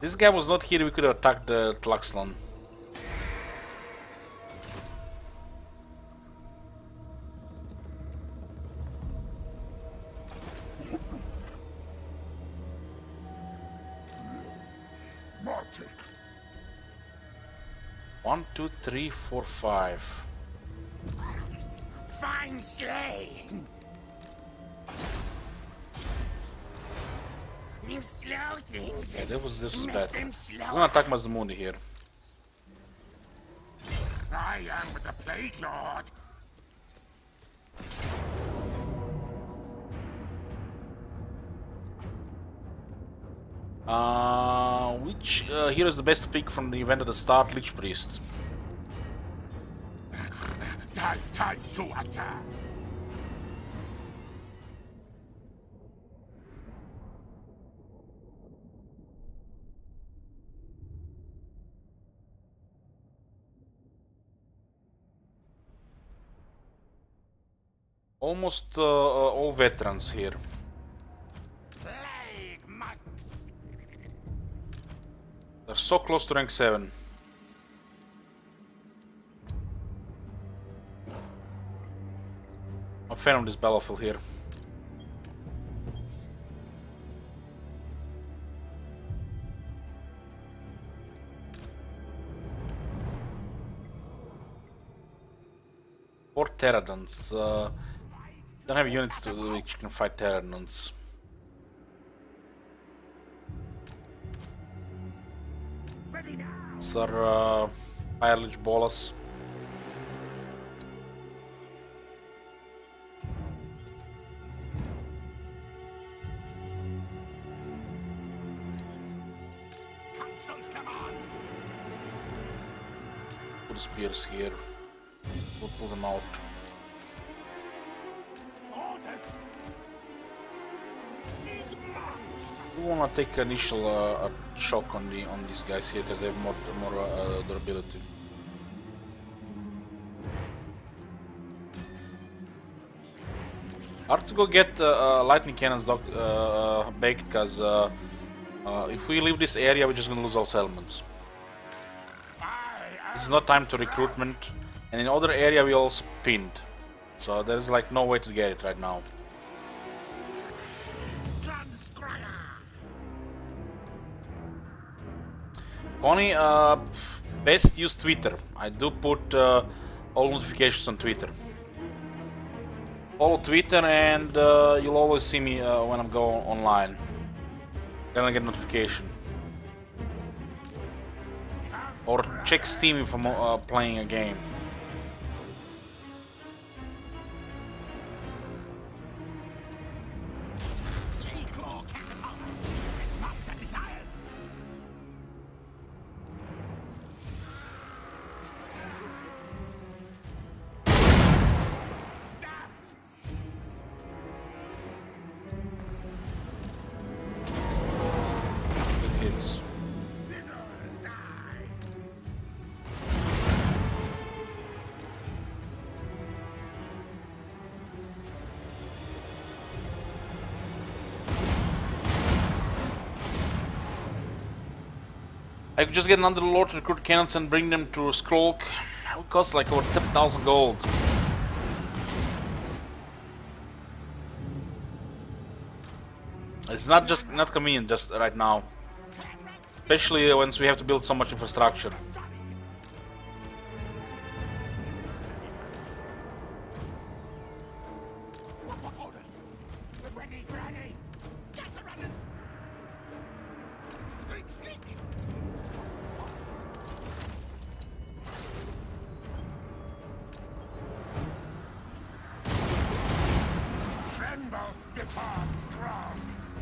This guy was not here, we could have attacked the Tlaxlan. Martic. 1, 2, 3, 4, 5. Fine slaying. You slow things. Yeah, this was Make bad. them I'm slow. gonna attack Mazdamundi here. I am with the Plague Lord. Which hero is the best pick from the event at the start? Lich Priest. Time to attack. Almost all veterans here. Plague monks. They're so close to rank 7. I'm a fan of this battlefield here. Or Pterodons. Don't have units to which can fight Pterodons. These are Fire Lich Bolas. the spears here. We'll pull them out. We wanna take initial shock on these guys here because they have more durability. Hard to go get lightning cannons baked because if we leave this area, we're just gonna lose all settlements. This is not time to recruitment, and in other area we also pinned, so there's like no way to get it right now. Connie, best use Twitter. I do put all notifications on Twitter. Follow Twitter and you'll always see me when I'm going online. Then I get notification. Or check Steam if I'm playing a game. I could just get another lord to recruit cannons and bring them to Skrolk. It would cost like over 10,000 gold. It's not convenient just right now. Especially once we have to build so much infrastructure.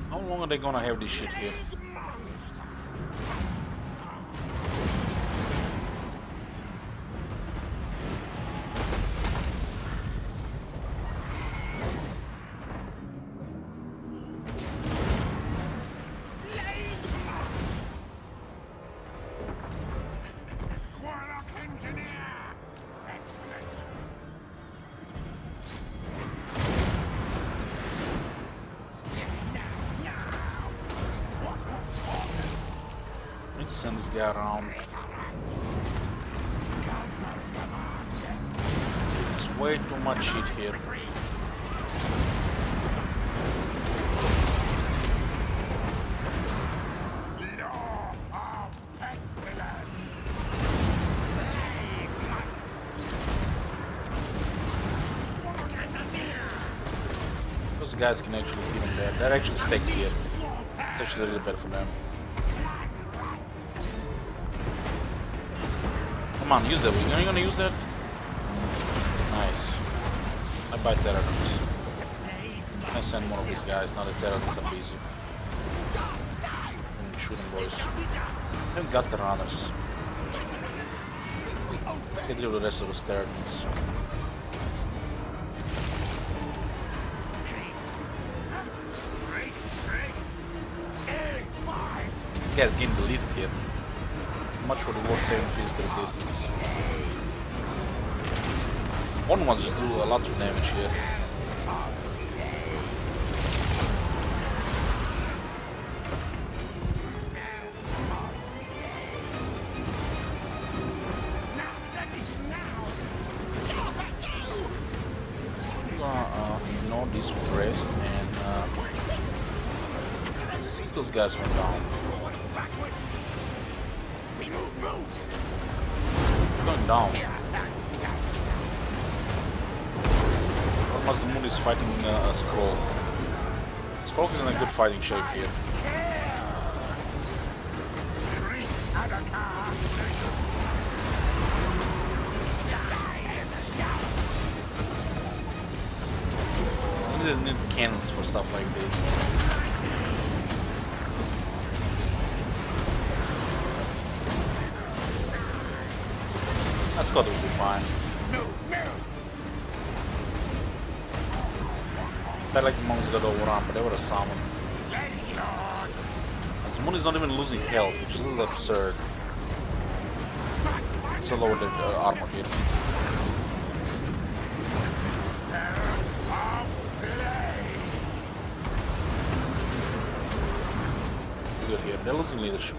How long are they gonna have this shit here? Send this guy around. There's way too much shit here. Those guys can actually hit them there. They're actually stacked here. It's actually really bad for them. Come on, use that. Are you gonna use that? Nice. I buy Terrans. I send more of these guys, now the Terrans are busy. Shoot them, boys. I haven't got the runners. Get rid of the rest of the Terrans. You guys getting the lead here. Much for the Lord saving physical resistance. One ones just do a lot of damage here. I'm gonna ignore this with rest and those guys went down. Going down. Almost the moon is fighting a Skrolk. Skrolk is in a good fighting shape here. We didn't need cannons for stuff like this. Scott will be fine. I like the monks got overrun, but they were a summon. The moon is not even losing health, which is a little absurd. It's so low the armor here. It's good here. They're losing leadership.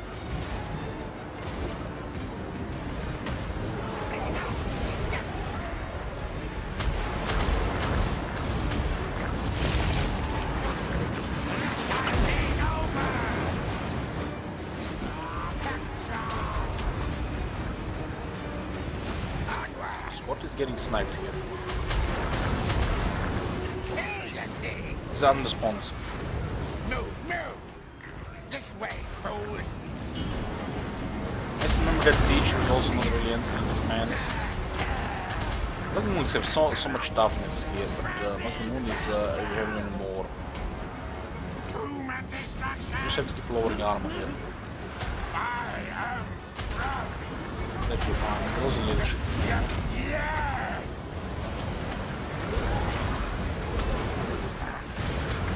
What is getting sniped here? He's unresponsive. Move, move! This way, fool! Let's remember that Siege was also not really answering the commands. Doesn't Moon have so much toughness here, but Muslim Moon is having any more. Just have to keep lowering armor here. That'll be fine. Losing leadership. Yes!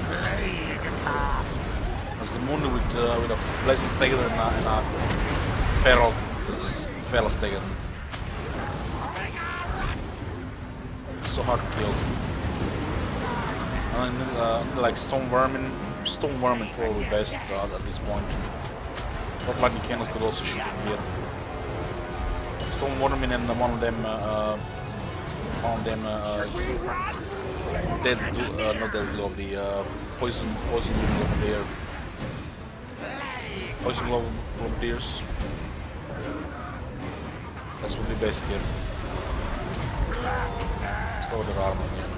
Plague cast! As the Moon with a Blessed Stagger and a Feral Stagger. So hard to kill. And like Stone Vermin probably best at this point. But Lightning Cannons could also shoot him here. Stone Vermin and one of them dead, not dead glove, the poison glove poison glove. That's what we best here. Slow their armor again.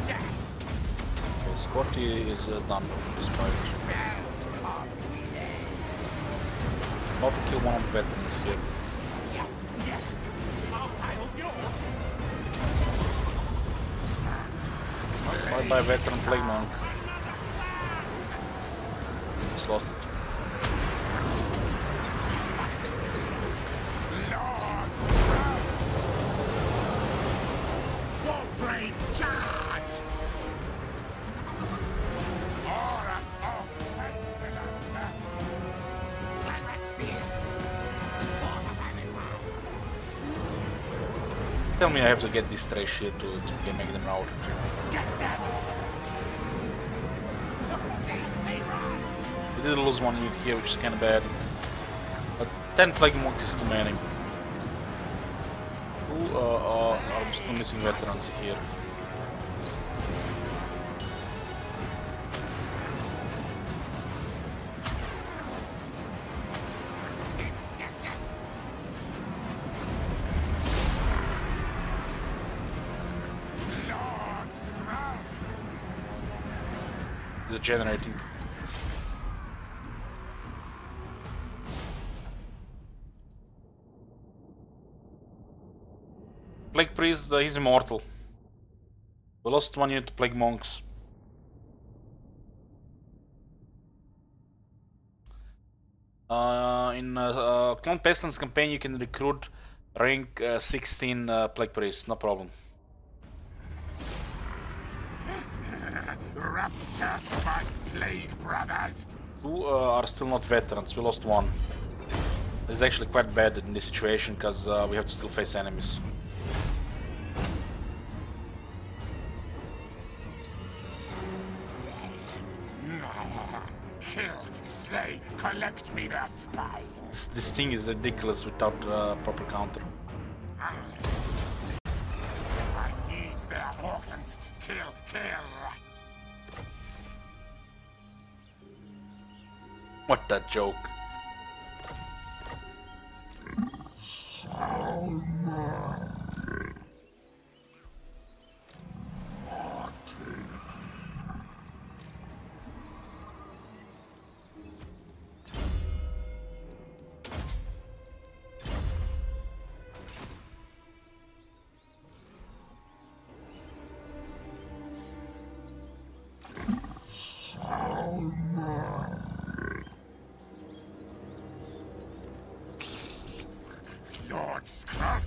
Okay, Scotty is done for this fight. About to kill one of the veterans here. Bye veteran Plague Monk. Just lost it. Warblades charged! Aura of Pestilens! Climate spears! Tell me I have to get this trash here to make them routed. We did lose one unit here, which is kinda bad. But 10 Plague Monks is too many. Who are still missing veterans here? Is it generating? Plague Priest, he's immortal. We lost one unit to Plague Monks. In Clone Pestilens campaign you can recruit rank 16 Plague Priests, no problem. Rapture my plague brothers! Two are still not veterans, we lost one. It's actually quite bad in this situation because we have to still face enemies. Kill, slay, collect me their spines! This thing is ridiculous without proper counter. If I need their organs, kill, kill! What a joke. Lord Skunk.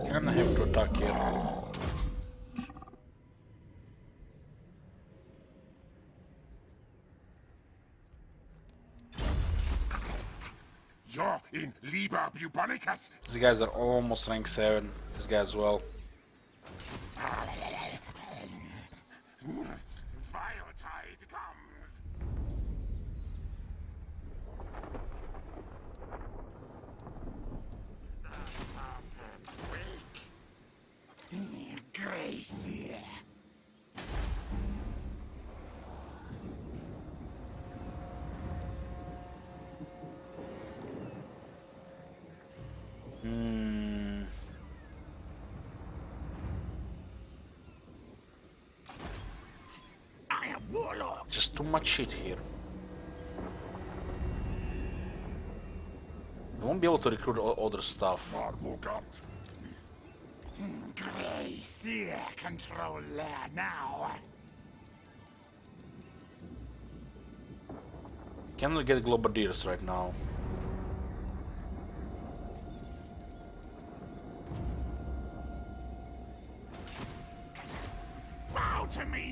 Kinda have to attack here. You're in Liber Bubonicus. These guys are almost rank 7. This guy as well. Viletide comes. Gracie. I am warlock. Just too much shit here. I won't be able to recruit other stuff. Look up. Gracie controller now. Cannot get Globadiers right now. Bow to me.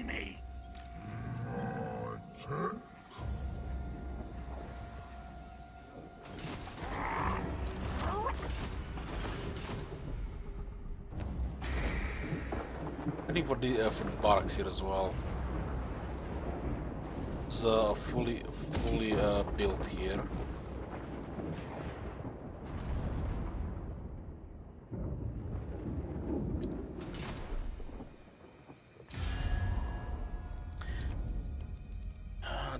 I think for the barracks here as well. It's fully built here.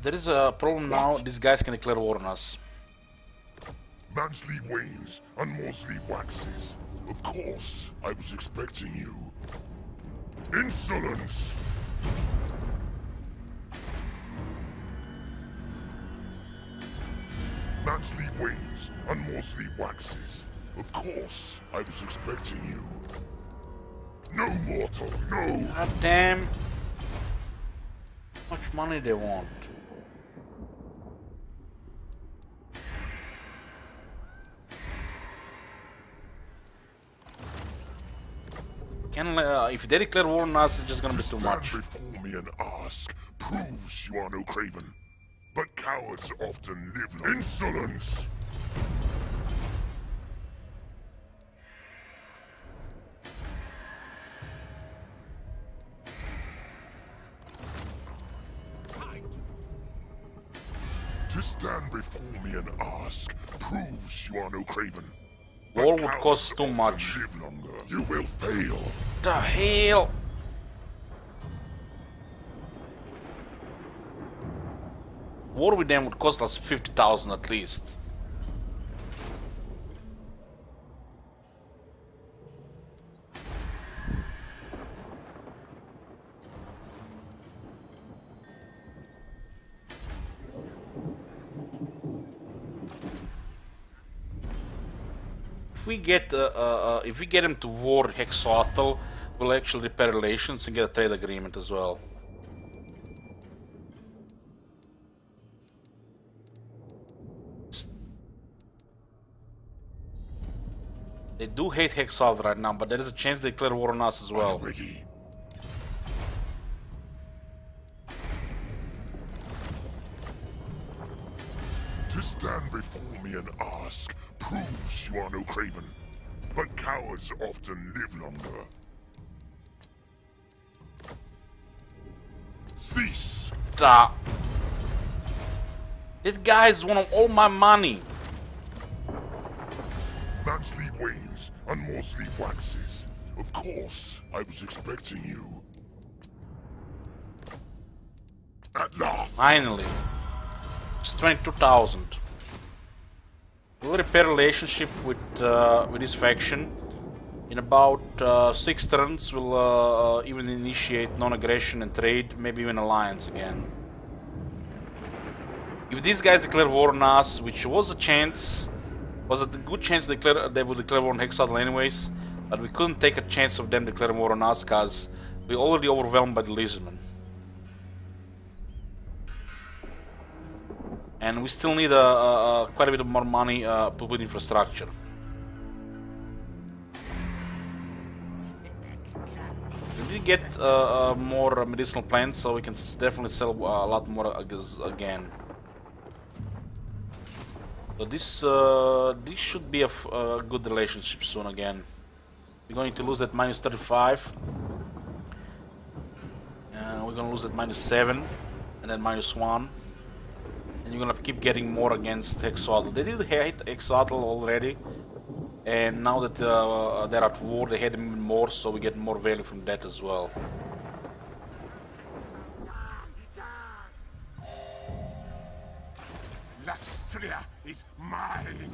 There is a problem now. These guys can declare war on us. Mansley wanes and Morsley waxes. Of course, I was expecting you. Insolence! Mansley wanes and Morsley waxes. Of course, I was expecting you. No mortal, no! God damn! How much money they want? Can if they declare war on us, it's just gonna be too much. Stand before me and ask proves you are no craven. But cowards often live long. Insolence! To stand before me and ask proves you are no craven. War But would cowards cost too often much. live longer. You will fail. The hell? War with them would cost us 50,000 at least. If we get him to war Hexatl, we'll actually repair relations and get a trade agreement as well. They do hate Hexatl right now, but there is a chance they declare war on us as well. Ready. To stand before me and ask proves you are no craven. But cowards often live longer. Cease! That guy's one of all my money. Mansley wanes and Morsley waxes. Of course, I was expecting you. At last! Finally. It's 22,000. We'll repair relationship with his faction. In about 6 turns, we'll even initiate non-aggression and trade, maybe even alliance again. If these guys declare war on us, which was a good chance they would declare war on Hexatl anyways, but we couldn't take a chance of them declaring war on us because we're already overwhelmed by the lizardmen. and we still need quite a bit of more money to put infrastructure. We did get more medicinal plants, so we can definitely sell a lot more again. So this should be a good relationship soon again. We're going to lose at minus 35. We're gonna lose at minus 7, and then minus 1. And you're gonna keep getting more against Hexatl. They did hate Hexatl already, and now that they're at war, they hate him even more, so we get more value from that as well. Lustria is mine.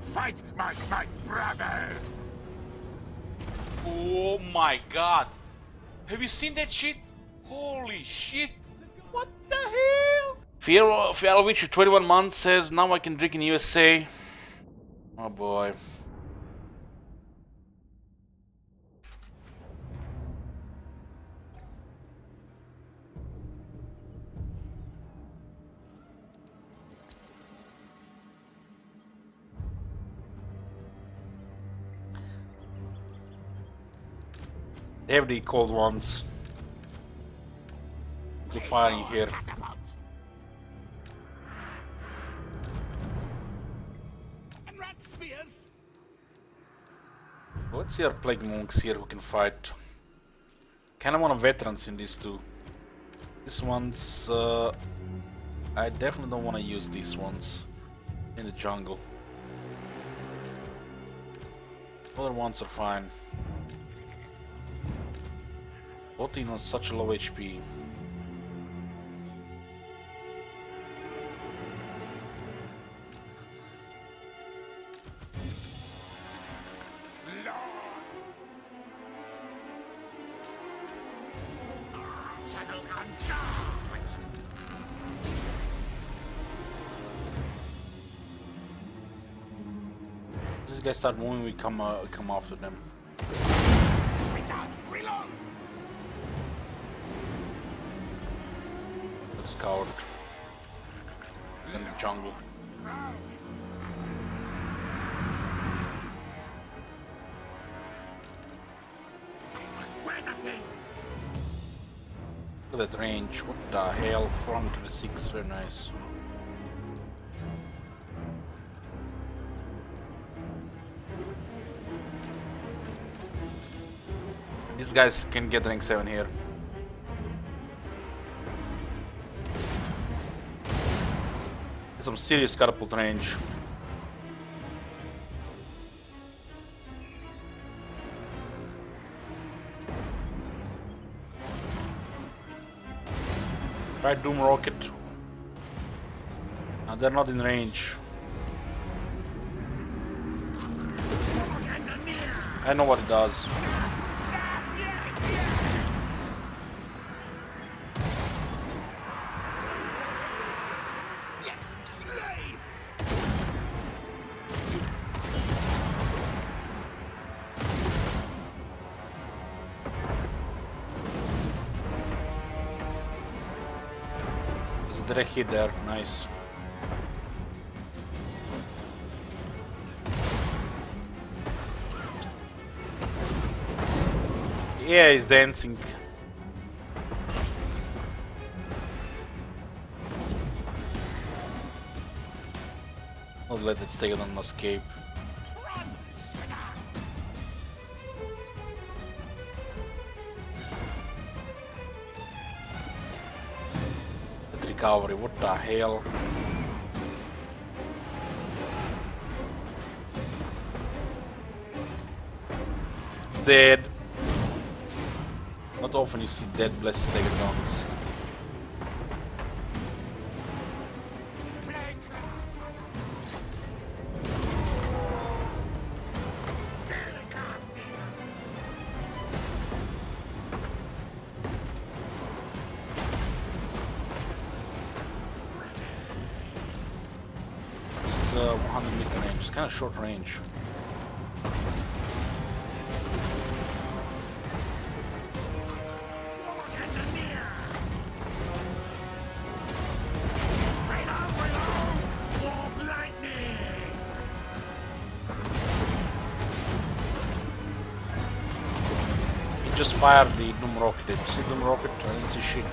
Fight my brothers. Oh my god! Have you seen that shit? Holy shit! What the hell? Fialovic, 21 months, says, now I can drink in USA. Oh boy. They have the cold ones. They're firing here. Let's see our plague monks here who can fight. Kinda want veterans in these two. These ones, I definitely don't want to use these ones in the jungle. Other ones are fine. 14 on such a low HP. As these guys start moving, we come after them. Let's coward. In the jungle. Look at that range. What the hell? 426. Very nice. These guys can get rank 7 here. Some serious catapult range. Try Doom Rocket. They're not in range. I know what it does. Direct hit there, nice. Yeah, he's dancing. I'll let it stay on escape. Recovery, what the hell? It's dead. Not often you see dead blessed Stegadons. It's 100 meter range, it's kind of short range. fire the Doom Rocket. Did you see Doom Rocket? I didn't see shit.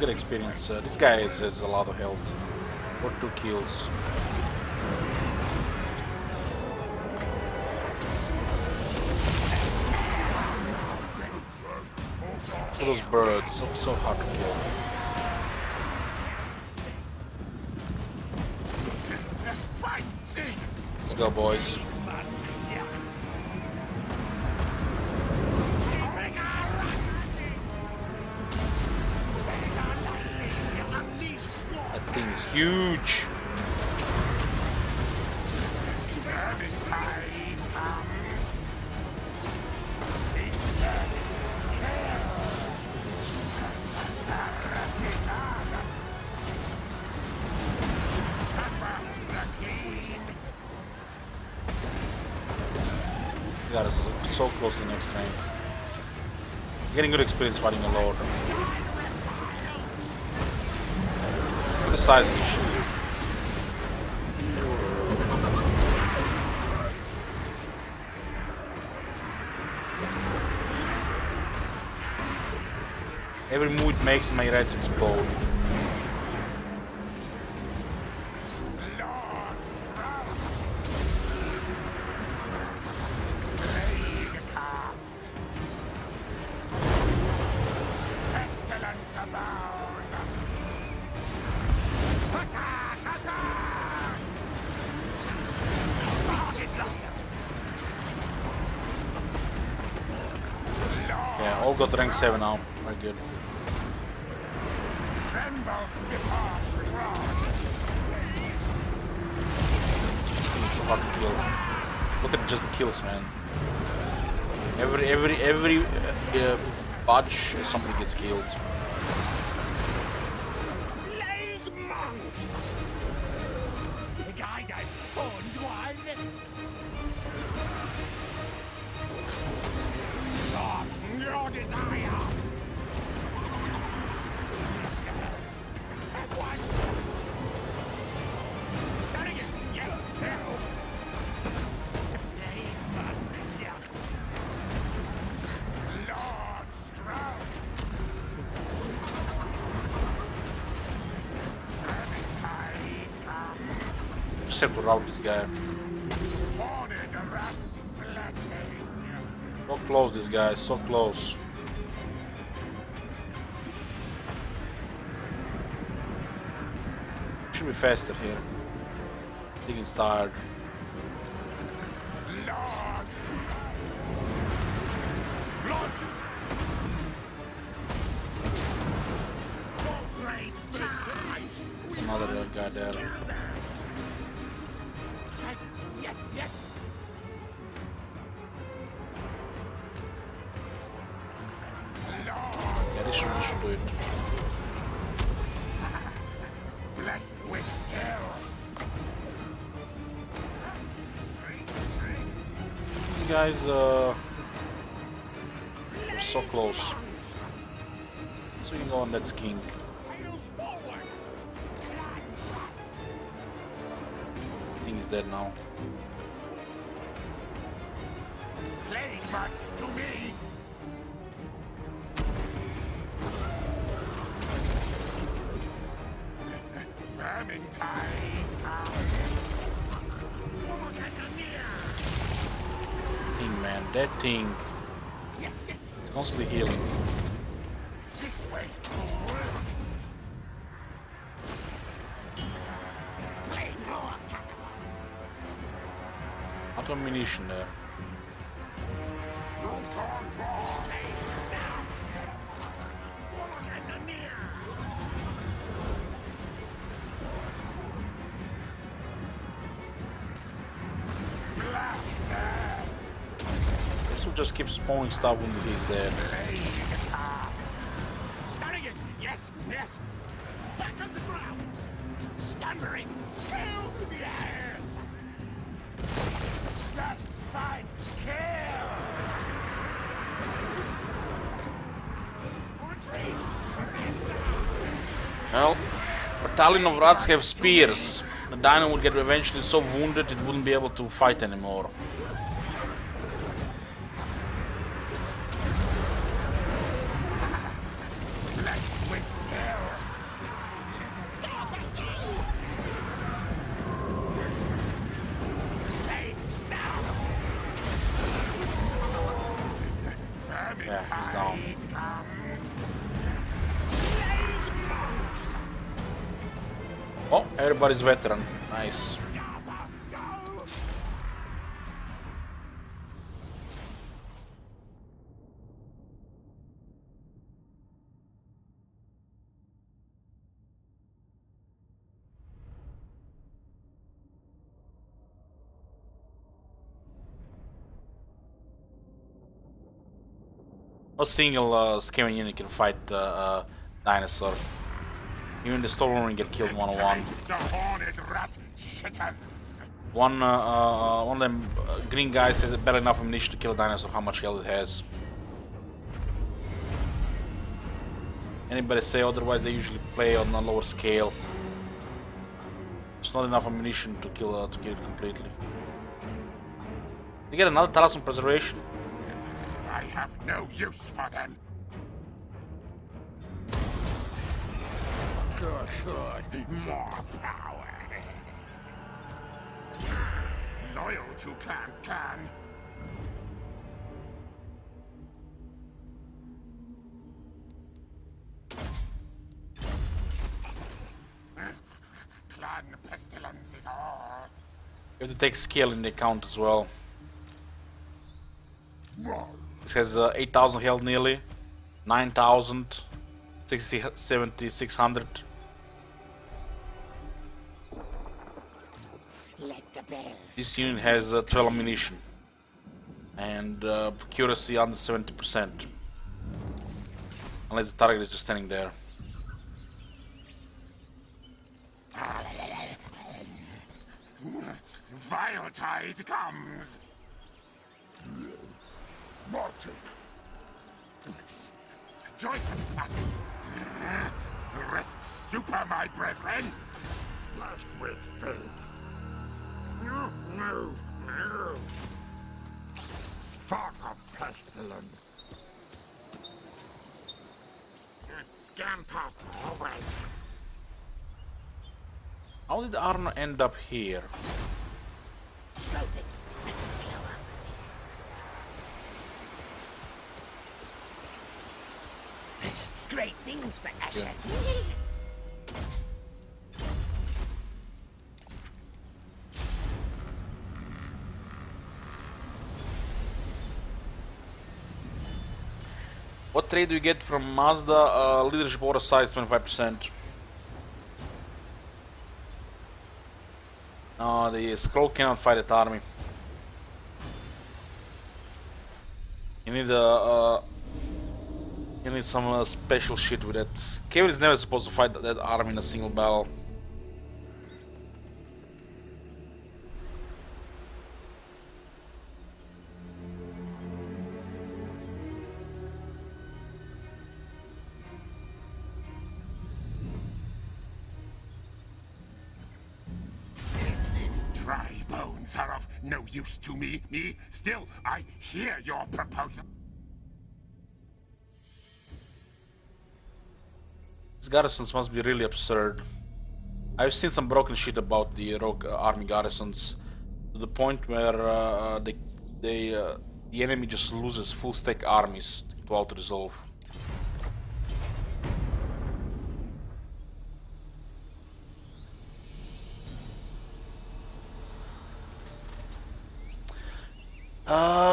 Good experience. This guy has a lot of health. For 2 kills. For those birds, so hard to kill. Let's go, boys. That thing is huge. God, this is so close to the next rank. Getting good experience fighting a Lord. The size of this shit. Every move it makes, my reds explode. Pestilens abound! Attack! Attack! Target locked! Yeah, all got rank 7 now. Very good. Tremble before strong! This thing is so hard to kill. Look at just the kills, man. Every budge, somebody gets killed. Plague monks! Guide us, horned one! Your desire! At once! Starting it! Yes, careful! Plague monks! Lord Stroud! Tide comes! Just have to route this guy. Haunted rat's blessing! So close, this guy, so close. Should be faster here. I think he's tired. Lords! Another guy there. Yes, yes! Yeah, this should do it. Blessed with hell! These guys, are so close. So we can go on that skink. This thing is dead now. Plague marks to me! Vermin tide comes! Thing, man, that thing. Yes, yes! It's constantly healing. This way, fool! Plague more catapult! Not ammunition there. just keep spawning stuff when he's dead. Stunning it! Yes, yes! Back on the ground! Stammering! Kill! Yes! Just fight! Kill! Retreat! Surrender! Well, battalion of rats have spears. The dino would get eventually so wounded it wouldn't be able to fight anymore. Yeah, he's down. Oh, everybody's veteran. Nice. No single scary unit can fight dinosaur. Even the Stormwind get killed one-on-one. The horned rat shitters! One of them green guys has barely enough ammunition to kill a dinosaur. How much health it has? Anybody say otherwise? They usually play on a lower scale. There's not enough ammunition to kill it completely. You get another Talisman Preservation. I have no use for them. Good. More power. Loyal to Can. Clan Pestilens is all. You have to take scale into account as well. This has 8,000 health nearly, 9,000, 7,600. This unit has 12 ammunition and accuracy under 70%. Unless the target is just standing there. Vile tide comes. Martin! Join us, rest stupor, my brethren. Bless with faith. Move. Fuck of pestilence. Scamper away. How did Arno end up here? Slow things, make them slower. Great things for Asher. What trade do you get from Mazda? Leadership order size 25%. No, the scroll cannot fight that army. You need some special shit with that. Kevin is never supposed to fight that army in a single battle. Dry bones are of no use to me. Still, I hear your proposal. These garrisons must be really absurd. I've seen some broken shit about the rogue army garrisons to the point where the enemy just loses full stack armies to auto-resolve.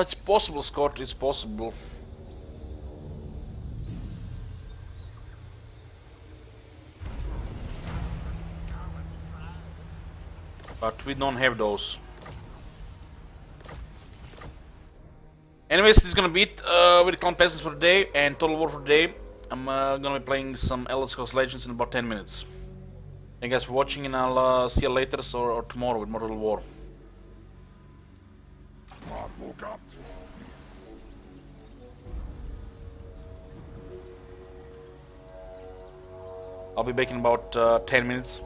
It's possible, Scott, it's possible. But we don't have those. Anyways, this is gonna be it with Clan Peasants for the day and Total War for the day. I'm gonna be playing some Elder Scrolls Legends in about 10 minutes. Thank you guys for watching, and I'll see you later or tomorrow with more Total War. Look up. I'll be back in about 10 minutes.